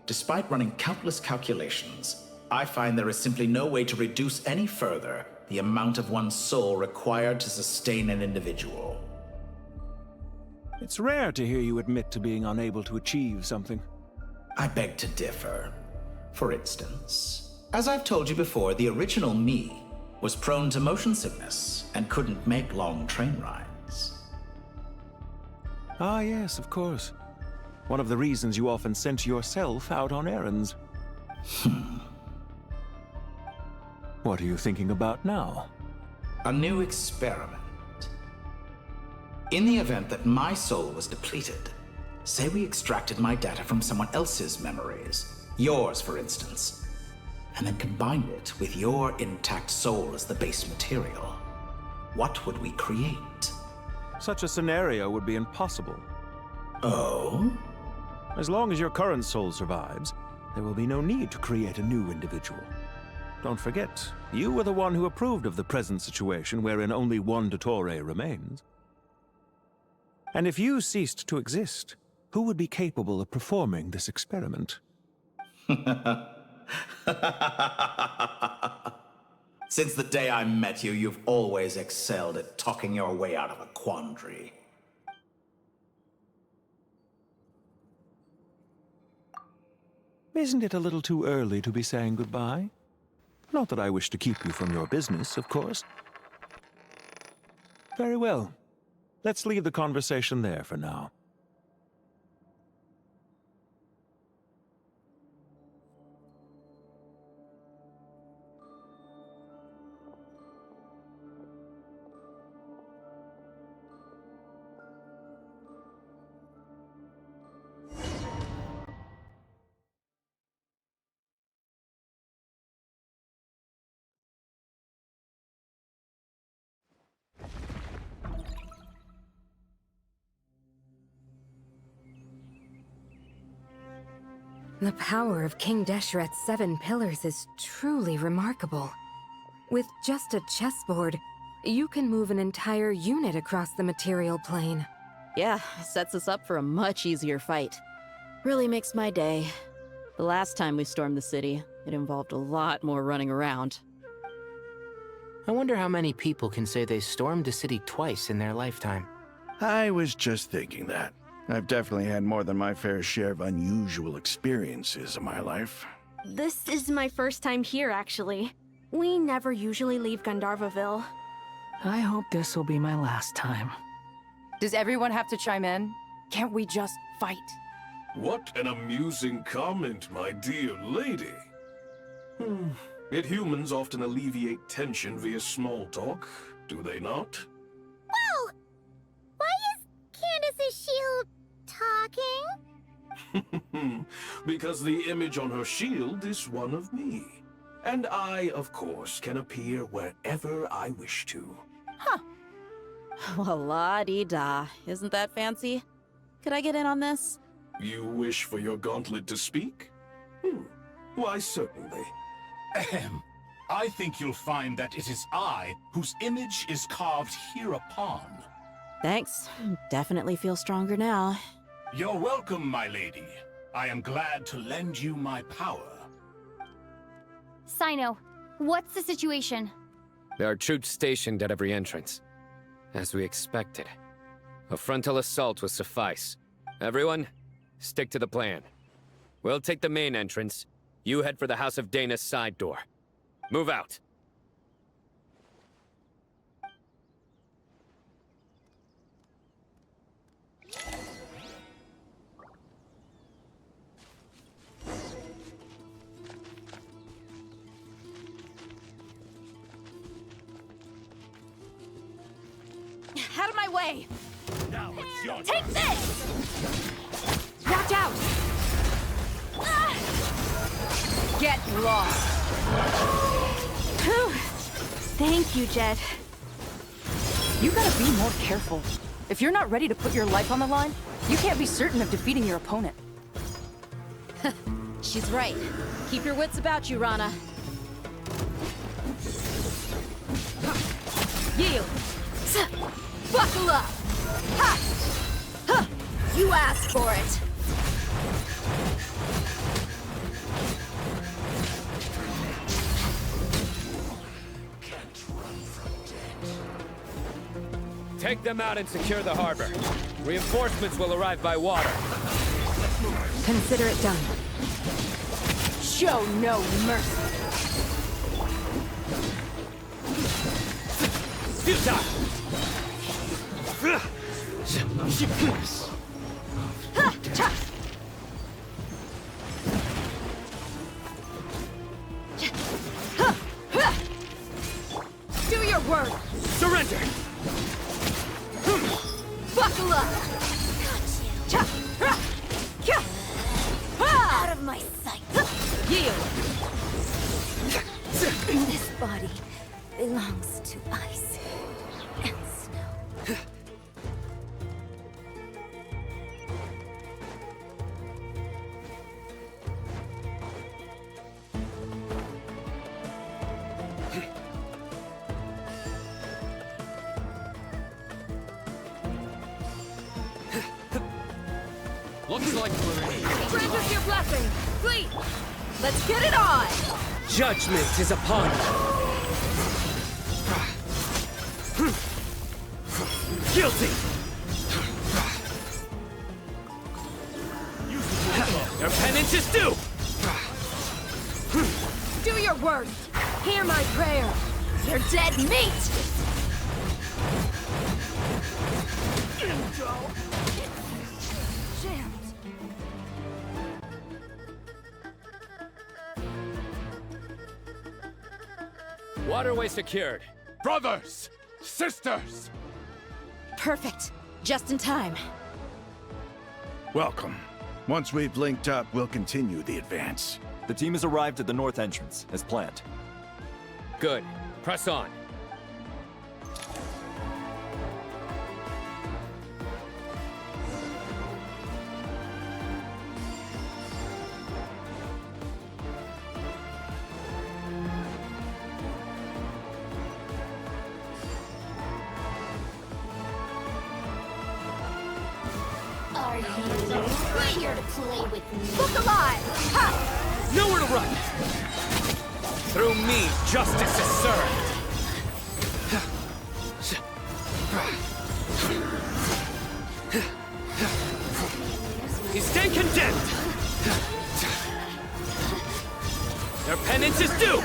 Despite running countless calculations, I find there is simply no way to reduce any further the amount of one's soul required to sustain an individual. It's rare to hear you admit to being unable to achieve something. I beg to differ. For instance, as I've told you before, the original me was prone to motion sickness and couldn't make long train rides. Ah, yes, of course. One of the reasons you often sent yourself out on errands. What are you thinking about now? A new experiment. In the event that my soul was depleted, say we extracted my data from someone else's memories, yours for instance, and then combined it with your intact soul as the base material, what would we create? Such a scenario would be impossible. Oh? As long as your current soul survives, there will be no need to create a new individual. Don't forget, you were the one who approved of the present situation wherein only one Dottore remains. And if you ceased to exist, who would be capable of performing this experiment? Since the day I met you, you've always excelled at talking your way out of a quandary. Isn't it a little too early to be saying goodbye? Not that I wish to keep you from your business, of course. Very well. Let's leave the conversation there for now. The power of King Deshret's 7 pillars is truly remarkable. With just a chessboard, you can move an entire unit across the material plane. Yeah, sets us up for a much easier fight. Really makes my day. The last time we stormed the city, it involved a lot more running around. I wonder how many people can say they stormed a city twice in their lifetime. I was just thinking that. I've definitely had more than my fair share of unusual experiences in my life. This is my first time here, actually. We never usually leave Gandharvaville. I hope this will be my last time. Does everyone have to chime in? Can't we just fight? What an amusing comment, my dear lady. Yet humans often alleviate tension via small talk, do they not? Whoa! Why is Candace's shield talking? Because the image on her shield is one of me. And I, of course, can appear wherever I wish to. Huh. Well, la-dee-da. Isn't that fancy? Could I get in on this? You wish for your gauntlet to speak? Why, certainly. Ahem. I think you'll find that it is I whose image is carved hereupon. Thanks. Definitely feel stronger now. You're welcome, my lady. I am glad to lend you my power. Sino, what's the situation? There are troops stationed at every entrance. As we expected. A frontal assault will suffice. Everyone, stick to the plan. We'll take the main entrance. You head for the House of Dana's side door. Move out. my way! Now it's your Take turn. this! Watch out! Get lost! Whew. Thank you, Jed. You gotta be more careful. If you're not ready to put your life on the line, you can't be certain of defeating your opponent. She's right. Keep your wits about you, Rana. Yield! Buckle up! Ha! Ha! You asked for it! Take them out and secure the harbor. Reinforcements will arrive by water. Consider it done. Show no mercy! Do your work! Surrender! Buckle up! Out of my sight. Yield! This body belongs to ice and snow. Looks like we're in. Grant us your blessing! Please! Let's get it on! Judgment is upon you. Guilty! Your penance is due! Do your worst! Hear my prayer! You're dead meat! Waterway secured. Brothers! Sisters! Perfect. Just in time. Welcome. Once we've linked up, we'll continue the advance. The team has arrived at the north entrance, as planned. Good. Press on. Are you here to play with me? Look alive! Ha! Nowhere to run! Through me, justice is served! You stand condemned! Their penance is due!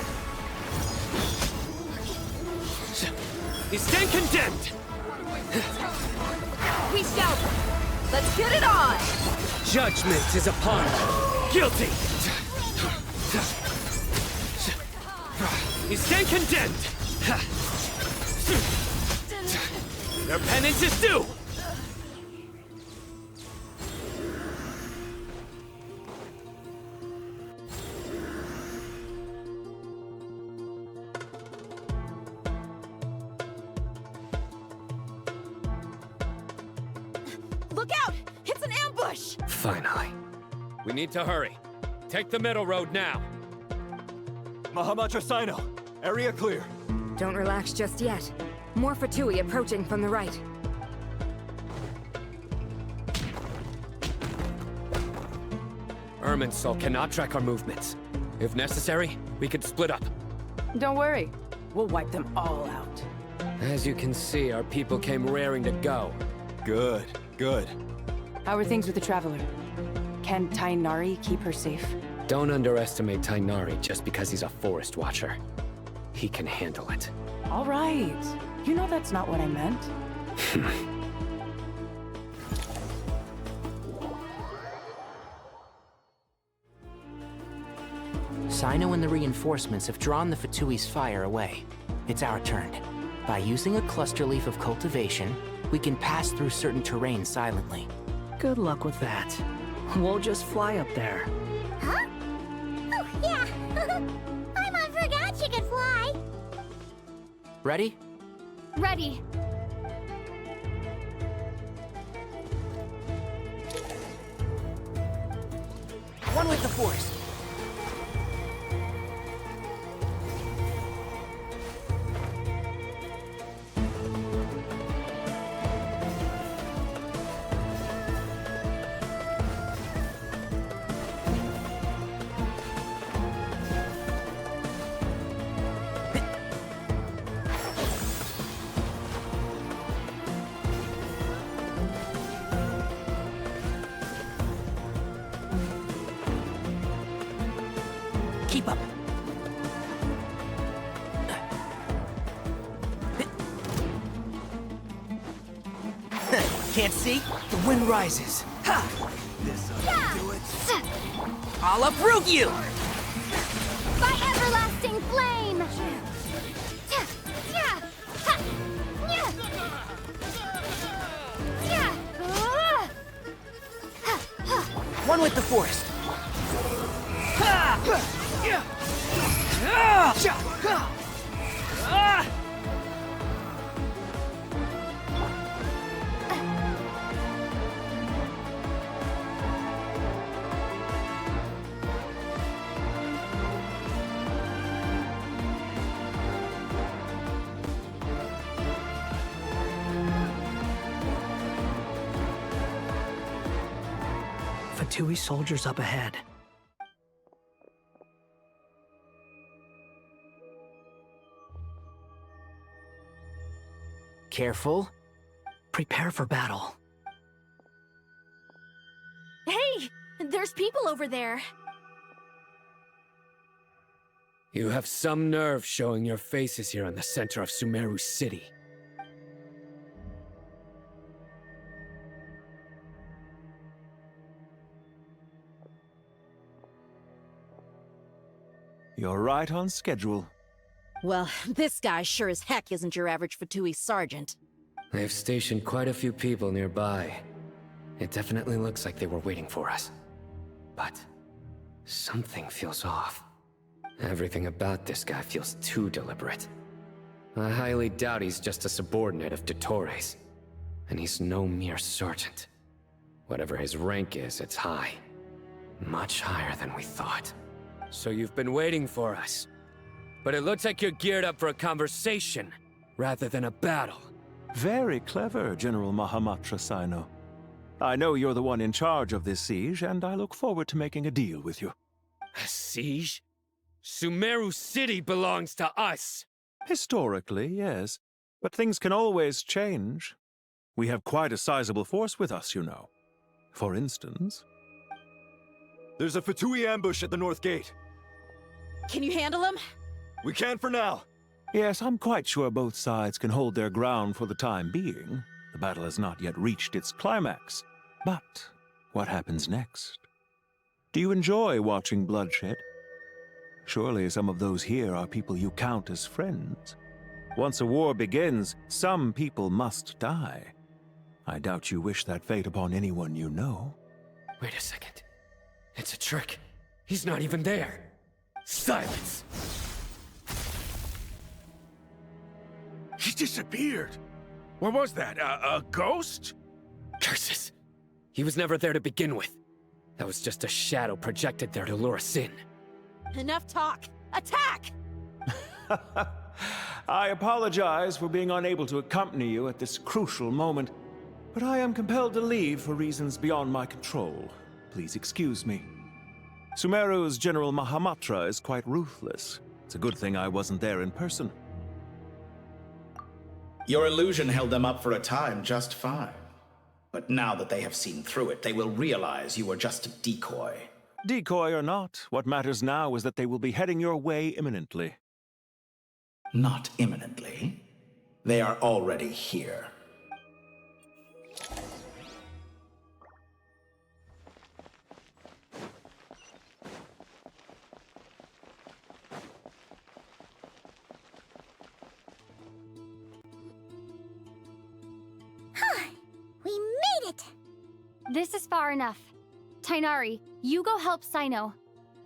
You stand condemned! We shall! Let's get it on! Judgment is upon you! Guilty! You stand condemned! Their penance is due! Look out! It's an ambush! Finally. We need to hurry. Take the middle road now. Mahamatra Sino, area clear. Don't relax just yet. More Fatui approaching from the right. Irminsul cannot track our movements. If necessary, we could split up. Don't worry. We'll wipe them all out. As you can see, our people came raring to go. Good, good. How are things with the Traveler? Can Tainari keep her safe? Don't underestimate Tainari just because he's a forest watcher. He can handle it. All right. You know that's not what I meant. Sino and the reinforcements have drawn the Fatui's fire away. It's our turn. By using a cluster leaf of cultivation, we can pass through certain terrain silently. Good luck with that. We'll just fly up there. Huh? Oh, yeah. Paimon forgot she could fly. Ready? Ready. One with the Force. Keep up. Can't see? The wind rises. Ha! This'll do it. I'll uproot you! By everlasting flame! One with the Force. Fatui soldiers up ahead. Careful. Prepare for battle. Hey! There's people over there. You have some nerve showing your faces here in the center of Sumeru City. You're right on schedule. Well, this guy sure as heck isn't your average Fatui sergeant. They've stationed quite a few people nearby. It definitely looks like they were waiting for us. But something feels off. Everything about this guy feels too deliberate. I highly doubt he's just a subordinate of Dottores. And he's no mere sergeant. Whatever his rank is, it's high. Much higher than we thought. So you've been waiting for us. But it looks like you're geared up for a conversation, rather than a battle. Very clever, General Mahamatra Sino. I know you're the one in charge of this siege, and I look forward to making a deal with you. A siege? Sumeru City belongs to us! Historically, yes. But things can always change. We have quite a sizable force with us, you know. For instance... There's a Fatui ambush at the north gate. Can you handle him? We can for now. Yes, I'm quite sure both sides can hold their ground for the time being. The battle has not yet reached its climax. But what happens next? Do you enjoy watching bloodshed? Surely some of those here are people you count as friends. Once a war begins, some people must die. I doubt you wish that fate upon anyone you know. Wait a second. It's a trick. He's not even there. Silence! He disappeared. What was that? A ghost? Curses! He was never there to begin with. That was just a shadow projected there to lure us in. Enough talk! Attack! I apologize for being unable to accompany you at this crucial moment, but I am compelled to leave for reasons beyond my control. Please excuse me. Sumeru's General Mahamatra is quite ruthless. It's a good thing I wasn't there in person. Your illusion held them up for a time just fine. But now that they have seen through it, they will realize you were just a decoy. Decoy or not, what matters now is that they will be heading your way imminently. Not imminently. They are already here. This is far enough. Tainari, you go help Sino.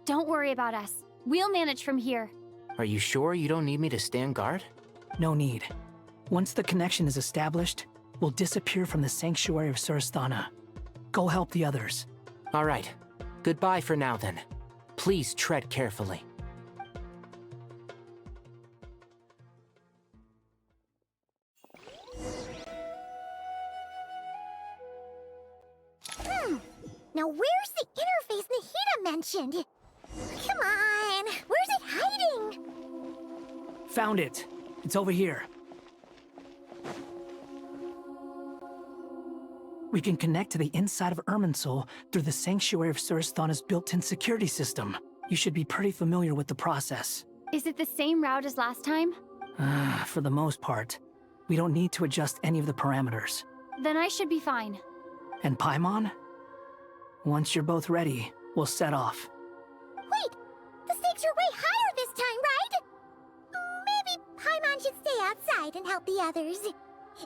Don't worry about us. We'll manage from here. Are you sure you don't need me to stand guard? No need. Once the connection is established, we'll disappear from the Sanctuary of Surasthana. Go help the others. All right. Goodbye for now, then. Please tread carefully. Now where's the interface Nahida mentioned? Come on, where's it hiding? Found it. It's over here. We can connect to the inside of Irminsul through the Sanctuary of Surasthana's built-in security system. You should be pretty familiar with the process. Is it the same route as last time? For the most part. We don't need to adjust any of the parameters. Then I should be fine. And Paimon? Once you're both ready, we'll set off. Wait! The stakes are way higher this time, right? Maybe Paimon should stay outside and help the others.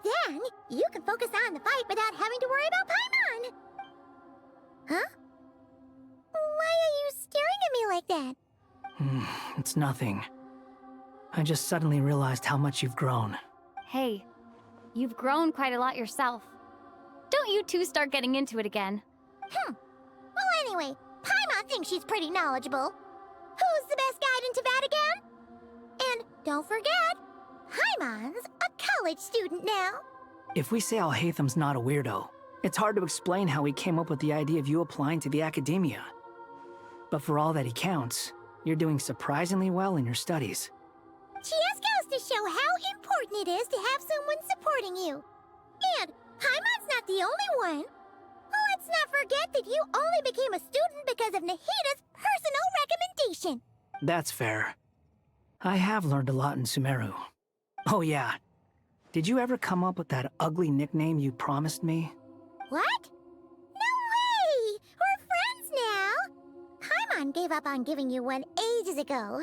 Then, you can focus on the fight without having to worry about Paimon! Huh? Why are you staring at me like that? It's nothing. I just suddenly realized how much you've grown. Hey, you've grown quite a lot yourself. Don't you two start getting into it again. Well, anyway, Paimon thinks she's pretty knowledgeable. Who's the best guide in Teyvat again? And don't forget, Paimon's a college student now. If we say Alhatham's not a weirdo, it's hard to explain how he came up with the idea of you applying to the academia. But for all that he counts, you're doing surprisingly well in your studies. She just goes to show how important it is to have someone supporting you. And Paimon's not the only one. Let's not forget that you only became a student because of Nahida's personal recommendation. That's fair. I have learned a lot in Sumeru. Oh yeah. Did you ever come up with that ugly nickname you promised me? What? No way! We're friends now! Paimon gave up on giving you one ages ago.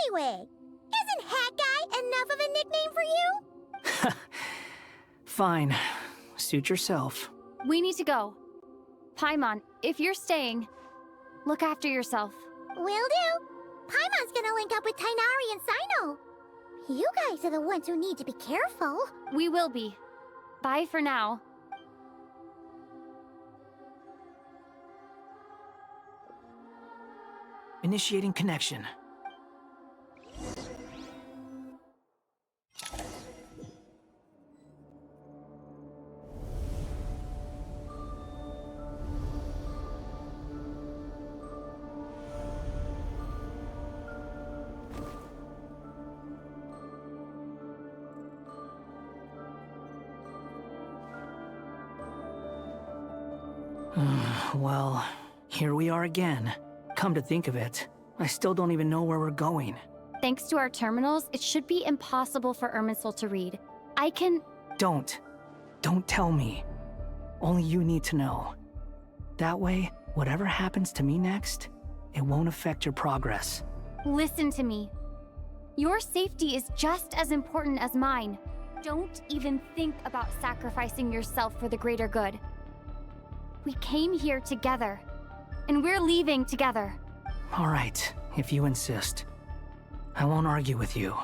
Anyway, isn't Hat Guy enough of a nickname for you? Fine. Suit yourself. We need to go. Paimon, if you're staying, look after yourself. Will do. Paimon's gonna link up with Tainari and Sino. You guys are the ones who need to be careful. We will be. Bye for now. Initiating connection. Well, here we are again. Come to think of it, I still don't even know where we're going. Thanks to our terminals, it should be impossible for Irminsul to read. I can... Don't tell me. Only you need to know. That way, whatever happens to me next, it won't affect your progress. Listen to me. Your safety is just as important as mine. Don't even think about sacrificing yourself for the greater good. We came here together, and we're leaving together. All right, if you insist. I won't argue with you.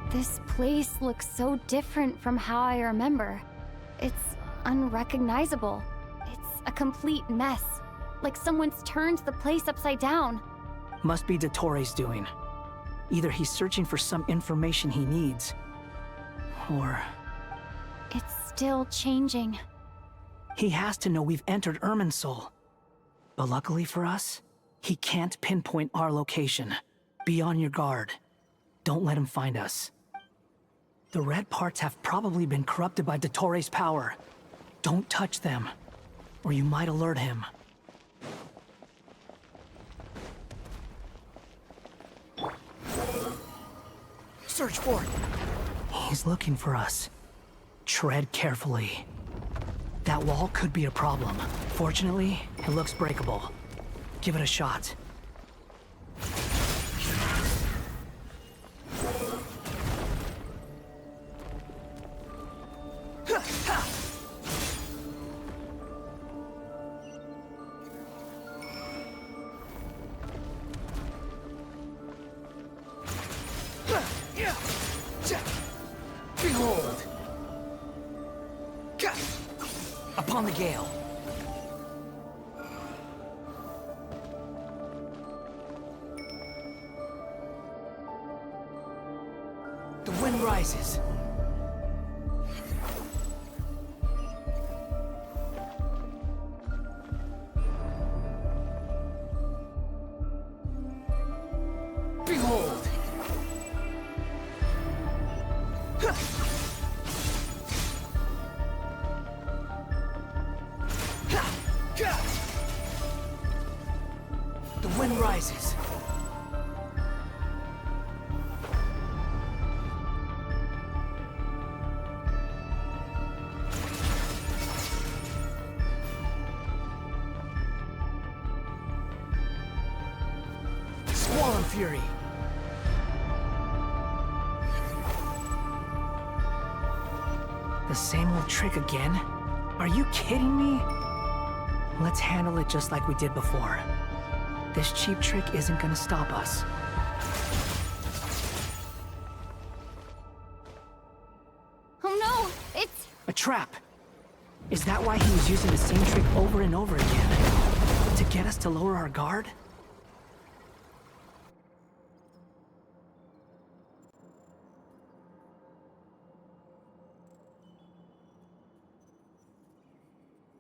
This place looks so different from how I remember. It's unrecognizable. It's a complete mess. Like someone's turned the place upside down. Must be Dottoro's doing. Either he's searching for some information he needs, or... It's still changing. He has to know we've entered Irminsul. But luckily for us, he can't pinpoint our location. Be on your guard. Don't let him find us. The red parts have probably been corrupted by Dottoro's power. Don't touch them, or you might alert him. Search for it. He's looking for us. Tread carefully. That wall could be a problem. Fortunately, it looks breakable. give it a shot. Behold! Upon the gale. The wind rises. Behold! The wind rises. Squall Fury. The same old trick again? Are you kidding me? Let's handle it just like we did before. This cheap trick isn't gonna stop us. Oh no! It's... A trap! Is that why he was using the same trick over and over again? To get us to lower our guard?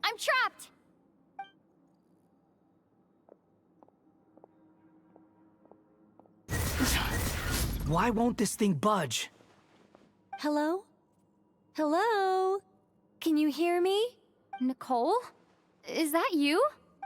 I'm trapped! Why won't this thing budge? Hello? Hello? Can you hear me? Nicole? Is that you?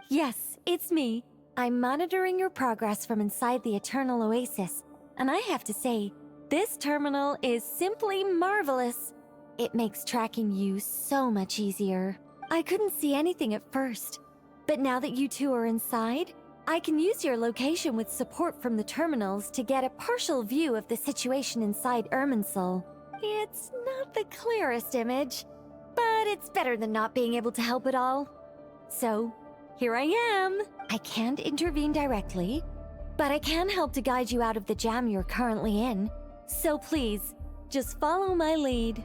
Yes, it's me. I'm monitoring your progress from inside the Eternal Oasis, and I have to say, this terminal is simply marvelous. It makes tracking you so much easier. I couldn't see anything at first, but now that you two are inside, I can use your location with support from the terminals to get a partial view of the situation inside Irminsul. It's not the clearest image, but it's better than not being able to help at all. So, here I am. I can't intervene directly, but I can help to guide you out of the jam you're currently in. So please, just follow my lead.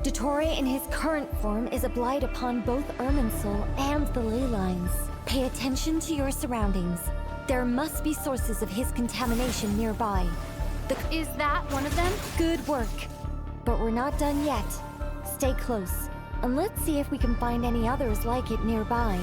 Dottore in his current form is a blight upon both Irminsul and the ley lines. Pay attention to your surroundings. There must be sources of his contamination nearby. Is that one of them? Good work. But we're not done yet. Stay close, and let's see if we can find any others like it nearby.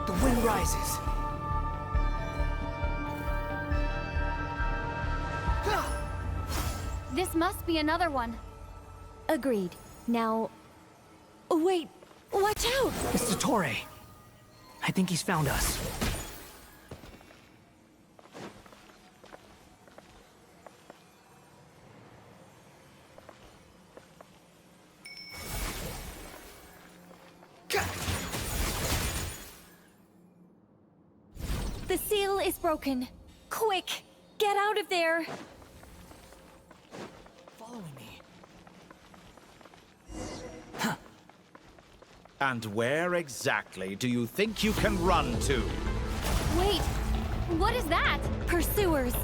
The wind rises. This must be another one. Agreed. Now... Wait! Watch out! It's Dottore. I think he's found us. The seal is broken. Quick! Get out of there! Following me. And where exactly do you think you can run to? Wait, what is that? Pursuers!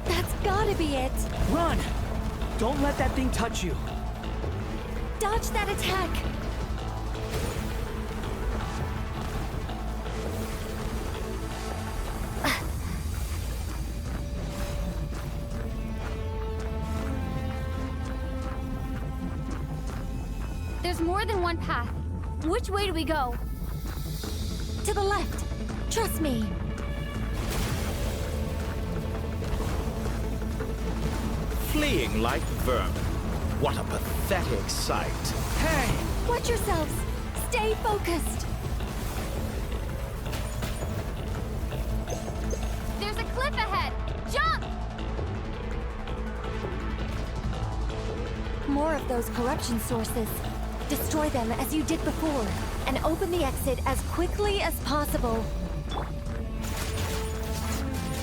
That's gotta be it! Run! Don't let that thing touch you. Dodge that attack! There's more than one path. Which way do we go? To the left. Trust me. Fleeing like vermin. What a pathetic sight. Hey! Watch yourselves! Stay focused! There's a cliff ahead! Jump! More of those corruption sources. Destroy them as you did before, and open the exit as quickly as possible.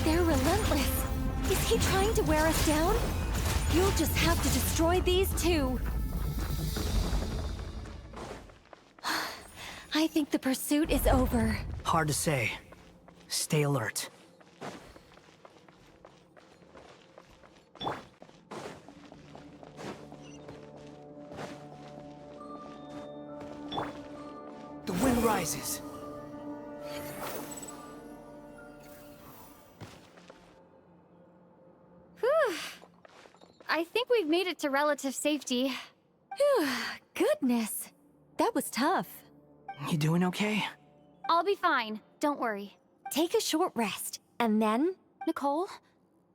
They're relentless. Is he trying to wear us down? You'll just have to destroy these too. I think the pursuit is over. Hard to say. Stay alert. The wind rises. Whew. I think we've made it to relative safety. Phew, goodness. That was tough. You doing okay? I'll be fine. Don't worry. Take a short rest, and then... Nicole?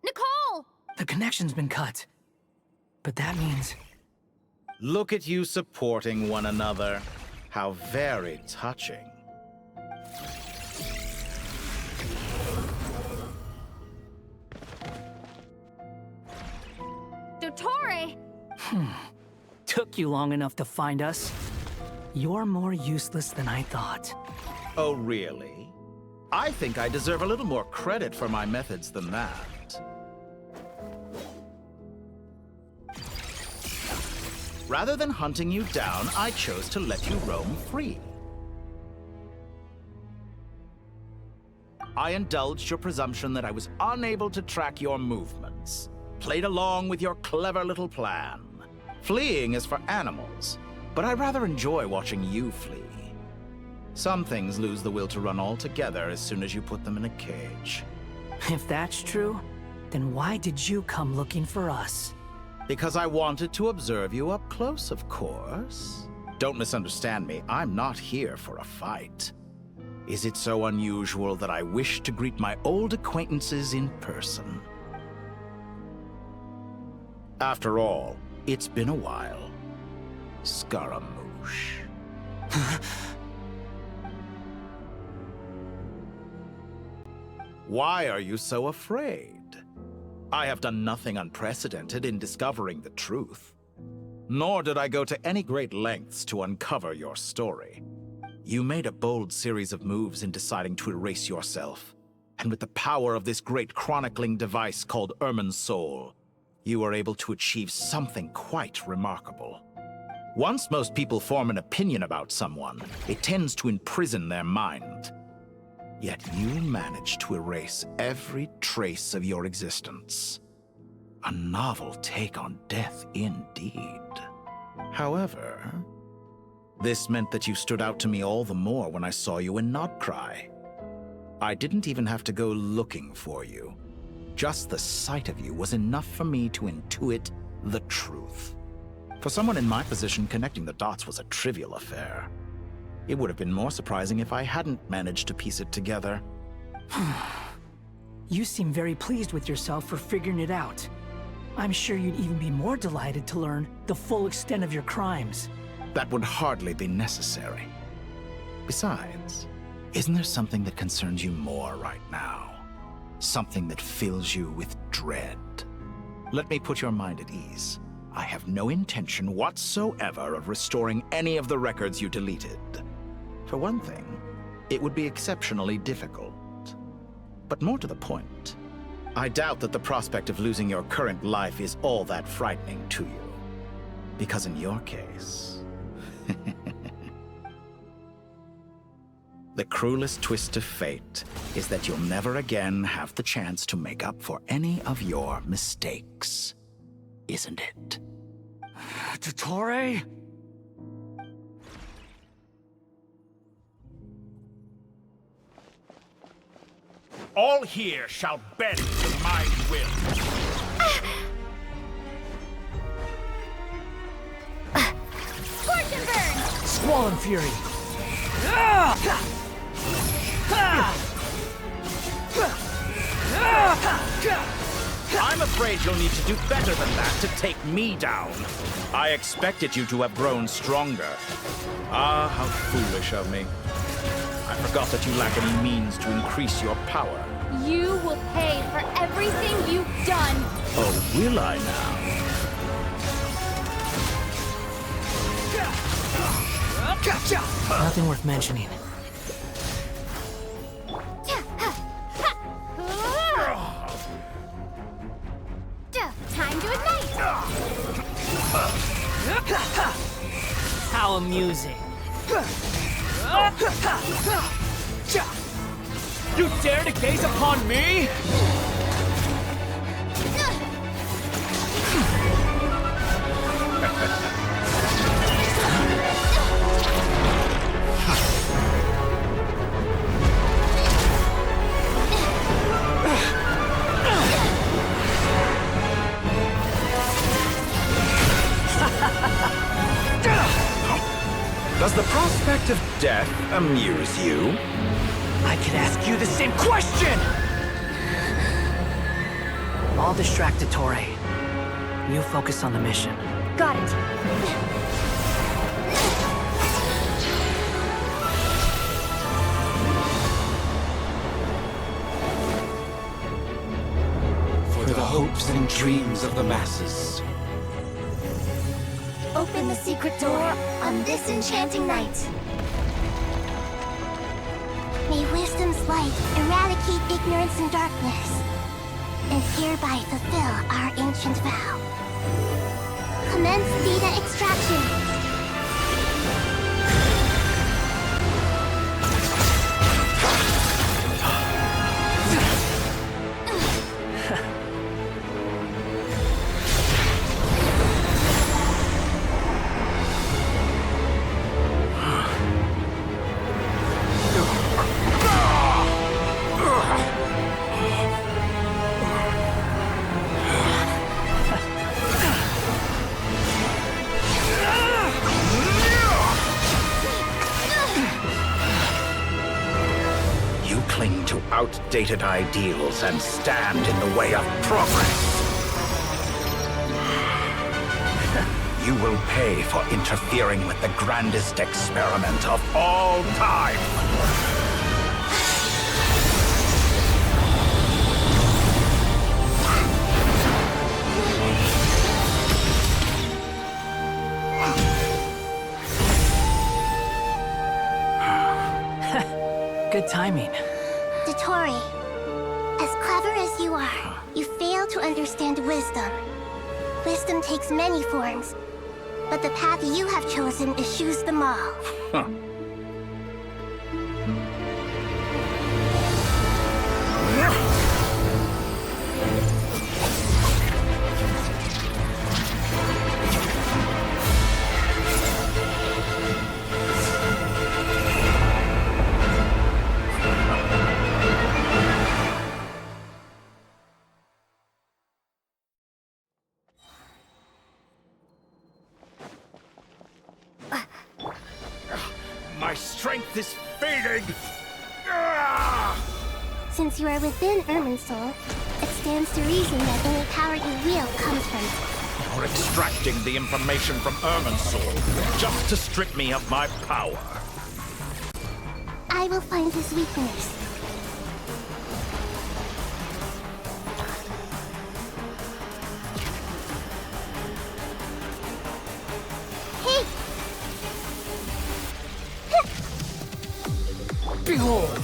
Nicole! The connection's been cut. But that means... Look at you supporting one another. How very touching. Dottore! Took you long enough to find us. You're more useless than I thought. Oh, really? I think I deserve a little more credit for my methods than that. Rather than hunting you down, I chose to let you roam free. I indulged your presumption that I was unable to track your movements, played along with your clever little plan. Fleeing is for animals, but I rather enjoy watching you flee. Some things lose the will to run altogether as soon as you put them in a cage. If that's true, then why did you come looking for us? Because I wanted to observe you up close, of course. Don't misunderstand me, I'm not here for a fight. Is it so unusual that I wish to greet my old acquaintances in person? After all, it's been a while. Scaramouche. Why are you so afraid? I have done nothing unprecedented in discovering the truth. Nor did I go to any great lengths to uncover your story. You made a bold series of moves in deciding to erase yourself. And with the power of this great chronicling device called Irmin's Soul, you were able to achieve something quite remarkable. Once most people form an opinion about someone, it tends to imprison their mind. Yet you managed to erase every trace of your existence. A novel take on death indeed. However, this meant that you stood out to me all the more when I saw you in Nodcry. I didn't even have to go looking for you. Just the sight of you was enough for me to intuit the truth. For someone in my position, connecting the dots was a trivial affair. It would have been more surprising if I hadn't managed to piece it together. You seem very pleased with yourself for figuring it out. I'm sure you'd even be more delighted to learn the full extent of your crimes. That would hardly be necessary. Besides, isn't there something that concerns you more right now? Something that fills you with dread? Let me put your mind at ease. I have no intention whatsoever of restoring any of the records you deleted. For one thing, it would be exceptionally difficult. But more to the point, I doubt that the prospect of losing your current life is all that frightening to you. Because in your case, the cruelest twist of fate is that you'll never again have the chance to make up for any of your mistakes. Isn't it? Dottore? All here shall bend to my will. Scorch and burn! Squall and Fury! I'm afraid you'll need to do better than that to take me down. I expected you to have grown stronger. Ah, how foolish of me. I forgot that you lack any means to increase your power. You will pay for everything you've done. Oh, will I now? Nothing worth mentioning. Time to ignite! How amusing. You dare to gaze upon me? Does the prospect of death amuse you? I could ask you the same question! I'll distract Torre. You focus on the mission. Got it. For the hopes and dreams of the masses. Open the secret door on this enchanting night. May wisdom's light eradicate ignorance and darkness, and hereby fulfill our ancient vow. Commence data extraction. Outdated ideals and stand in the way of progress. You will pay for interfering with the grandest experiment of all time. Good timing. Tori, as clever as you are, you fail to understand wisdom. Wisdom takes many forms, but the path you have chosen eschews them all. Huh. My strength is fading! Since you are within Irminsul, it stands to reason that any power you wield comes from it. You're extracting the information from Irminsul just to strip me of my power. I will find his weakness. Hey! Behold!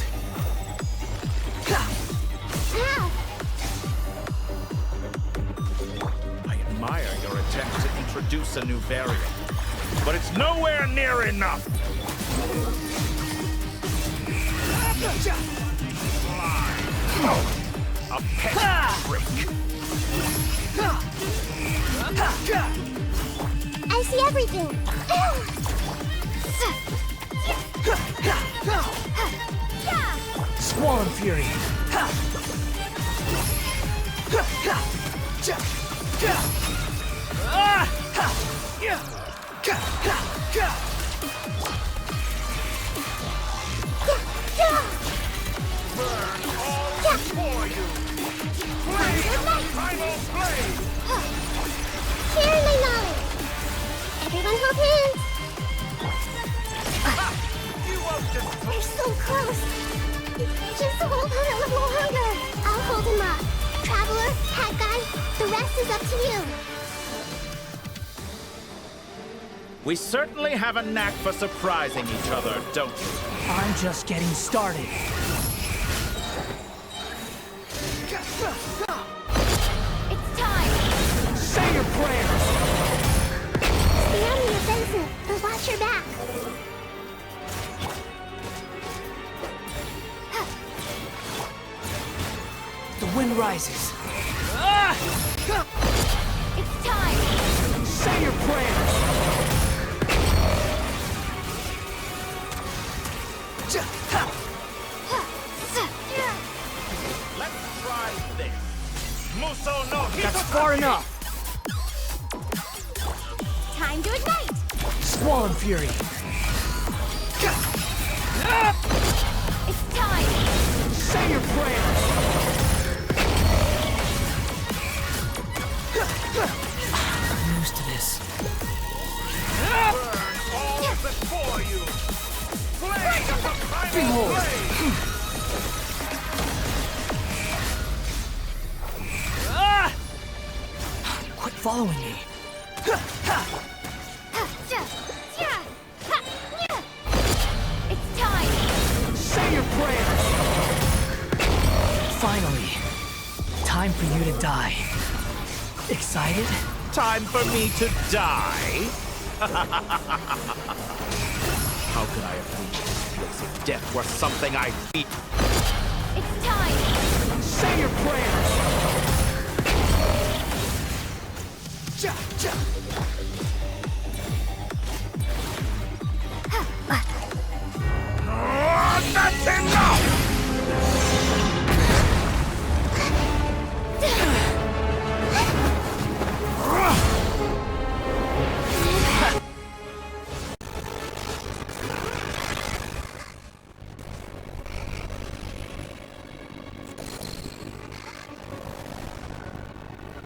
I admire your attempt to introduce a new variant, but it's nowhere near enough! A pet trick! I see everything! Squall Fury! Burn all before you! Sharing my knowledge. Everyone hold hands. They're so close. Just hold on a little longer. I'll hold him up. Traveler, Hat Guy, the rest is up to you. We certainly have a knack for surprising each other, don't we? I'm just getting started. It's time! Say your prayers! Stay on the offensive, but watch your back. The wind rises. It's time! Say your prayers! Let's try this. Muso no That's far enough! Time to ignite. Squall and Fury! It's time! Say your prayers! I'm used to this. Burn all before you! Flame of the primal Behold! flame! Quit following me. It's time! Say your prayers! Finally, time for you to die. Excited? Time for me to die? How could I have reached this place if death were something I feared? It's time! Say your prayers! That's enough!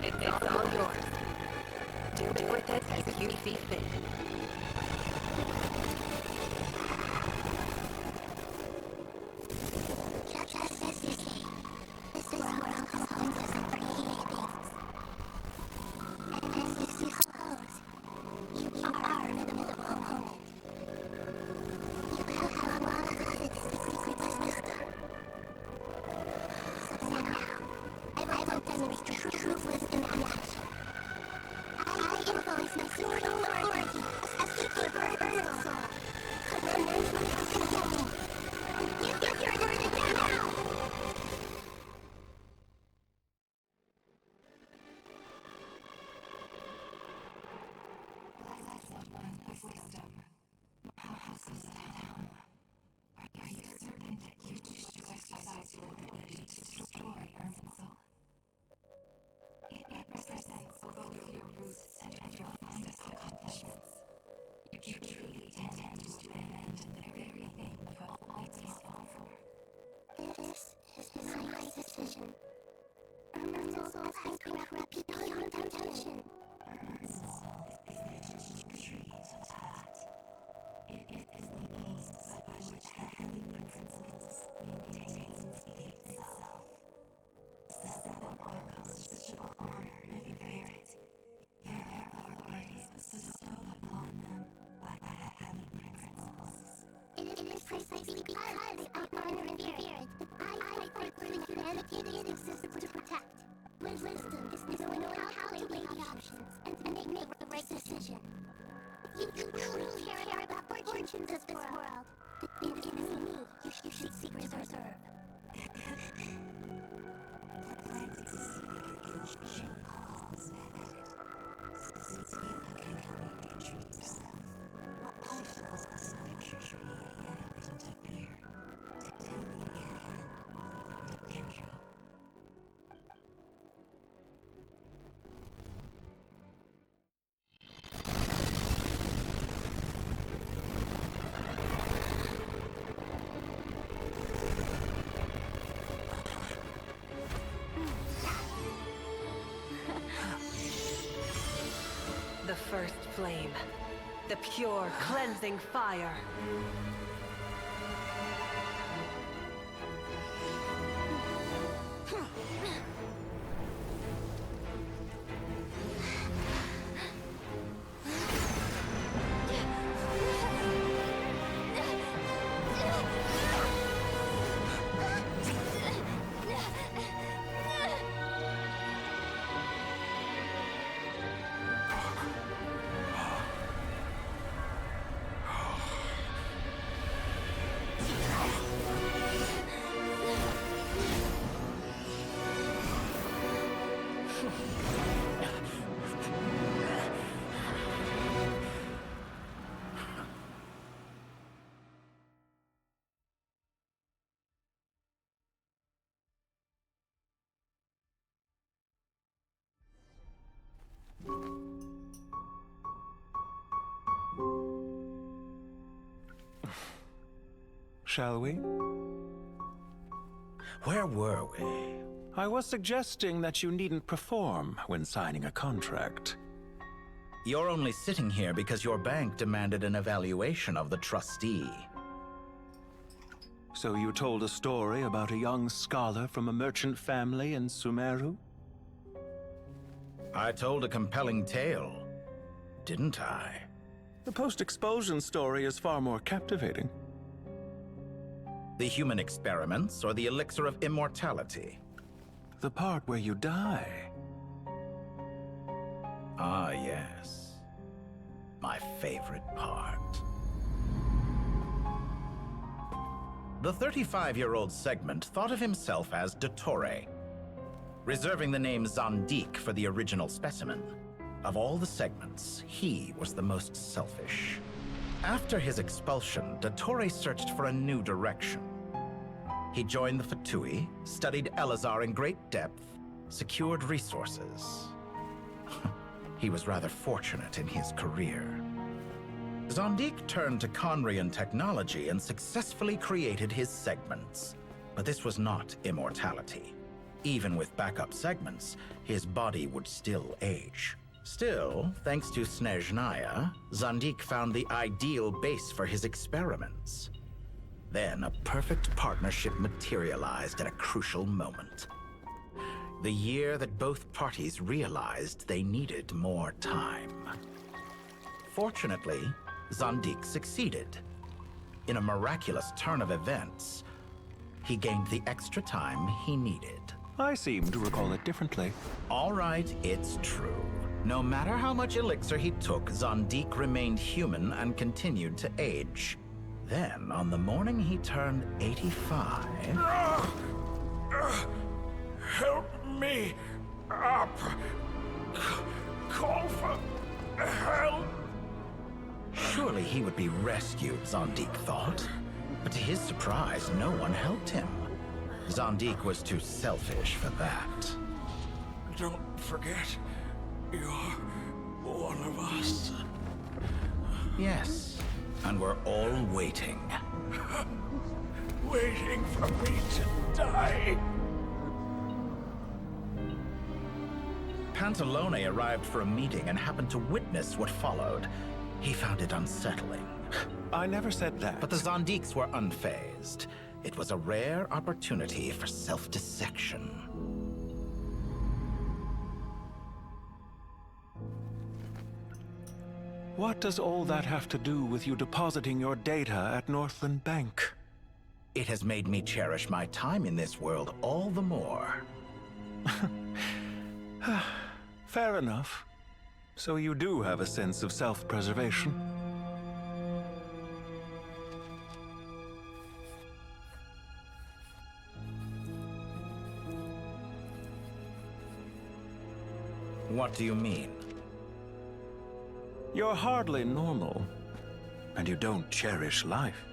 It's all yours. Do with it as you see fit. Precisely because our honor and fear, I fight for humanity exists to protect. Wisdom is knowing how to weigh the options and make the right decision. If you truly care about fortunes of this world, then it is me you should seek reserve. The first flame. The pure, cleansing fire. Shall we? Where were we? I was suggesting that you needn't perform when signing a contract. You're only sitting here because your bank demanded an evaluation of the trustee. So you told a story about a young scholar from a merchant family in Sumeru? I told a compelling tale, didn't I? The post-expulsion story is far more captivating. The human experiments or the elixir of immortality? The part where you die. Ah, yes. My favorite part. The 35-year-old Segment thought of himself as Dottore, reserving the name Zandik for the original specimen. Of all the Segments, he was the most selfish. After his expulsion, Dottore searched for a new direction. He joined the Fatui, studied Elazar in great depth, secured resources. He was rather fortunate in his career. Zandik turned to Conrian technology and successfully created his segments. But this was not immortality. Even with backup segments, his body would still age. Still, thanks to Snezhnaya, Zandik found the ideal base for his experiments. Then a perfect partnership materialized at a crucial moment. The year that both parties realized they needed more time. Fortunately, Zandik succeeded. In a miraculous turn of events, he gained the extra time he needed. I seem to recall it differently. All right, it's true. No matter how much elixir he took, Zandik remained human and continued to age. Then, on the morning he turned 85... Help me up! Call for help! Surely he would be rescued, Zandik thought. But to his surprise, no one helped him. Zandik was too selfish for that. Don't forget, you're one of us. Yes, and we're all waiting. Waiting for me to die. Pantalone arrived for a meeting and happened to witness what followed. He found it unsettling. I never said that. But the Zandiks were unfazed. It was a rare opportunity for self-dissection. What does all that have to do with you depositing your data at Northland Bank? It has made me cherish my time in this world all the more. Fair enough. So you do have a sense of self-preservation. What do you mean? You're hardly normal, and you don't cherish life.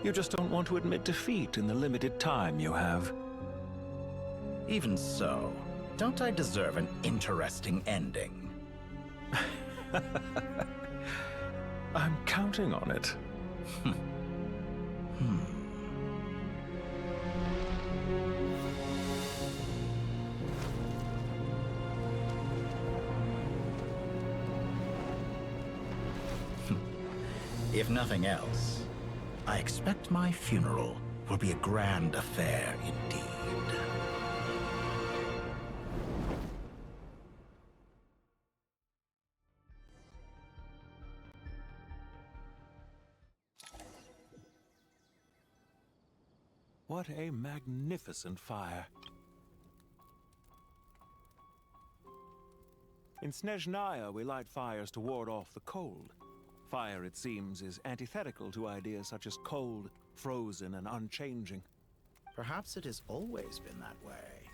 You just don't want to admit defeat in the limited time you have. Even so, don't I deserve an interesting ending? I'm counting on it. If nothing else, I expect my funeral will be a grand affair indeed. What a magnificent fire. In Snezhnaya, we light fires to ward off the cold. Fire, it seems, is antithetical to ideas such as cold, frozen, and unchanging. Perhaps it has always been that way.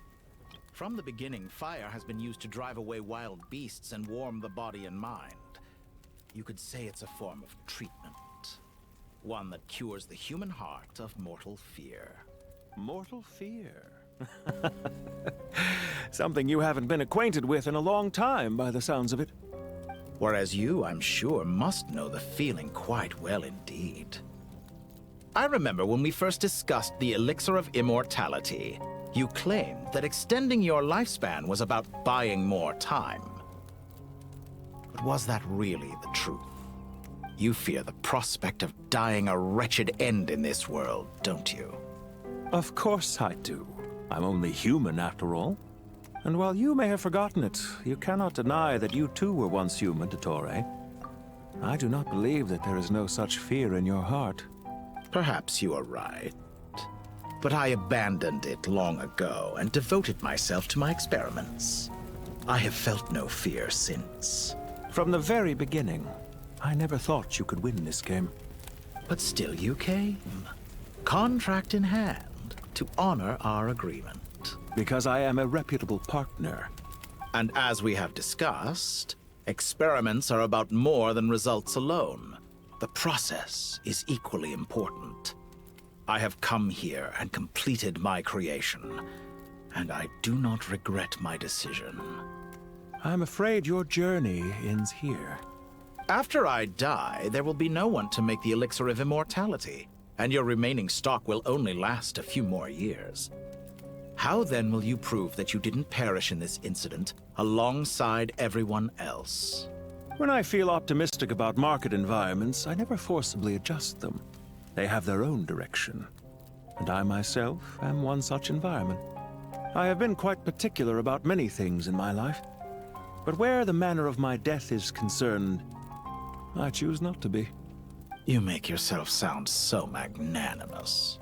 From the beginning, fire has been used to drive away wild beasts and warm the body and mind. You could say it's a form of treatment. One that cures the human heart of mortal fear. Mortal fear? Something you haven't been acquainted with in a long time, by the sounds of it. Whereas you, I'm sure, must know the feeling quite well indeed. I remember when we first discussed the elixir of immortality, you claimed that extending your lifespan was about buying more time. But was that really the truth? You fear the prospect of dying a wretched end in this world, don't you? Of course I do. I'm only human, after all. And while you may have forgotten it, you cannot deny that you too were once human, Dottore. I do not believe that there is no such fear in your heart. Perhaps you are right. But I abandoned it long ago and devoted myself to my experiments. I have felt no fear since. From the very beginning, I never thought you could win this game. But still you came. Contract in hand, to honor our agreement. Because I am a reputable partner. And as we have discussed, experiments are about more than results alone. The process is equally important. I have come here and completed my creation, and I do not regret my decision. I'm afraid your journey ends here. After I die, there will be no one to make the elixir of immortality, and your remaining stock will only last a few more years. How then will you prove that you didn't perish in this incident alongside everyone else? When I feel optimistic about market environments, I never forcibly adjust them. They have their own direction. And I myself am one such environment. I have been quite particular about many things in my life. But where the manner of my death is concerned, I choose not to be. You make yourself sound so magnanimous.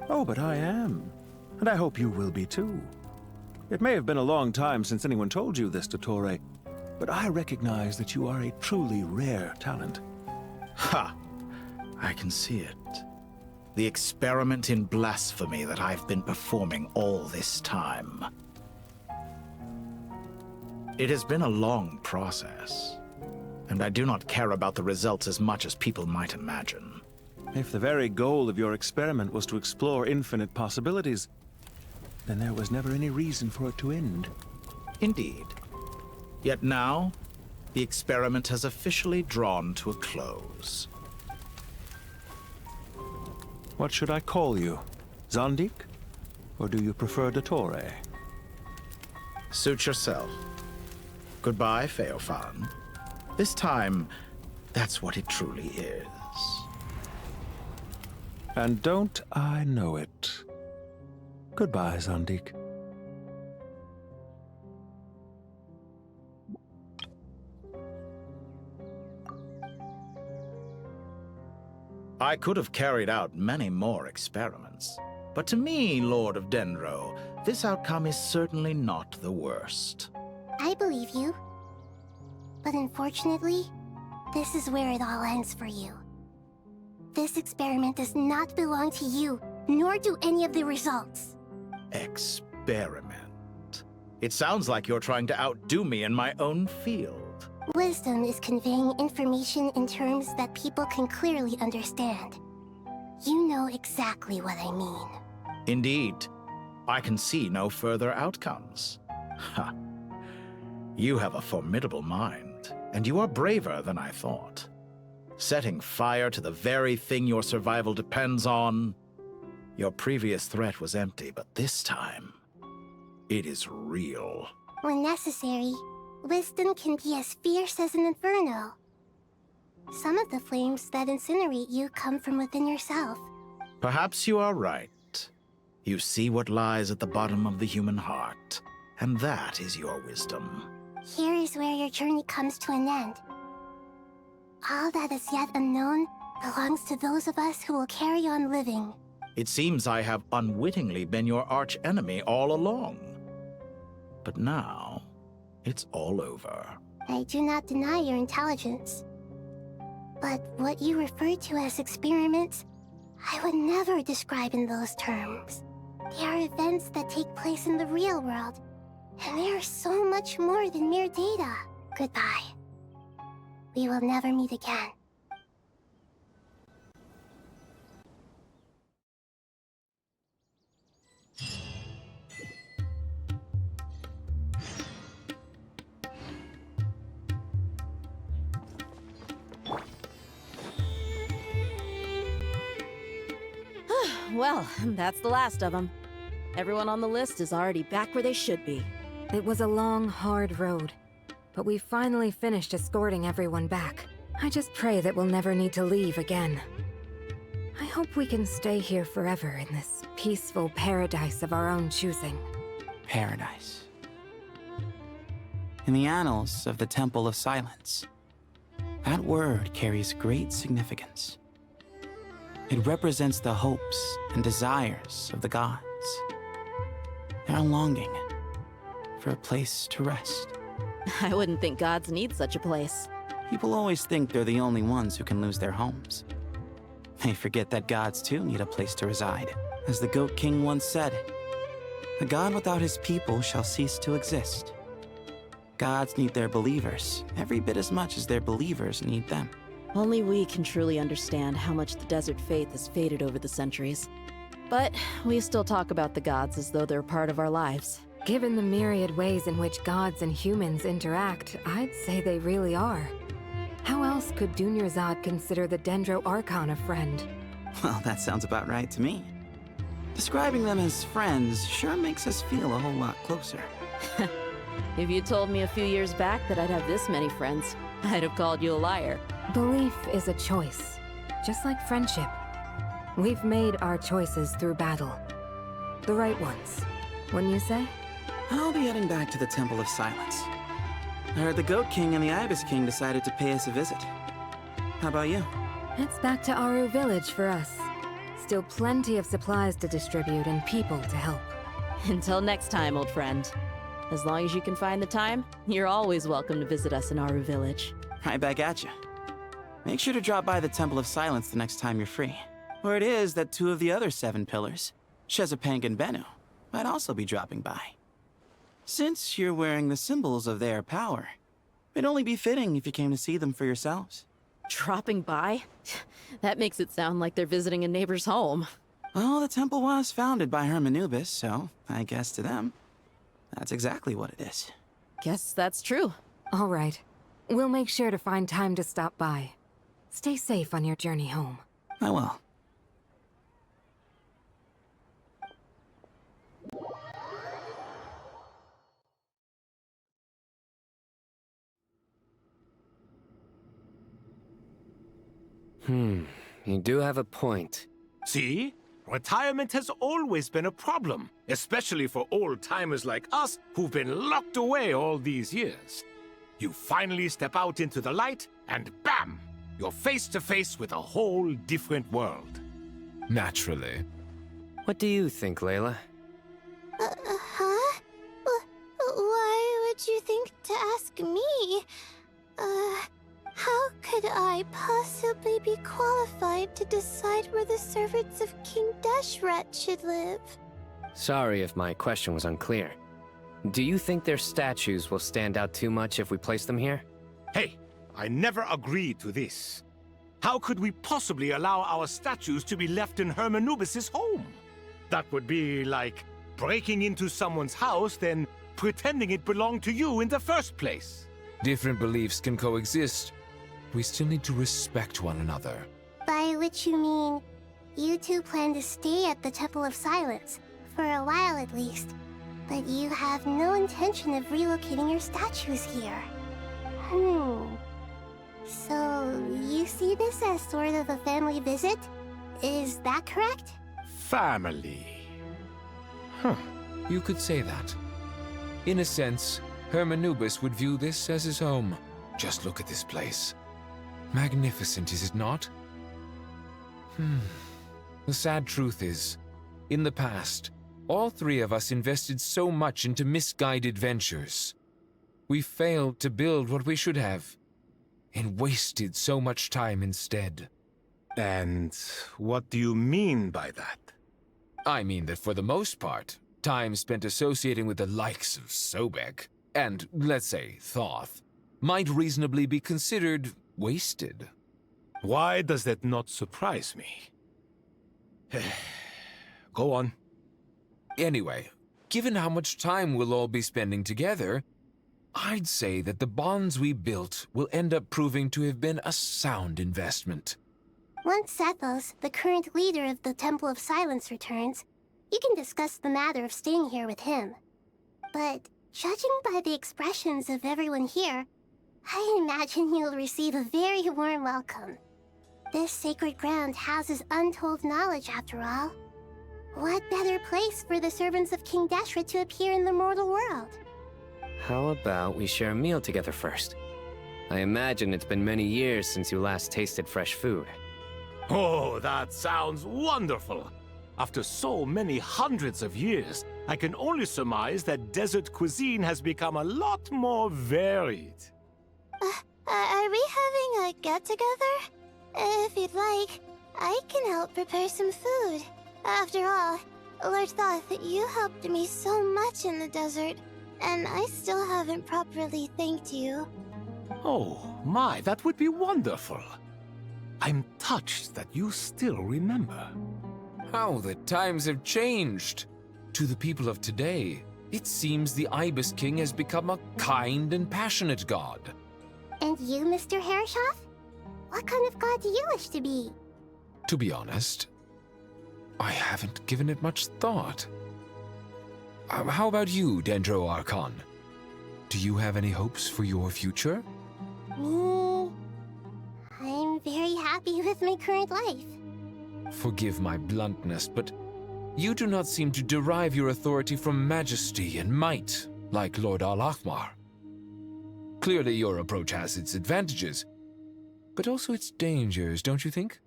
Oh, but I am. And I hope you will be too. It may have been a long time since anyone told you this, Dottore, but I recognize that you are a truly rare talent. Ha! I can see it. The experiment in blasphemy that I've been performing all this time. It has been a long process, and I do not care about the results as much as people might imagine. If the very goal of your experiment was to explore infinite possibilities, then there was never any reason for it to end. Indeed. Yet now, the experiment has officially drawn to a close. What should I call you? Zandik? Or do you prefer Dottore? Suit yourself. Goodbye, Feofan. This time, that's what it truly is. And don't I know it? Goodbye, Zandik. I could have carried out many more experiments, but to me, Lord of Dendro, this outcome is certainly not the worst. I believe you. But unfortunately, this is where it all ends for you. This experiment does not belong to you, nor do any of the results. Experiment? It sounds like you're trying to outdo me in my own field. Wisdom is conveying information in terms that people can clearly understand. You know exactly what I mean. Indeed. I can see no further outcomes. Ha. You have a formidable mind, and you are braver than I thought. Setting fire to the very thing your survival depends on. Your previous threat was empty, but this time, it is real. When necessary, wisdom can be as fierce as an inferno. Some of the flames that incinerate you come from within yourself. Perhaps you are right. You see what lies at the bottom of the human heart, and that is your wisdom. Here is where your journey comes to an end. All that is yet unknown belongs to those of us who will carry on living. It seems I have unwittingly been your arch enemy all along. But now, it's all over. I do not deny your intelligence. But what you refer to as experiments, I would never describe in those terms. They are events that take place in the real world, and they are so much more than mere data. Goodbye. We will never meet again. Well, that's the last of them. Everyone on the list is already back where they should be. It was a long, hard road, but we finally finished escorting everyone back. I just pray that we'll never need to leave again. I hope we can stay here forever in this peaceful paradise of our own choosing. Paradise. In the annals of the Temple of Silence, that word carries great significance. It represents the hopes and desires of the gods. Their longing for a place to rest. I wouldn't think gods need such a place. People always think they're the only ones who can lose their homes. They forget that gods too need a place to reside. As the Goat King once said, "A god without his people shall cease to exist." Gods need their believers every bit as much as their believers need them. Only we can truly understand how much the desert faith has faded over the centuries. But we still talk about the gods as though they're part of our lives. Given the myriad ways in which gods and humans interact, I'd say they really are. How else could Dunyarzad consider the Dendro Archon a friend? Well, that sounds about right to me. Describing them as friends sure makes us feel a whole lot closer. If you told me a few years back that I'd have this many friends, I'd have called you a liar. Belief is a choice, just like friendship. We've made our choices through battle. The right ones, wouldn't you say? I'll be heading back to the Temple of Silence. I heard the Goat King and the Ibis King decided to pay us a visit. How about you? It's back to Aru Village for us. Still plenty of supplies to distribute and people to help. Until next time, old friend. As long as you can find the time, you're always welcome to visit us in Aru Village. Right back at you. Make sure to drop by the Temple of Silence the next time you're free. Where it is that two of the other 7 pillars, Shezapang and Bennu, might also be dropping by. Since you're wearing the symbols of their power, it'd only be fitting if you came to see them for yourselves. Dropping by? That makes it sound like they're visiting a neighbor's home. Well, the temple was founded by Hermanubis, so I guess to them, that's exactly what it is. Guess that's true. All right. We'll make sure to find time to stop by. Stay safe on your journey home. I will. You do have a point. See? Retirement has always been a problem, especially for old-timers like us who've been locked away all these years. You finally step out into the light, and bam! You're face to face with a whole different world. Naturally. What do you think, Layla? Huh? Why would you think to ask me? How could I possibly be qualified to decide where the servants of King Deshret should live? Sorry if my question was unclear. Do you think their statues will stand out too much if we place them here? Hey, I never agreed to this. How could we possibly allow our statues to be left in Hermanubis' home? That would be like breaking into someone's house, then pretending it belonged to you in the first place. Different beliefs can coexist. We still need to respect one another. By which you mean, you two plan to stay at the Temple of Silence, for a while at least, but you have no intention of relocating your statues here. So, you see this as sort of a family visit? Is that correct? Family. Huh. You could say that. In a sense, Hermanubis would view this as his home. Just look at this place. Magnificent, is it not? The sad truth is, in the past, all three of us invested so much into misguided ventures. We failed to build what we should have, and wasted so much time instead. And what do you mean by that? I mean that for the most part, time spent associating with the likes of Sobek, and, let's say, Thoth, might reasonably be considered wasted. Why does that not surprise me? Go on. Anyway, given how much time we'll all be spending together, I'd say that the bonds we built will end up proving to have been a sound investment. Once Sethos, the current leader of the Temple of Silence, returns, you can discuss the matter of staying here with him. But judging by the expressions of everyone here, I imagine you'll receive a very warm welcome. This sacred ground houses untold knowledge, after all. What better place for the servants of King Deshret to appear in the mortal world? How about we share a meal together first? I imagine it's been many years since you last tasted fresh food. Oh, that sounds wonderful! After so many hundreds of years, I can only surmise that desert cuisine has become a lot more varied. Are we having a get-together? If you'd like, I can help prepare some food. After all, Lord Thoth, you helped me so much in the desert, and I still haven't properly thanked you. Oh, my, that would be wonderful. I'm touched that you still remember. How the times have changed! To the people of today, it seems the Ibis King has become a kind and passionate god. And you, Mr. Herreshoff? What kind of god do you wish to be? To be honest, I haven't given it much thought. How about you, Dendro Archon? Do you have any hopes for your future? Me? I'm very happy with my current life. Forgive my bluntness, but you do not seem to derive your authority from majesty and might, like Lord Al-Ahmar. Clearly your approach has its advantages, but also its dangers, don't you think?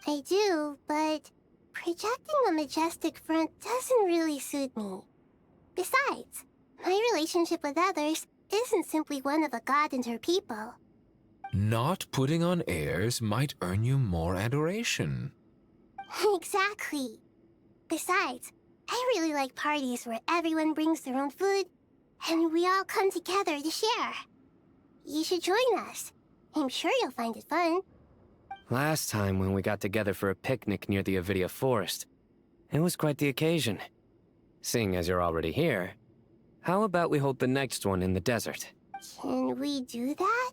I do, but projecting a majestic front doesn't really suit me. Besides, my relationship with others isn't simply one of a god and her people. Not putting on airs might earn you more adoration. Exactly. Besides, I really like parties where everyone brings their own food, and we all come together to share. You should join us. I'm sure you'll find it fun. Last time when we got together for a picnic near the Avidia Forest, it was quite the occasion. Seeing as you're already here, how about we hold the next one in the desert? Can we do that?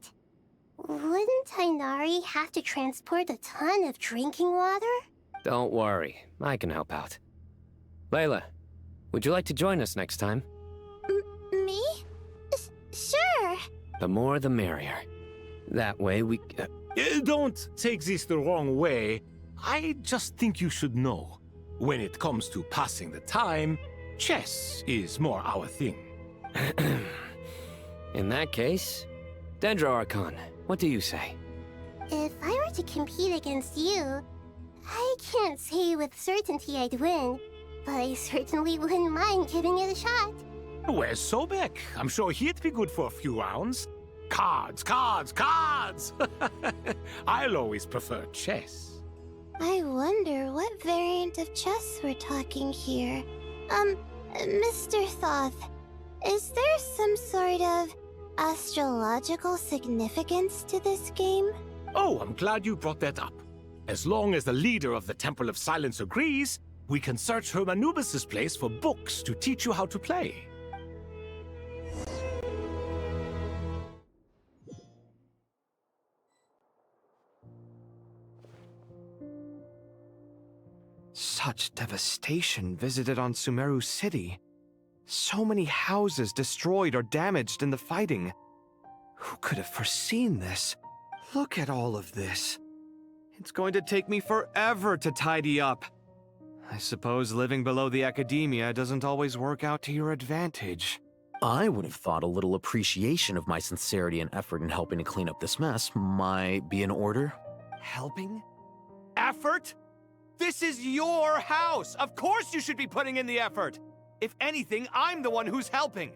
Wouldn't Tainari have to transport a ton of drinking water? Don't worry, I can help out. Layla, would you like to join us next time? Me? Sure. The more the merrier. That way we... Don't take this the wrong way. I just think you should know. When it comes to passing the time, chess is more our thing. In that case, Dendro Archon, what do you say? If I were to compete against you, I can't say with certainty I'd win, but I certainly wouldn't mind giving it a shot. Where's Sobek? I'm sure he'd be good for a few rounds. Cards, cards, cards! I'll always prefer chess. I wonder what variant of chess we're talking here. Mr. Thoth, is there some sort of astrological significance to this game? Oh, I'm glad you brought that up. As long as the leader of the Temple of Silence agrees, we can search Hermanubis' place for books to teach you how to play. Such devastation visited on Sumeru City. So many houses destroyed or damaged in the fighting. Who could have foreseen this? Look at all of this. It's going to take me forever to tidy up. I suppose living below the academia doesn't always work out to your advantage. I would have thought a little appreciation of my sincerity and effort in helping to clean up this mess might be in order. Helping? Effort? This is your house! Of course you should be putting in the effort! If anything, I'm the one who's helping!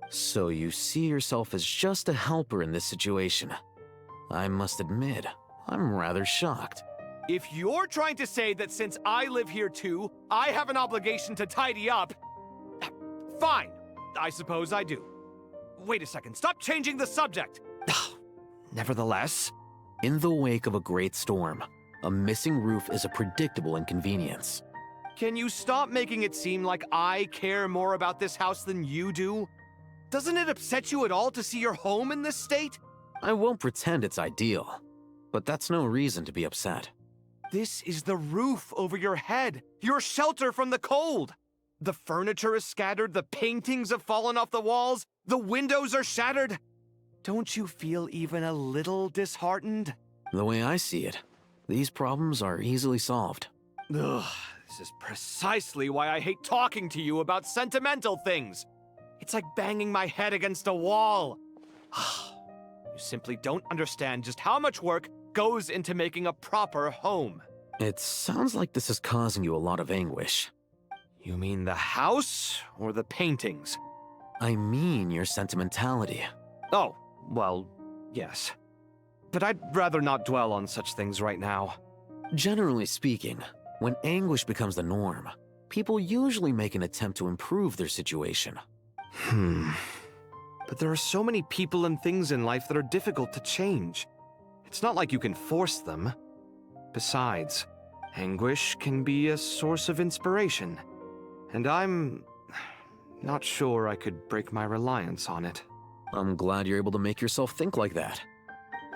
So you see yourself as just a helper in this situation. I must admit, I'm rather shocked. If you're trying to say that since I live here too, I have an obligation to tidy up, fine, I suppose I do. Wait a second, stop changing the subject! Nevertheless, in the wake of a great storm, a missing roof is a predictable inconvenience. can you stop making it seem like I care more about this house than you do? Doesn't it upset you at all to see your home in this state? I won't pretend it's ideal, but that's no reason to be upset. This is the roof over your head, your shelter from the cold. The furniture is scattered, the paintings have fallen off the walls, the windows are shattered. Don't you feel even a little disheartened? The way I see it, these problems are easily solved. Ugh, this is precisely why I hate talking to you about sentimental things. It's like banging my head against a wall. You simply don't understand just how much work goes into making a proper home. It sounds like this is causing you a lot of anguish. You mean the house or the paintings? I mean your sentimentality. Oh, well, yes. But I'd rather not dwell on such things right now. Generally speaking, when anguish becomes the norm, people usually make an attempt to improve their situation. But there are so many people and things in life that are difficult to change. It's not like you can force them. Besides, anguish can be a source of inspiration. And I'm not sure I could break my reliance on it. I'm glad you're able to make yourself think like that.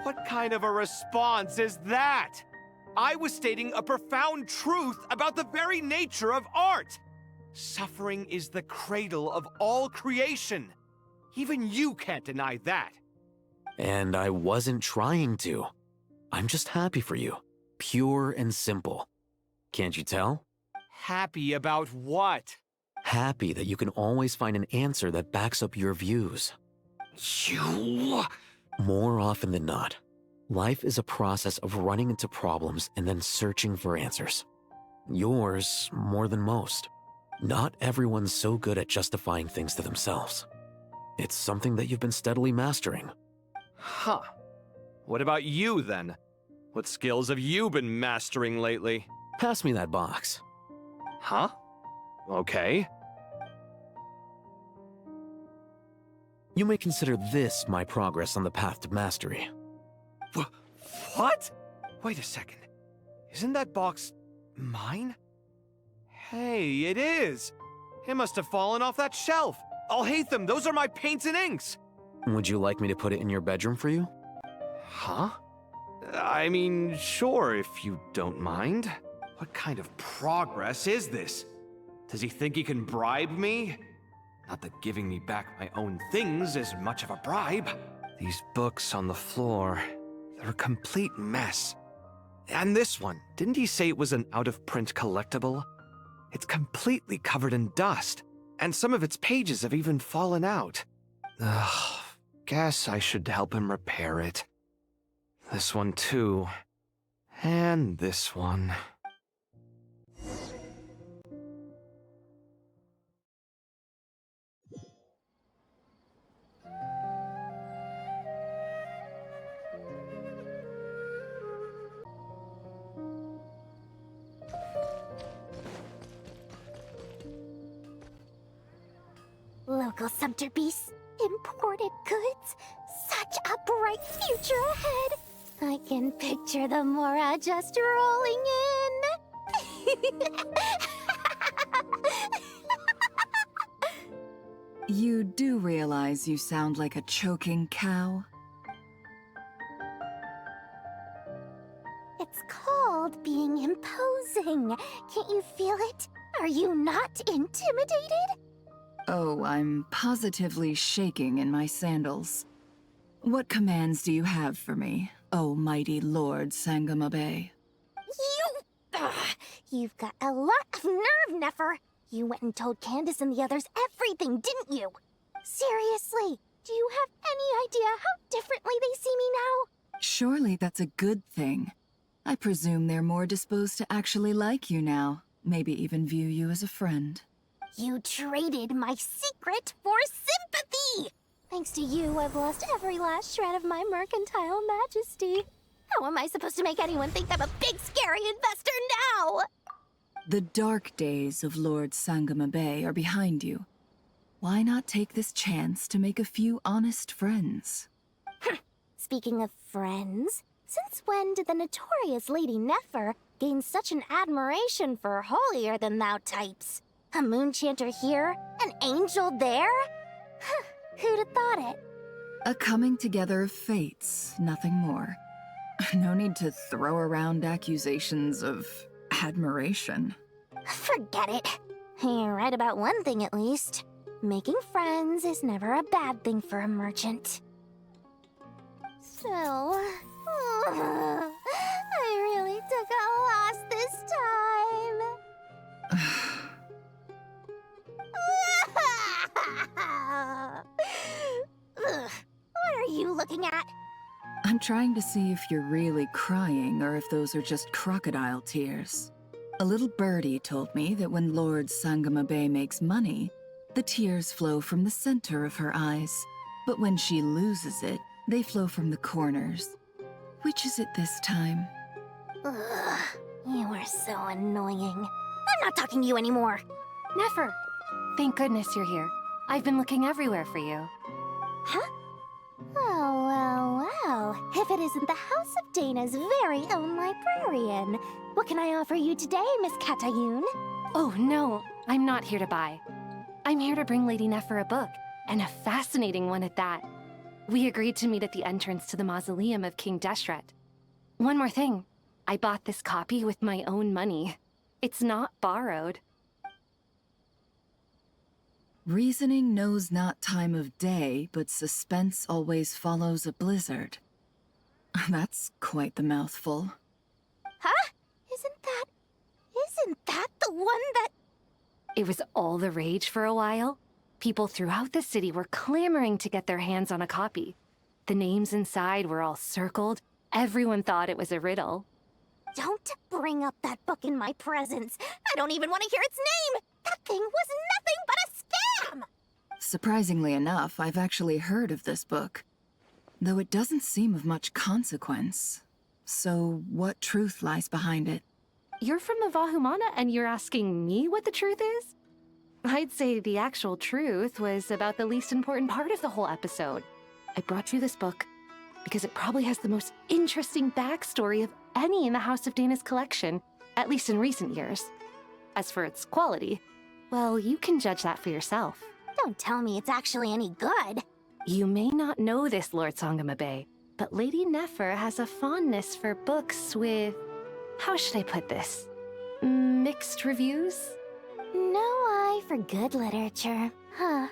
What kind of a response is that? I was stating a profound truth about the very nature of art. Suffering is the cradle of all creation. Even you can't deny that. And I wasn't trying to. I'm just happy for you. Pure and simple. Can't you tell? Happy about what? Happy that you can always find an answer that backs up your views. You... More often than not, life is a process of running into problems and then searching for answers. Yours more than most. Not everyone's so good at justifying things to themselves. It's something that you've been steadily mastering. Huh. What about you, then? What skills have you been mastering lately? Pass me that box. Huh? Okay. You may consider this my progress on the path to mastery. What? Wait a second. Isn't that box mine? Hey, it is! It must have fallen off that shelf. I'll hate them. Those are my paints and inks. Would you like me to put it in your bedroom for you? Huh? I mean, sure, if you don't mind. What kind of progress is this? Does he think he can bribe me? Not that giving me back my own things is much of a bribe. These books on the floor, they're a complete mess. And this one, didn't he say it was an out-of-print collectible? It's completely covered in dust, and some of its pages have even fallen out. Ugh, guess I should help him repair it. This one too. And this one. Local sumter beasts, imported goods, such a bright future ahead. I can picture the Mora just rolling in. You do realize you sound like a choking cow? It's called being imposing. Can't you feel it? Are you not intimidated? Oh, I'm positively shaking in my sandals. What commands do you have for me, oh mighty Lord Sangamabe? You've got a lot of nerve, Nefer. You went and told Candace and the others everything, didn't you? Seriously, do you have any idea how differently they see me now? Surely that's a good thing. I presume they're more disposed to actually like you now, maybe even view you as a friend. You traded my secret for sympathy! Thanks to you, I've lost every last shred of my mercantile majesty. How am I supposed to make anyone think I'm a big, scary investor now? The dark days of Lord Sangamabe are behind you. Why not take this chance to make a few honest friends? Speaking of friends, since when did the notorious Lady Nefer gain such an admiration for holier-than-thou types? A moon chanter here, an angel there? Who'd have thought it? A coming together of fates, nothing more. No need to throw around accusations of admiration. Forget it. You're right about one thing at least. Making friends is never a bad thing for a merchant. So, I really took a loss this time. What are you looking at? I'm trying to see if you're really crying or if those are just crocodile tears. A little birdie told me that when Lord Sangamabe makes money, the tears flow from the center of her eyes. But when she loses it, they flow from the corners. Which is it this time? Ugh, you are so annoying. I'm not talking to you anymore. Nefer! Thank goodness you're here. I've been looking everywhere for you. Huh? Well. If it isn't the House of Dana's very own librarian. What can I offer you today, Miss Katayun? Oh, no. I'm not here to buy. I'm here to bring Lady Nefer a book, and a fascinating one at that. We agreed to meet at the entrance to the mausoleum of King Deshret. One more thing. I bought this copy with my own money. It's not borrowed. Reasoning knows not time of day, but suspense always follows a blizzard. That's quite the mouthful. Huh? Isn't that the one that... It was all the rage for a while. People throughout the city were clamoring to get their hands on a copy. The names inside were all circled. Everyone thought it was a riddle. Don't bring up that book in my presence. I don't even want to hear its name. That thing was nothing but a scam. Surprisingly enough, I've actually heard of this book. Though it doesn't seem of much consequence. So what truth lies behind it? You're from the Vahumana and you're asking me what the truth is? I'd say the actual truth was about the least important part of the whole episode. I brought you this book because it probably has the most interesting backstory of any in the House of Dana's collection, at least in recent years. As for its quality, well, you can judge that for yourself. Don't tell me it's actually any good. You may not know this, Lord Sangamabe, but Lady Nefer has a fondness for books with... how should I put this? Mixed reviews? No eye for good literature, huh?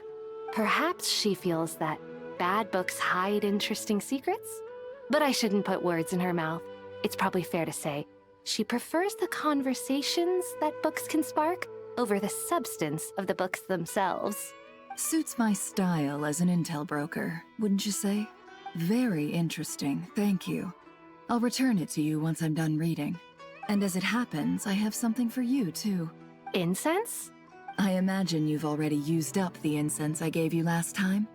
Perhaps she feels that bad books hide interesting secrets? But I shouldn't put words in her mouth. It's probably fair to say she prefers the conversations that books can spark over the substance of the books themselves. Suits my style as an intel broker, wouldn't you say? Very interesting, thank you. I'll return it to you once I'm done reading. And as it happens, I have something for you, too. Incense? I imagine you've already used up the incense I gave you last time.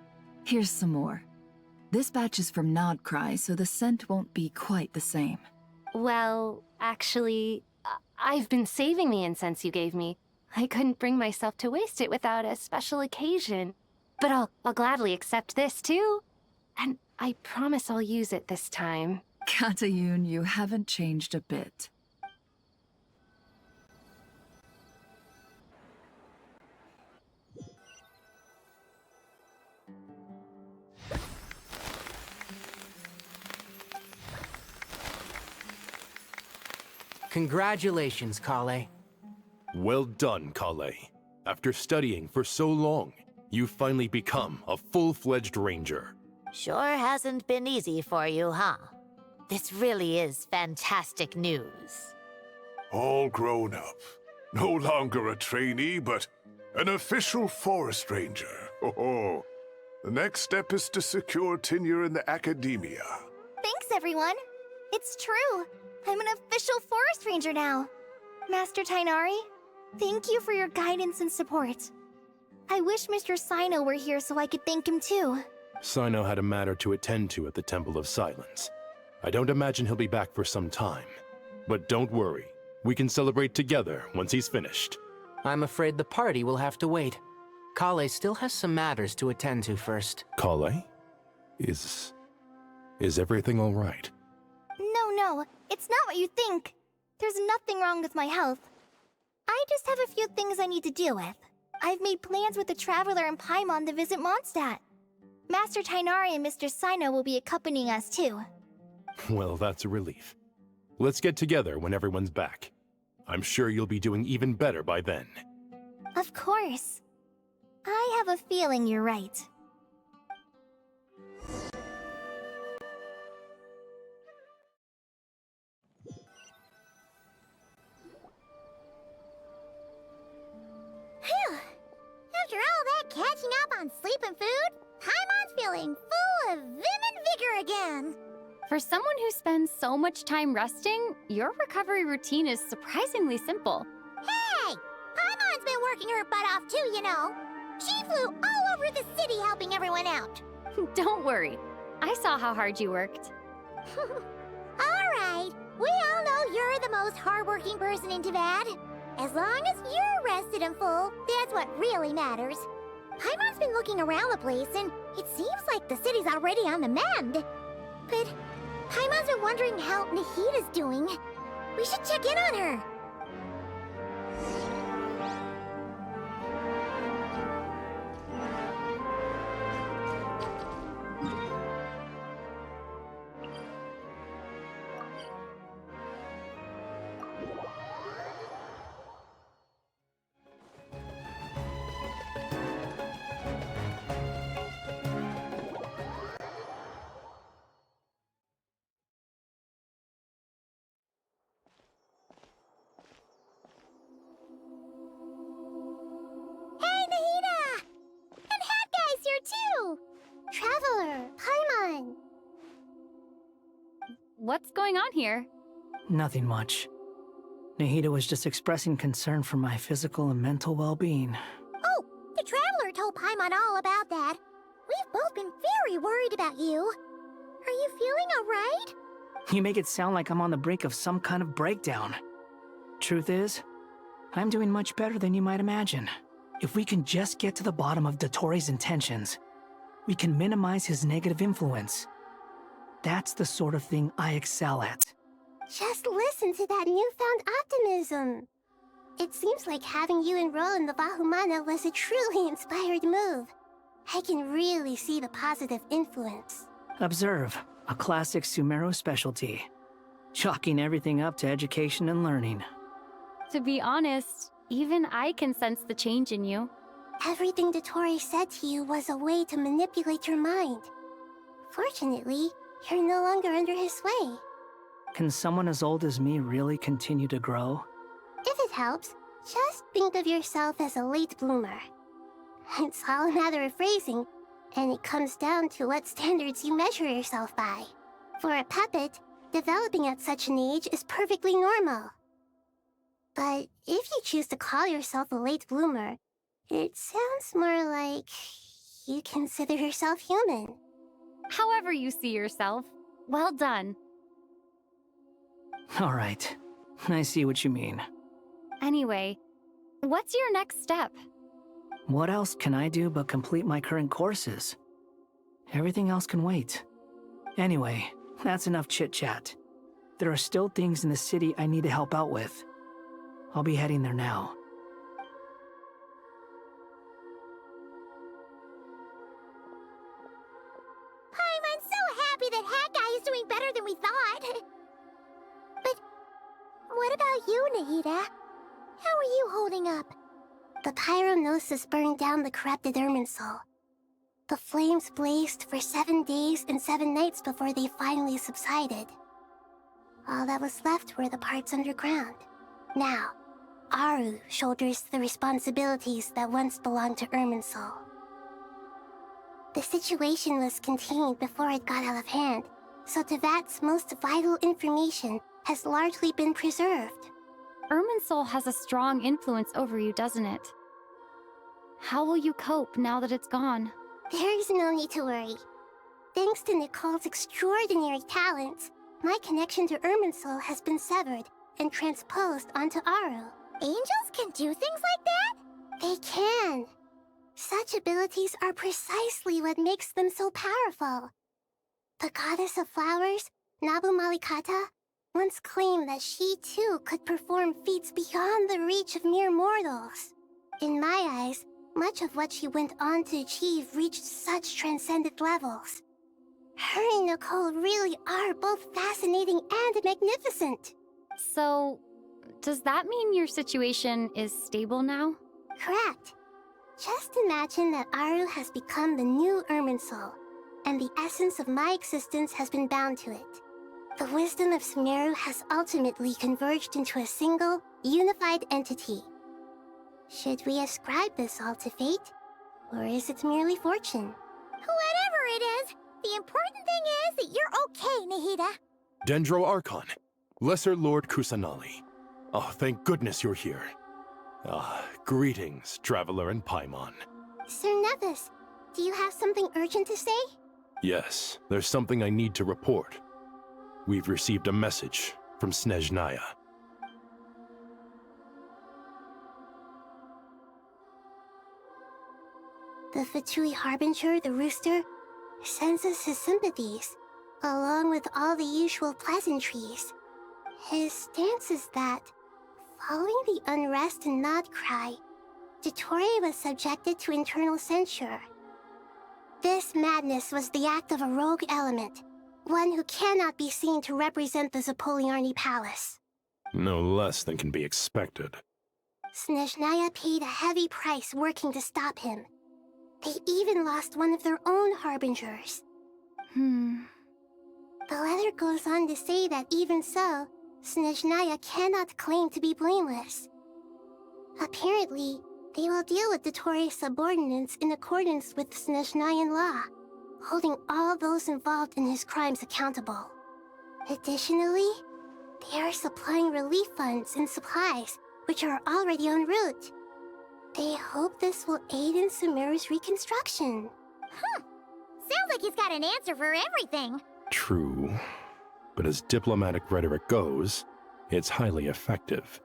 Here's some more. This batch is from Nodcry, so the scent won't be quite the same. Well, actually, I've been saving the incense you gave me. I couldn't bring myself to waste it without a special occasion. But I'll gladly accept this, too. And I promise I'll use it this time. Katayun, you haven't changed a bit. Congratulations, Kale. Well done, Kale. After studying for so long, you've finally become a full-fledged ranger. Sure hasn't been easy for you, huh? This really is fantastic news. All grown up. No longer a trainee, but an official forest ranger. Oh, the next step is to secure tenure in the academia. Thanks, everyone. It's true. I'm an official forest ranger now. Master Tainari, thank you for your guidance and support. I wish Mr. Sino were here so I could thank him too. Sino had a matter to attend to at the Temple of Silence. I don't imagine he'll be back for some time. But don't worry. We can celebrate together once he's finished. I'm afraid the party will have to wait. Kale still has some matters to attend to first. Kale? Is everything all right? No, it's not what you think. There's nothing wrong with my health. I just have a few things I need to deal with. I've made plans with the Traveler and Paimon to visit Mondstadt. Master Tainari and Mr. Sino will be accompanying us too. Well, that's a relief. Let's get together when everyone's back. I'm sure you'll be doing even better by then. Of course. I have a feeling you're right. Phew! After all that catching up on sleep and food, Paimon's feeling full of vim and vigor again. For someone who spends so much time resting, your recovery routine is surprisingly simple. Hey! Paimon's been working her butt off too, you know. She flew all over the city helping everyone out. Don't worry. I saw how hard you worked. Alright, we all know you're the most hardworking person in Tavad. As long as you're rested and full, that's what really matters. Paimon's been looking around the place, and it seems like the city's already on the mend. But Paimon's been wondering how Nahida's doing. We should check in on her. Traveler, Paimon! What's going on here? Nothing much. Nahida was just expressing concern for my physical and mental well-being. Oh, the Traveler told Paimon all about that. We've both been very worried about you. Are you feeling alright? You make it sound like I'm on the brink of some kind of breakdown. Truth is, I'm doing much better than you might imagine. If we can just get to the bottom of Dotori's intentions, we can minimize his negative influence. That's the sort of thing I excel at. Just listen to that newfound optimism. It seems like having you enroll in the Vahumana was a truly inspired move. I can really see the positive influence. Observe, a classic Sumeru specialty. Chalking everything up to education and learning. To be honest, even I can sense the change in you. Everything Dotori said to you was a way to manipulate your mind. Fortunately, you're no longer under his sway. Can someone as old as me really continue to grow? If it helps, just think of yourself as a late bloomer. It's all a matter of phrasing, and it comes down to what standards you measure yourself by. For a puppet, developing at such an age is perfectly normal. But if you choose to call yourself a late bloomer, it sounds more like you consider yourself human. However you see yourself, well done. All right, I see what you mean. Anyway, what's your next step? What else can I do but complete my current courses? Everything else can wait. Anyway, that's enough chit-chat. There are still things in the city I need to help out with. I'll be heading there now. I'm so happy that Hat Guy is doing better than we thought. But what about you, Nahida? How are you holding up? The Pyronosis burned down the corrupted Irminsul. The flames blazed for 7 days and 7 nights before they finally subsided. All that was left were the parts underground. Now, Aru shoulders the responsibilities that once belonged to Irminsul. The situation was contained before it got out of hand, so Tevat's most vital information has largely been preserved. Irminsul has a strong influence over you, doesn't it? How will you cope now that it's gone? There is no need to worry. Thanks to Nicole's extraordinary talents, my connection to Irminsul has been severed and transposed onto Aru. Angels can do things like that? They can. Such abilities are precisely what makes them so powerful. The goddess of flowers, Nabu Malikata, once claimed that she too could perform feats beyond the reach of mere mortals. In my eyes, much of what she went on to achieve reached such transcendent levels. Her and Nicole really are both fascinating and magnificent. So, does that mean your situation is stable now? Correct. Just imagine that Aru has become the new Irminsul, and the essence of my existence has been bound to it. The wisdom of Sumeru has ultimately converged into a single, unified entity. Should we ascribe this all to fate, or is it merely fortune? Whatever it is, the important thing is that you're okay, Nahida. Dendro Archon, Lesser Lord Kusanali. Oh, thank goodness you're here. Greetings, Traveler and Paimon. Sir Nepis, do you have something urgent to say? Yes, there's something I need to report. We've received a message from Snezhnaya. The Fatui Harbinger, the Rooster, sends us his sympathies, along with all the usual pleasantries. His stance is that, following the unrest and Nod Cry, Dottore was subjected to internal censure. This madness was the act of a rogue element, one who cannot be seen to represent the Zapoliarni Palace. No less than can be expected. Snezhnaya paid a heavy price working to stop him. They even lost one of their own Harbingers. The letter goes on to say that even so, Snezhnaya cannot claim to be blameless. Apparently, they will deal with Dottore's subordinates in accordance with Snezhnayan law, holding all those involved in his crimes accountable. Additionally, they are supplying relief funds and supplies, which are already en route. They hope this will aid in Sumeru's reconstruction. Sounds like he's got an answer for everything. True. But as diplomatic rhetoric goes, it's highly effective.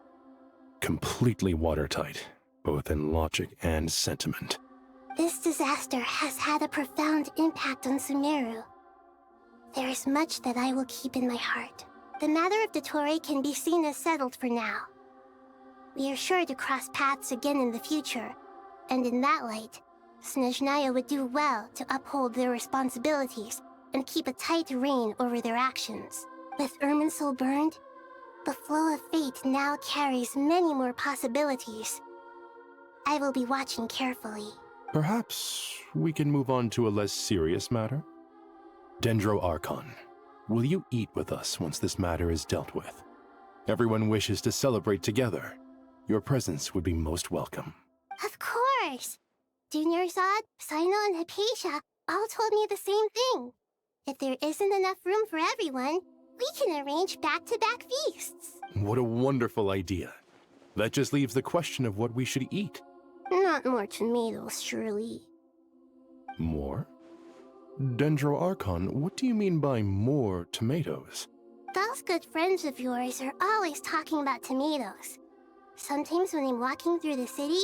Completely watertight, both in logic and sentiment. This disaster has had a profound impact on Sumeru. There is much that I will keep in my heart. The matter of Dottore can be seen as settled for now. We are sure to cross paths again in the future, and in that light, Snezhnaya would do well to uphold their responsibilities and keep a tight rein over their actions. With Irminsul burned, the flow of fate now carries many more possibilities. I will be watching carefully. Perhaps we can move on to a less serious matter? Dendro Archon, will you eat with us once this matter is dealt with? Everyone wishes to celebrate together. Your presence would be most welcome. Of course! Junior Zod, Sino, and Hypatia all told me the same thing. If there isn't enough room for everyone, we can arrange back-to-back feasts. What a wonderful idea. That just leaves the question of what we should eat. Not more tomatoes, surely. More? Dendro Archon, what do you mean by more tomatoes? Those good friends of yours are always talking about tomatoes. Sometimes when I'm walking through the city,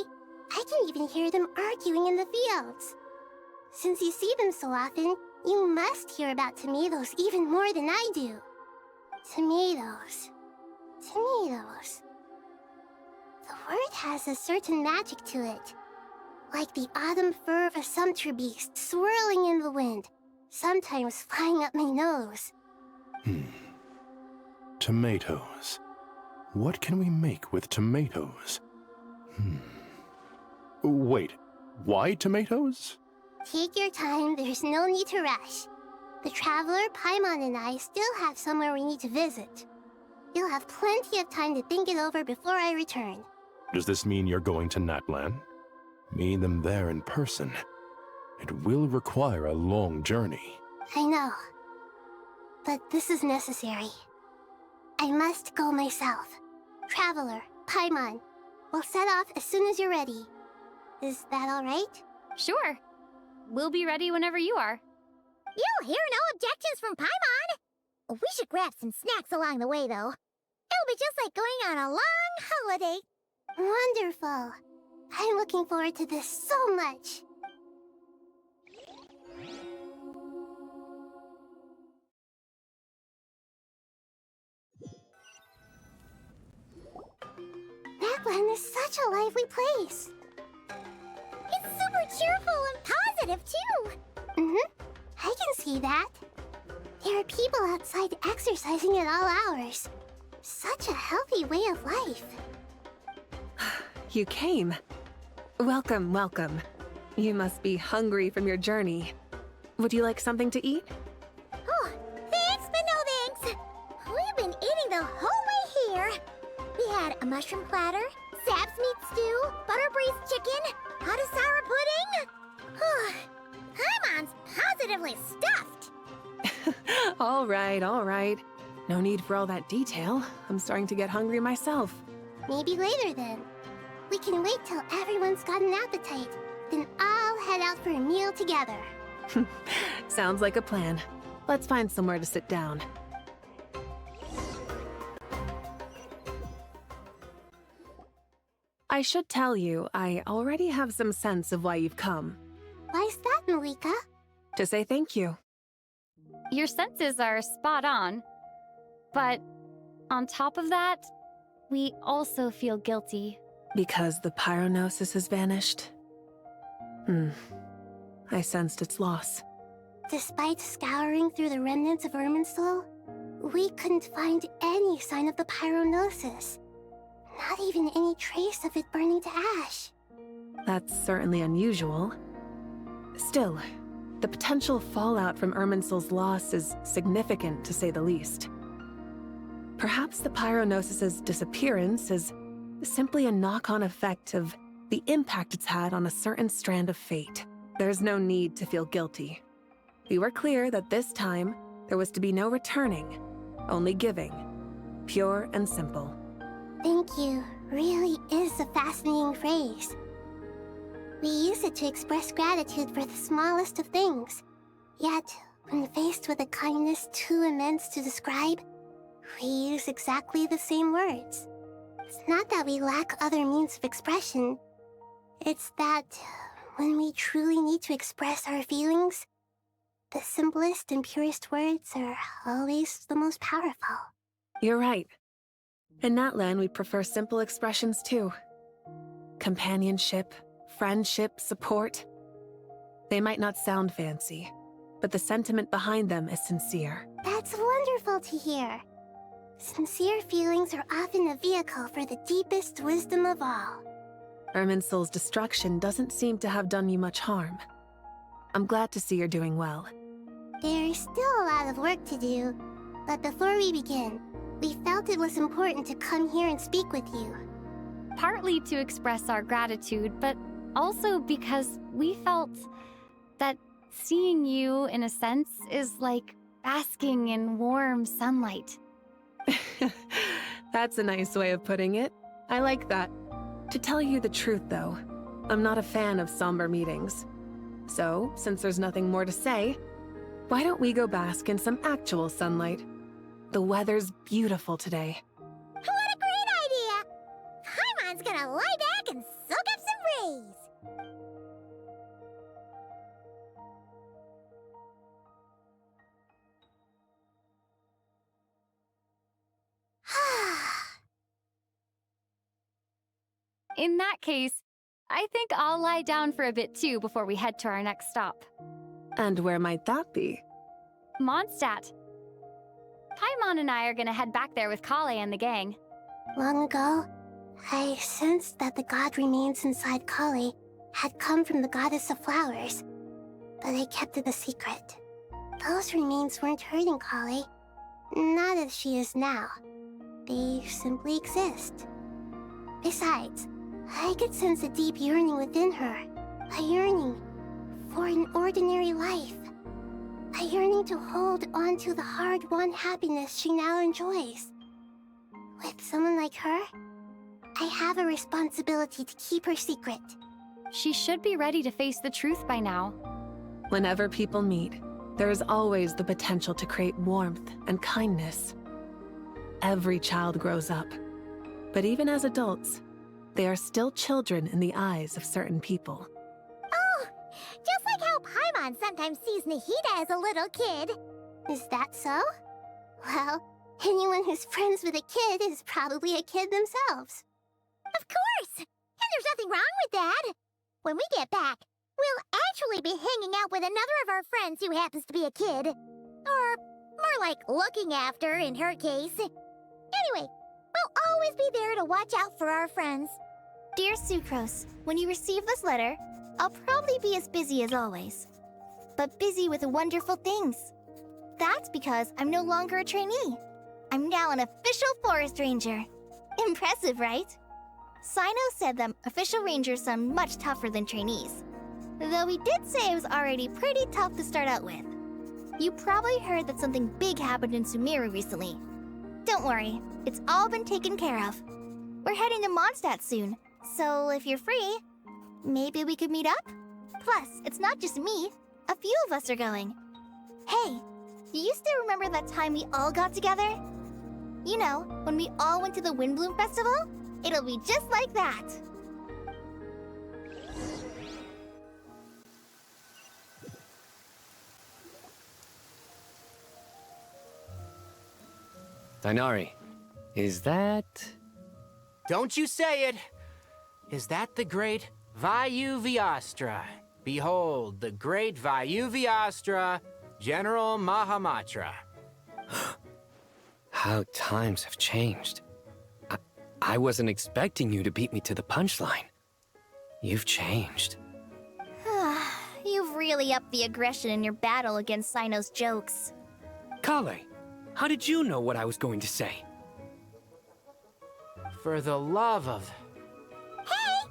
I can even hear them arguing in the fields. Since you see them so often, you must hear about tomatoes even more than I do. Tomatoes. Tomatoes. The word has a certain magic to it. Like the autumn fur of a sumpter beast swirling in the wind, sometimes flying up my nose. Tomatoes. What can we make with tomatoes? Wait, why tomatoes? Take your time, there's no need to rush. The Traveler, Paimon, and I still have somewhere we need to visit. You'll have plenty of time to think it over before I return. Does this mean you're going to Natlan? Meet them there in person. It will require a long journey. I know. But this is necessary. I must go myself. Traveler, Paimon, we'll set off as soon as you're ready. Is that alright? Sure. We'll be ready whenever you are. You'll hear no objections from Paimon! We should grab some snacks along the way, though. It'll be just like going on a long holiday. Wonderful. I'm looking forward to this so much. Natlan is such a lively place. It's super cheerful and positive, too. I can see that. There are people outside exercising at all hours. Such a healthy way of life. You came. Welcome, welcome. You must be hungry from your journey. Would you like something to eat? Oh, thanks, but no thanks. We've been eating the whole way here. We had a mushroom platter, Zab's meat stew, butter braised chicken, hot sour pudding. Paimon's positively stuffed. All right, all right. No need for all that detail. I'm starting to get hungry myself. Maybe later then. We can wait till everyone's got an appetite. Then I'll head out for a meal together. Sounds like a plan. Let's find somewhere to sit down. I should tell you, I already have some sense of why you've come. Why's that, Malika? To say thank you. Your senses are spot on. But on top of that, we also feel guilty. Because the pyronosis has vanished? I sensed its loss. Despite scouring through the remnants of Irminsul, we couldn't find any sign of the pyronosis. Not even any trace of it burning to ash. That's certainly unusual. Still, the potential fallout from Irminsul's loss is significant, to say the least. Perhaps the pyronosis's disappearance is simply a knock-on effect of the impact it's had on a certain strand of fate. There's no need to feel guilty. We were clear that this time, there was to be no returning, only giving. Pure and simple. Thank you really is a fascinating phrase. We use it to express gratitude for the smallest of things. Yet, when faced with a kindness too immense to describe, we use exactly the same words. It's not that we lack other means of expression. It's that when we truly need to express our feelings, the simplest and purest words are always the most powerful. You're right. In Natlan, we prefer simple expressions too. Companionship, friendship, support. They might not sound fancy, but the sentiment behind them is sincere. That's wonderful to hear. Sincere feelings are often a vehicle for the deepest wisdom of all. Irminsul's destruction doesn't seem to have done you much harm. I'm glad to see you're doing well. There's still a lot of work to do, but before we begin, we felt it was important to come here and speak with you. Partly to express our gratitude, but also because we felt that seeing you, in a sense, is like basking in warm sunlight. That's a nice way of putting it. I like that. To tell you the truth, though, I'm not a fan of somber meetings. So, since there's nothing more to say, why don't we go bask in some actual sunlight? The weather's beautiful today. What a great idea! Paimon's gonna lie back and soak up some rays. In that case, I think I'll lie down for a bit too before we head to our next stop. And where might that be? Mondstadt. Paimon and I are gonna head back there with Kale and the gang. Long ago, I sensed that the god remains inside Kale had come from the goddess of flowers. but I kept it a secret. Those remains weren't hurting Kale. Not as she is now. They simply exist. Besides, I could sense a deep yearning within her. A yearning for an ordinary life. A yearning to hold on to the hard-won happiness she now enjoys. With someone like her, I have a responsibility to keep her secret. She should be ready to face the truth by now. Whenever people meet, there is always the potential to create warmth and kindness. Every child grows up, but even as adults, they are still children in the eyes of certain people. Oh, just like how Paimon sometimes sees Nahida as a little kid. Is that so? Well, anyone who's friends with a kid is probably a kid themselves. Of course! And there's nothing wrong with that. When we get back, we'll actually be hanging out with another of our friends who happens to be a kid. Or more like looking after, in her case. Anyway, we'll always be there to watch out for our friends. Dear Sucrose, when you receive this letter, I'll probably be as busy as always. But busy with wonderful things. That's because I'm no longer a trainee. I'm now an official forest ranger. Impressive, right? Sino said that official rangers sound much tougher than trainees. Though he did say it was already pretty tough to start out with. You probably heard that something big happened in Sumeru recently. Don't worry, it's all been taken care of. We're heading to Mondstadt soon, so if you're free, maybe we could meet up? Plus, it's not just me. A few of us are going. Hey, do you still remember that time we all got together? You know, when we all went to the Windbloom Festival? It'll be just like that. Dainari, is that... Don't you say it! Is that the great Vayu Vyastra? Behold, the great Vayu Vyastra, General Mahamatra. How times have changed. I wasn't expecting you to beat me to the punchline. You've changed. You've really upped the aggression in your battle against Sino's jokes. Kale, how did you know what I was going to say? For the love of... Hey!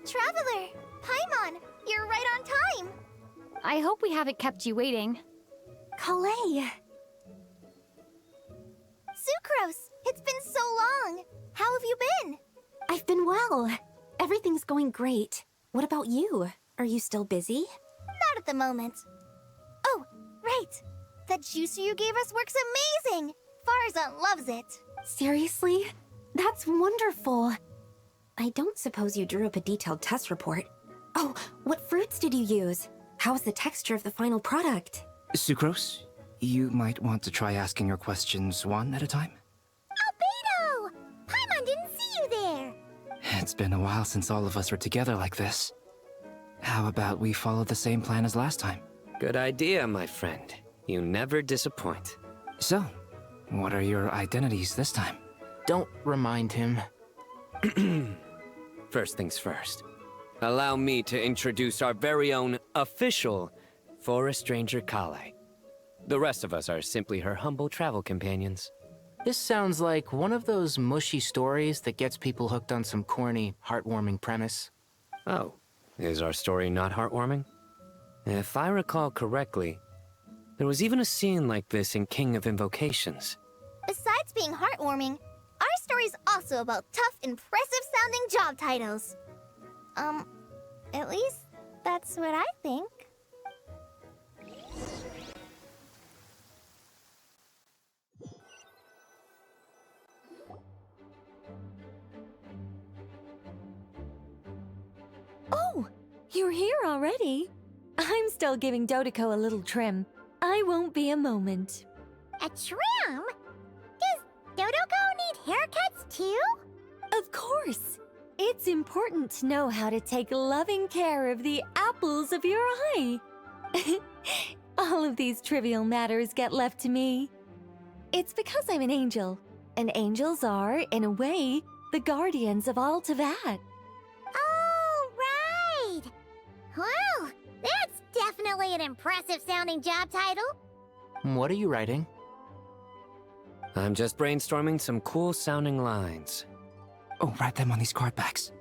Traveler! Paimon! You're right on time! I hope we haven't kept you waiting. Kale! Sucrose! It's been so long! How have you been? I've been well. Everything's going great. What about you? Are you still busy? Not at the moment. Oh, right! That juicer you gave us works amazing! Farzan loves it! Seriously? That's wonderful. I don't suppose you drew up a detailed test report. Oh, what fruits did you use? How's the texture of the final product? Sucrose, you might want to try asking your questions one at a time. Albedo! Paimon didn't see you there! It's been a while since all of us were together like this. How about we follow the same plan as last time? Good idea, my friend. You never disappoint. So, what are your identities this time? Don't remind him. First things first. Allow me to introduce our very own official Forest Ranger Kale. The rest of us are simply her humble travel companions. This sounds like one of those mushy stories that gets people hooked on some corny, heartwarming premise. Oh, is our story not heartwarming? If I recall correctly, there was even a scene like this in King of Invocations. Besides being heartwarming, our story's also about tough, impressive-sounding job titles. At least that's what I think. Oh, you're here already? I'm still giving Dodeko a little trim. I won't be a moment. A trim? Does Dodoko need haircuts too? Of course. It's important to know how to take loving care of the apples of your eye. All of these trivial matters get left to me. It's because I'm an angel, and angels are, in a way, the guardians of all Teyvat. Oh, an impressive-sounding job title. What are you writing? I'm just brainstorming some cool-sounding lines. Oh, write them on these card backs.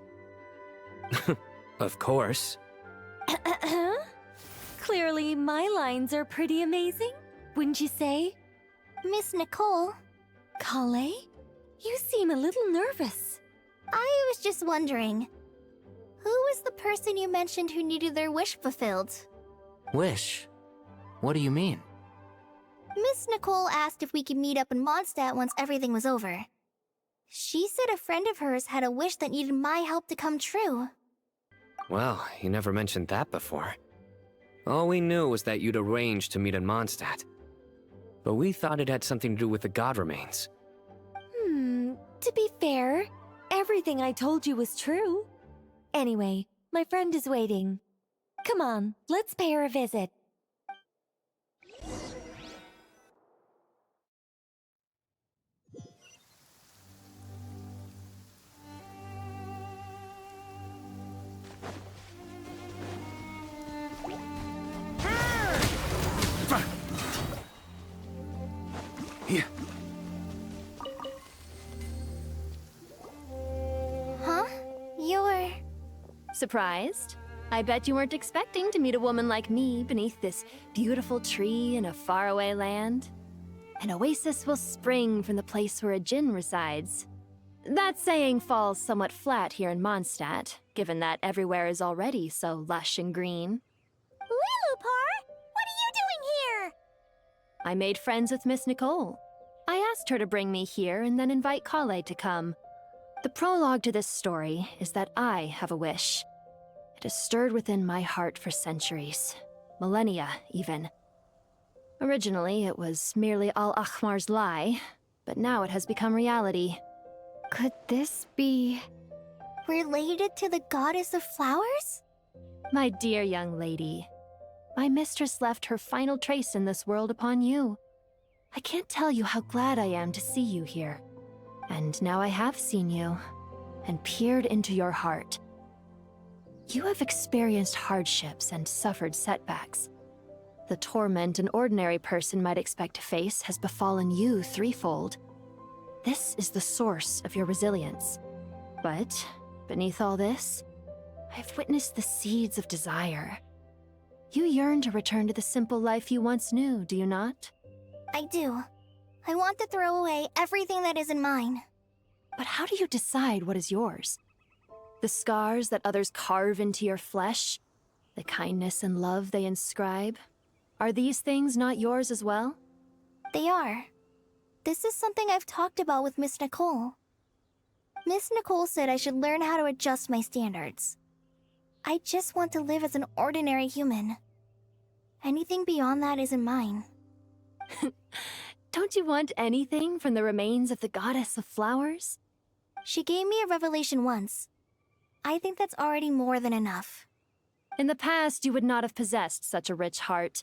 Of course. Clearly, my lines are pretty amazing, wouldn't you say? Miss Nicole? Kale? You seem a little nervous. I was just wondering, who was the person you mentioned who needed their wish fulfilled? Wish? What do you mean? Miss Nicole asked if we could meet up in Mondstadt once everything was over. She said a friend of hers had a wish that needed my help to come true. Well, you never mentioned that before. All we knew was that you'd arranged to meet in Mondstadt. But we thought it had something to do with the god remains. To be fair, everything I told you was true. Anyway, my friend is waiting. Come on, let's pay her a visit. Yeah. Huh? You're... Surprised? I bet you weren't expecting to meet a woman like me beneath this beautiful tree in a faraway land. An oasis will spring from the place where a djinn resides. That saying falls somewhat flat here in Mondstadt, given that everywhere is already so lush and green. Lilupar, what are you doing here? I made friends with Miss Nicole. I asked her to bring me here and then invite Kale to come. The prologue to this story is that I have a wish. It has stirred within my heart for centuries. Millennia, even. Originally, it was merely Al-Ahmar's lie, but now it has become reality. Could this be... related to the goddess of flowers? My dear young lady, my mistress left her final trace in this world upon you. I can't tell you how glad I am to see you here. And now I have seen you, and peered into your heart. You have experienced hardships and suffered setbacks. The torment an ordinary person might expect to face has befallen you threefold. This is the source of your resilience. But, beneath all this, I've witnessed the seeds of desire. You yearn to return to the simple life you once knew, do you not? I do. I want to throw away everything that isn't mine. But how do you decide what is yours? The scars that others carve into your flesh? The kindness and love they inscribe? Are these things not yours as well? They are. This is something I've talked about with Miss Nicole. Miss Nicole said I should learn how to adjust my standards. I just want to live as an ordinary human. Anything beyond that isn't mine. Don't you want anything from the remains of the goddess of flowers? She gave me a revelation once. I think that's already more than enough. In the past, you would not have possessed such a rich heart.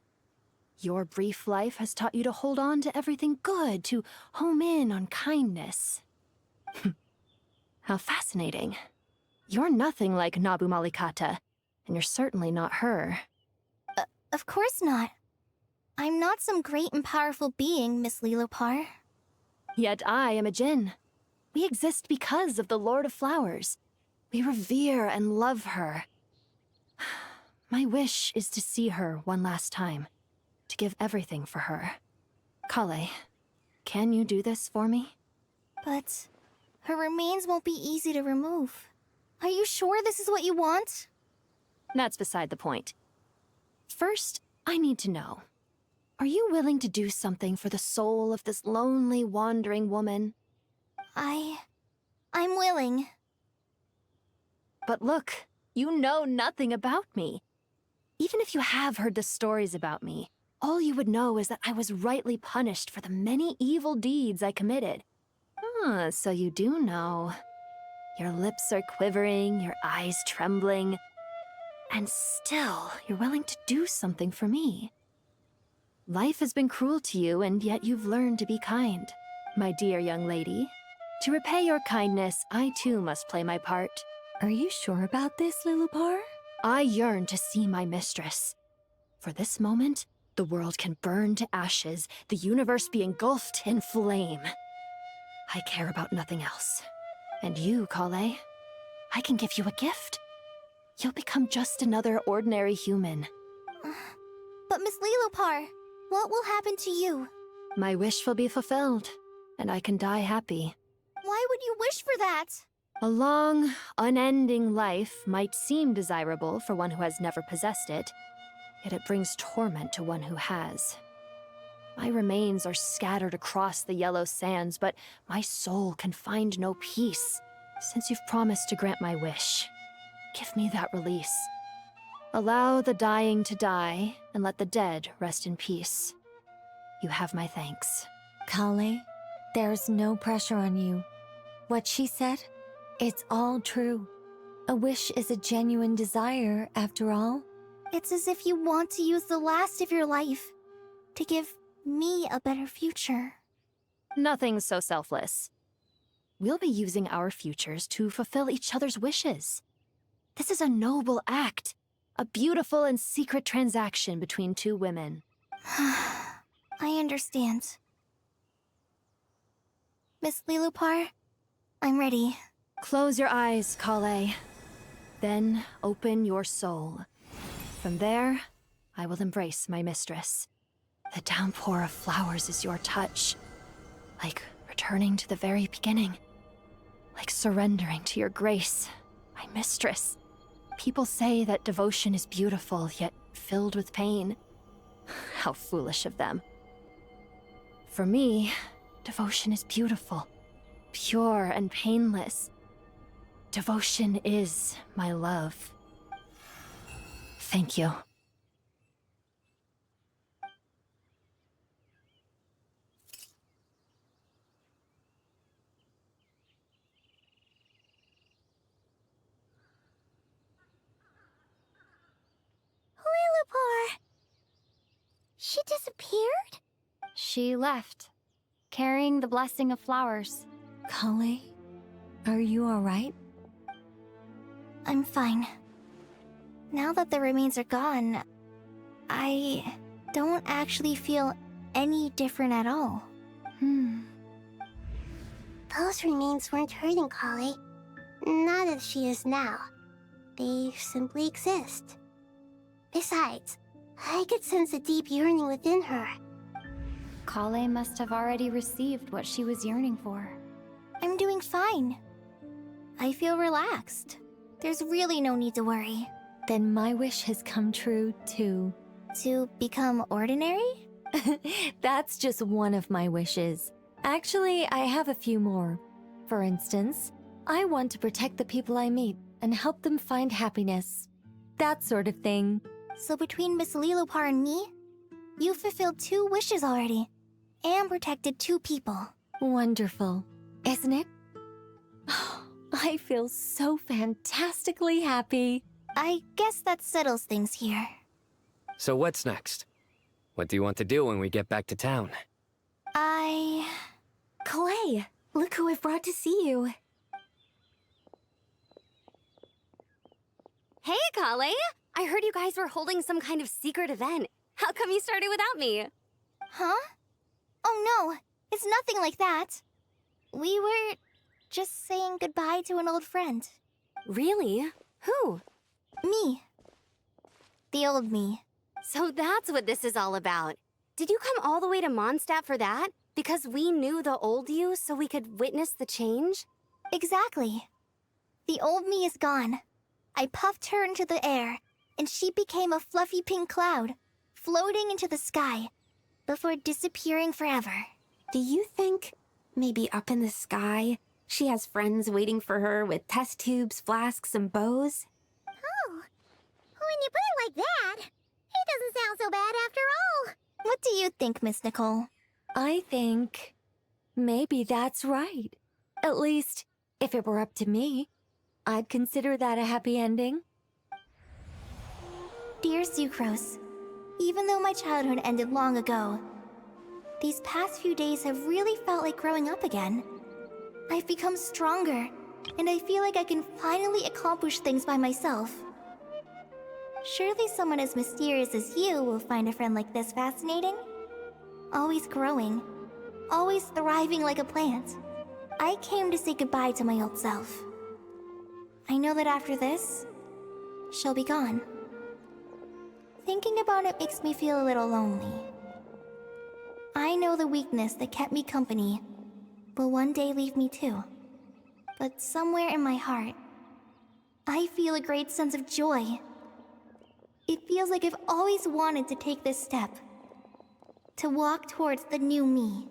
Your brief life has taught you to hold on to everything good, to home in on kindness. How fascinating. You're nothing like Nabu Malikata, and you're certainly not her. Of course not. I'm not some great and powerful being, Miss Lilupar. Yet I am a djinn. We exist because of the Lord of Flowers. We revere and love her. My wish is to see her one last time, to give everything for her. Kale, can you do this for me? But her remains won't be easy to remove. Are you sure this is what you want? That's beside the point. First, I need to know. Are you willing to do something for the soul of this lonely, wandering woman? I'm willing. But look, you know nothing about me. Even if you have heard the stories about me, all you would know is that I was rightly punished for the many evil deeds I committed. Ah, so you do know. Your lips are quivering, your eyes trembling, and still you're willing to do something for me. Life has been cruel to you, and yet you've learned to be kind, my dear young lady. To repay your kindness, I too must play my part. Are you sure about this, Lilupar? I yearn to see my mistress. For this moment, the world can burn to ashes, the universe be engulfed in flame. I care about nothing else. And you, Kale, I can give you a gift. You'll become just another ordinary human. But Miss Lilopar, what will happen to you? My wish will be fulfilled, and I can die happy. Why would you wish for that? A long, unending life might seem desirable for one who has never possessed it, yet it brings torment to one who has. My remains are scattered across the yellow sands, but my soul can find no peace. Since you've promised to grant my wish, give me that release. Allow the dying to die, and let the dead rest in peace. You have my thanks. Kale, there's no pressure on you. What she said, it's all true. A wish is a genuine desire, after all. It's as if you want to use the last of your life to give me a better future. Nothing so selfless. We'll be using our futures to fulfill each other's wishes. This is a noble act, a beautiful and secret transaction between two women. I understand. Miss Lilopar, I'm ready. Close your eyes, Kale. Then open your soul. From there, I will embrace my mistress. The downpour of flowers is your touch. Like returning to the very beginning. Like surrendering to your grace, my mistress. People say that devotion is beautiful, yet filled with pain. How foolish of them. For me, devotion is beautiful, pure and painless. Devotion is my love. Thank you. Lilopar! She disappeared? She left, carrying the blessing of flowers. Kale, are you alright? I'm fine. Now that the remains are gone, I don't actually feel any different at all. Those remains weren't hurting Kale. Not as she is now. They simply exist. Besides, I could sense a deep yearning within her. Kale must have already received what she was yearning for. I'm doing fine. I feel relaxed. There's really no need to worry. Then my wish has come true, too. To become ordinary? That's just one of my wishes. Actually, I have a few more. For instance, I want to protect the people I meet and help them find happiness. That sort of thing. So between Miss Lilopar and me, you fulfilled 2 wishes already, and protected 2 people. Wonderful, isn't it? I feel so fantastically happy. I guess that settles things here. So what's next? What do you want to do when we get back to town? Clay, look who I've brought to see you. Hey, Kale! I heard you guys were holding some kind of secret event. How come you started without me? Huh? Oh no, it's nothing like that. We were just saying goodbye to an old friend. Really? Who? Me. The old me. So that's what this is all about. Did you come all the way to Mondstadt for that? Because we knew the old you so we could witness the change? Exactly. The old me is gone. I puffed her into the air, and she became a fluffy pink cloud, floating into the sky, before disappearing forever. Do you think, maybe up in the sky, she has friends waiting for her with test tubes, flasks, and bows? Oh, when you put it like that, it doesn't sound so bad after all. What do you think, Miss Nicole? I think maybe that's right. At least, if it were up to me, I'd consider that a happy ending. Dear Sucrose, even though my childhood ended long ago, these past few days have really felt like growing up again. I've become stronger, and I feel like I can finally accomplish things by myself. Surely someone as mysterious as you will find a friend like this fascinating. Always growing. Always thriving like a plant. I came to say goodbye to my old self. I know that after this, she'll be gone. Thinking about it makes me feel a little lonely. I know the weakness that kept me company will one day leave me too. But somewhere in my heart, I feel a great sense of joy. It feels like I've always wanted to take this step. To walk towards the new me.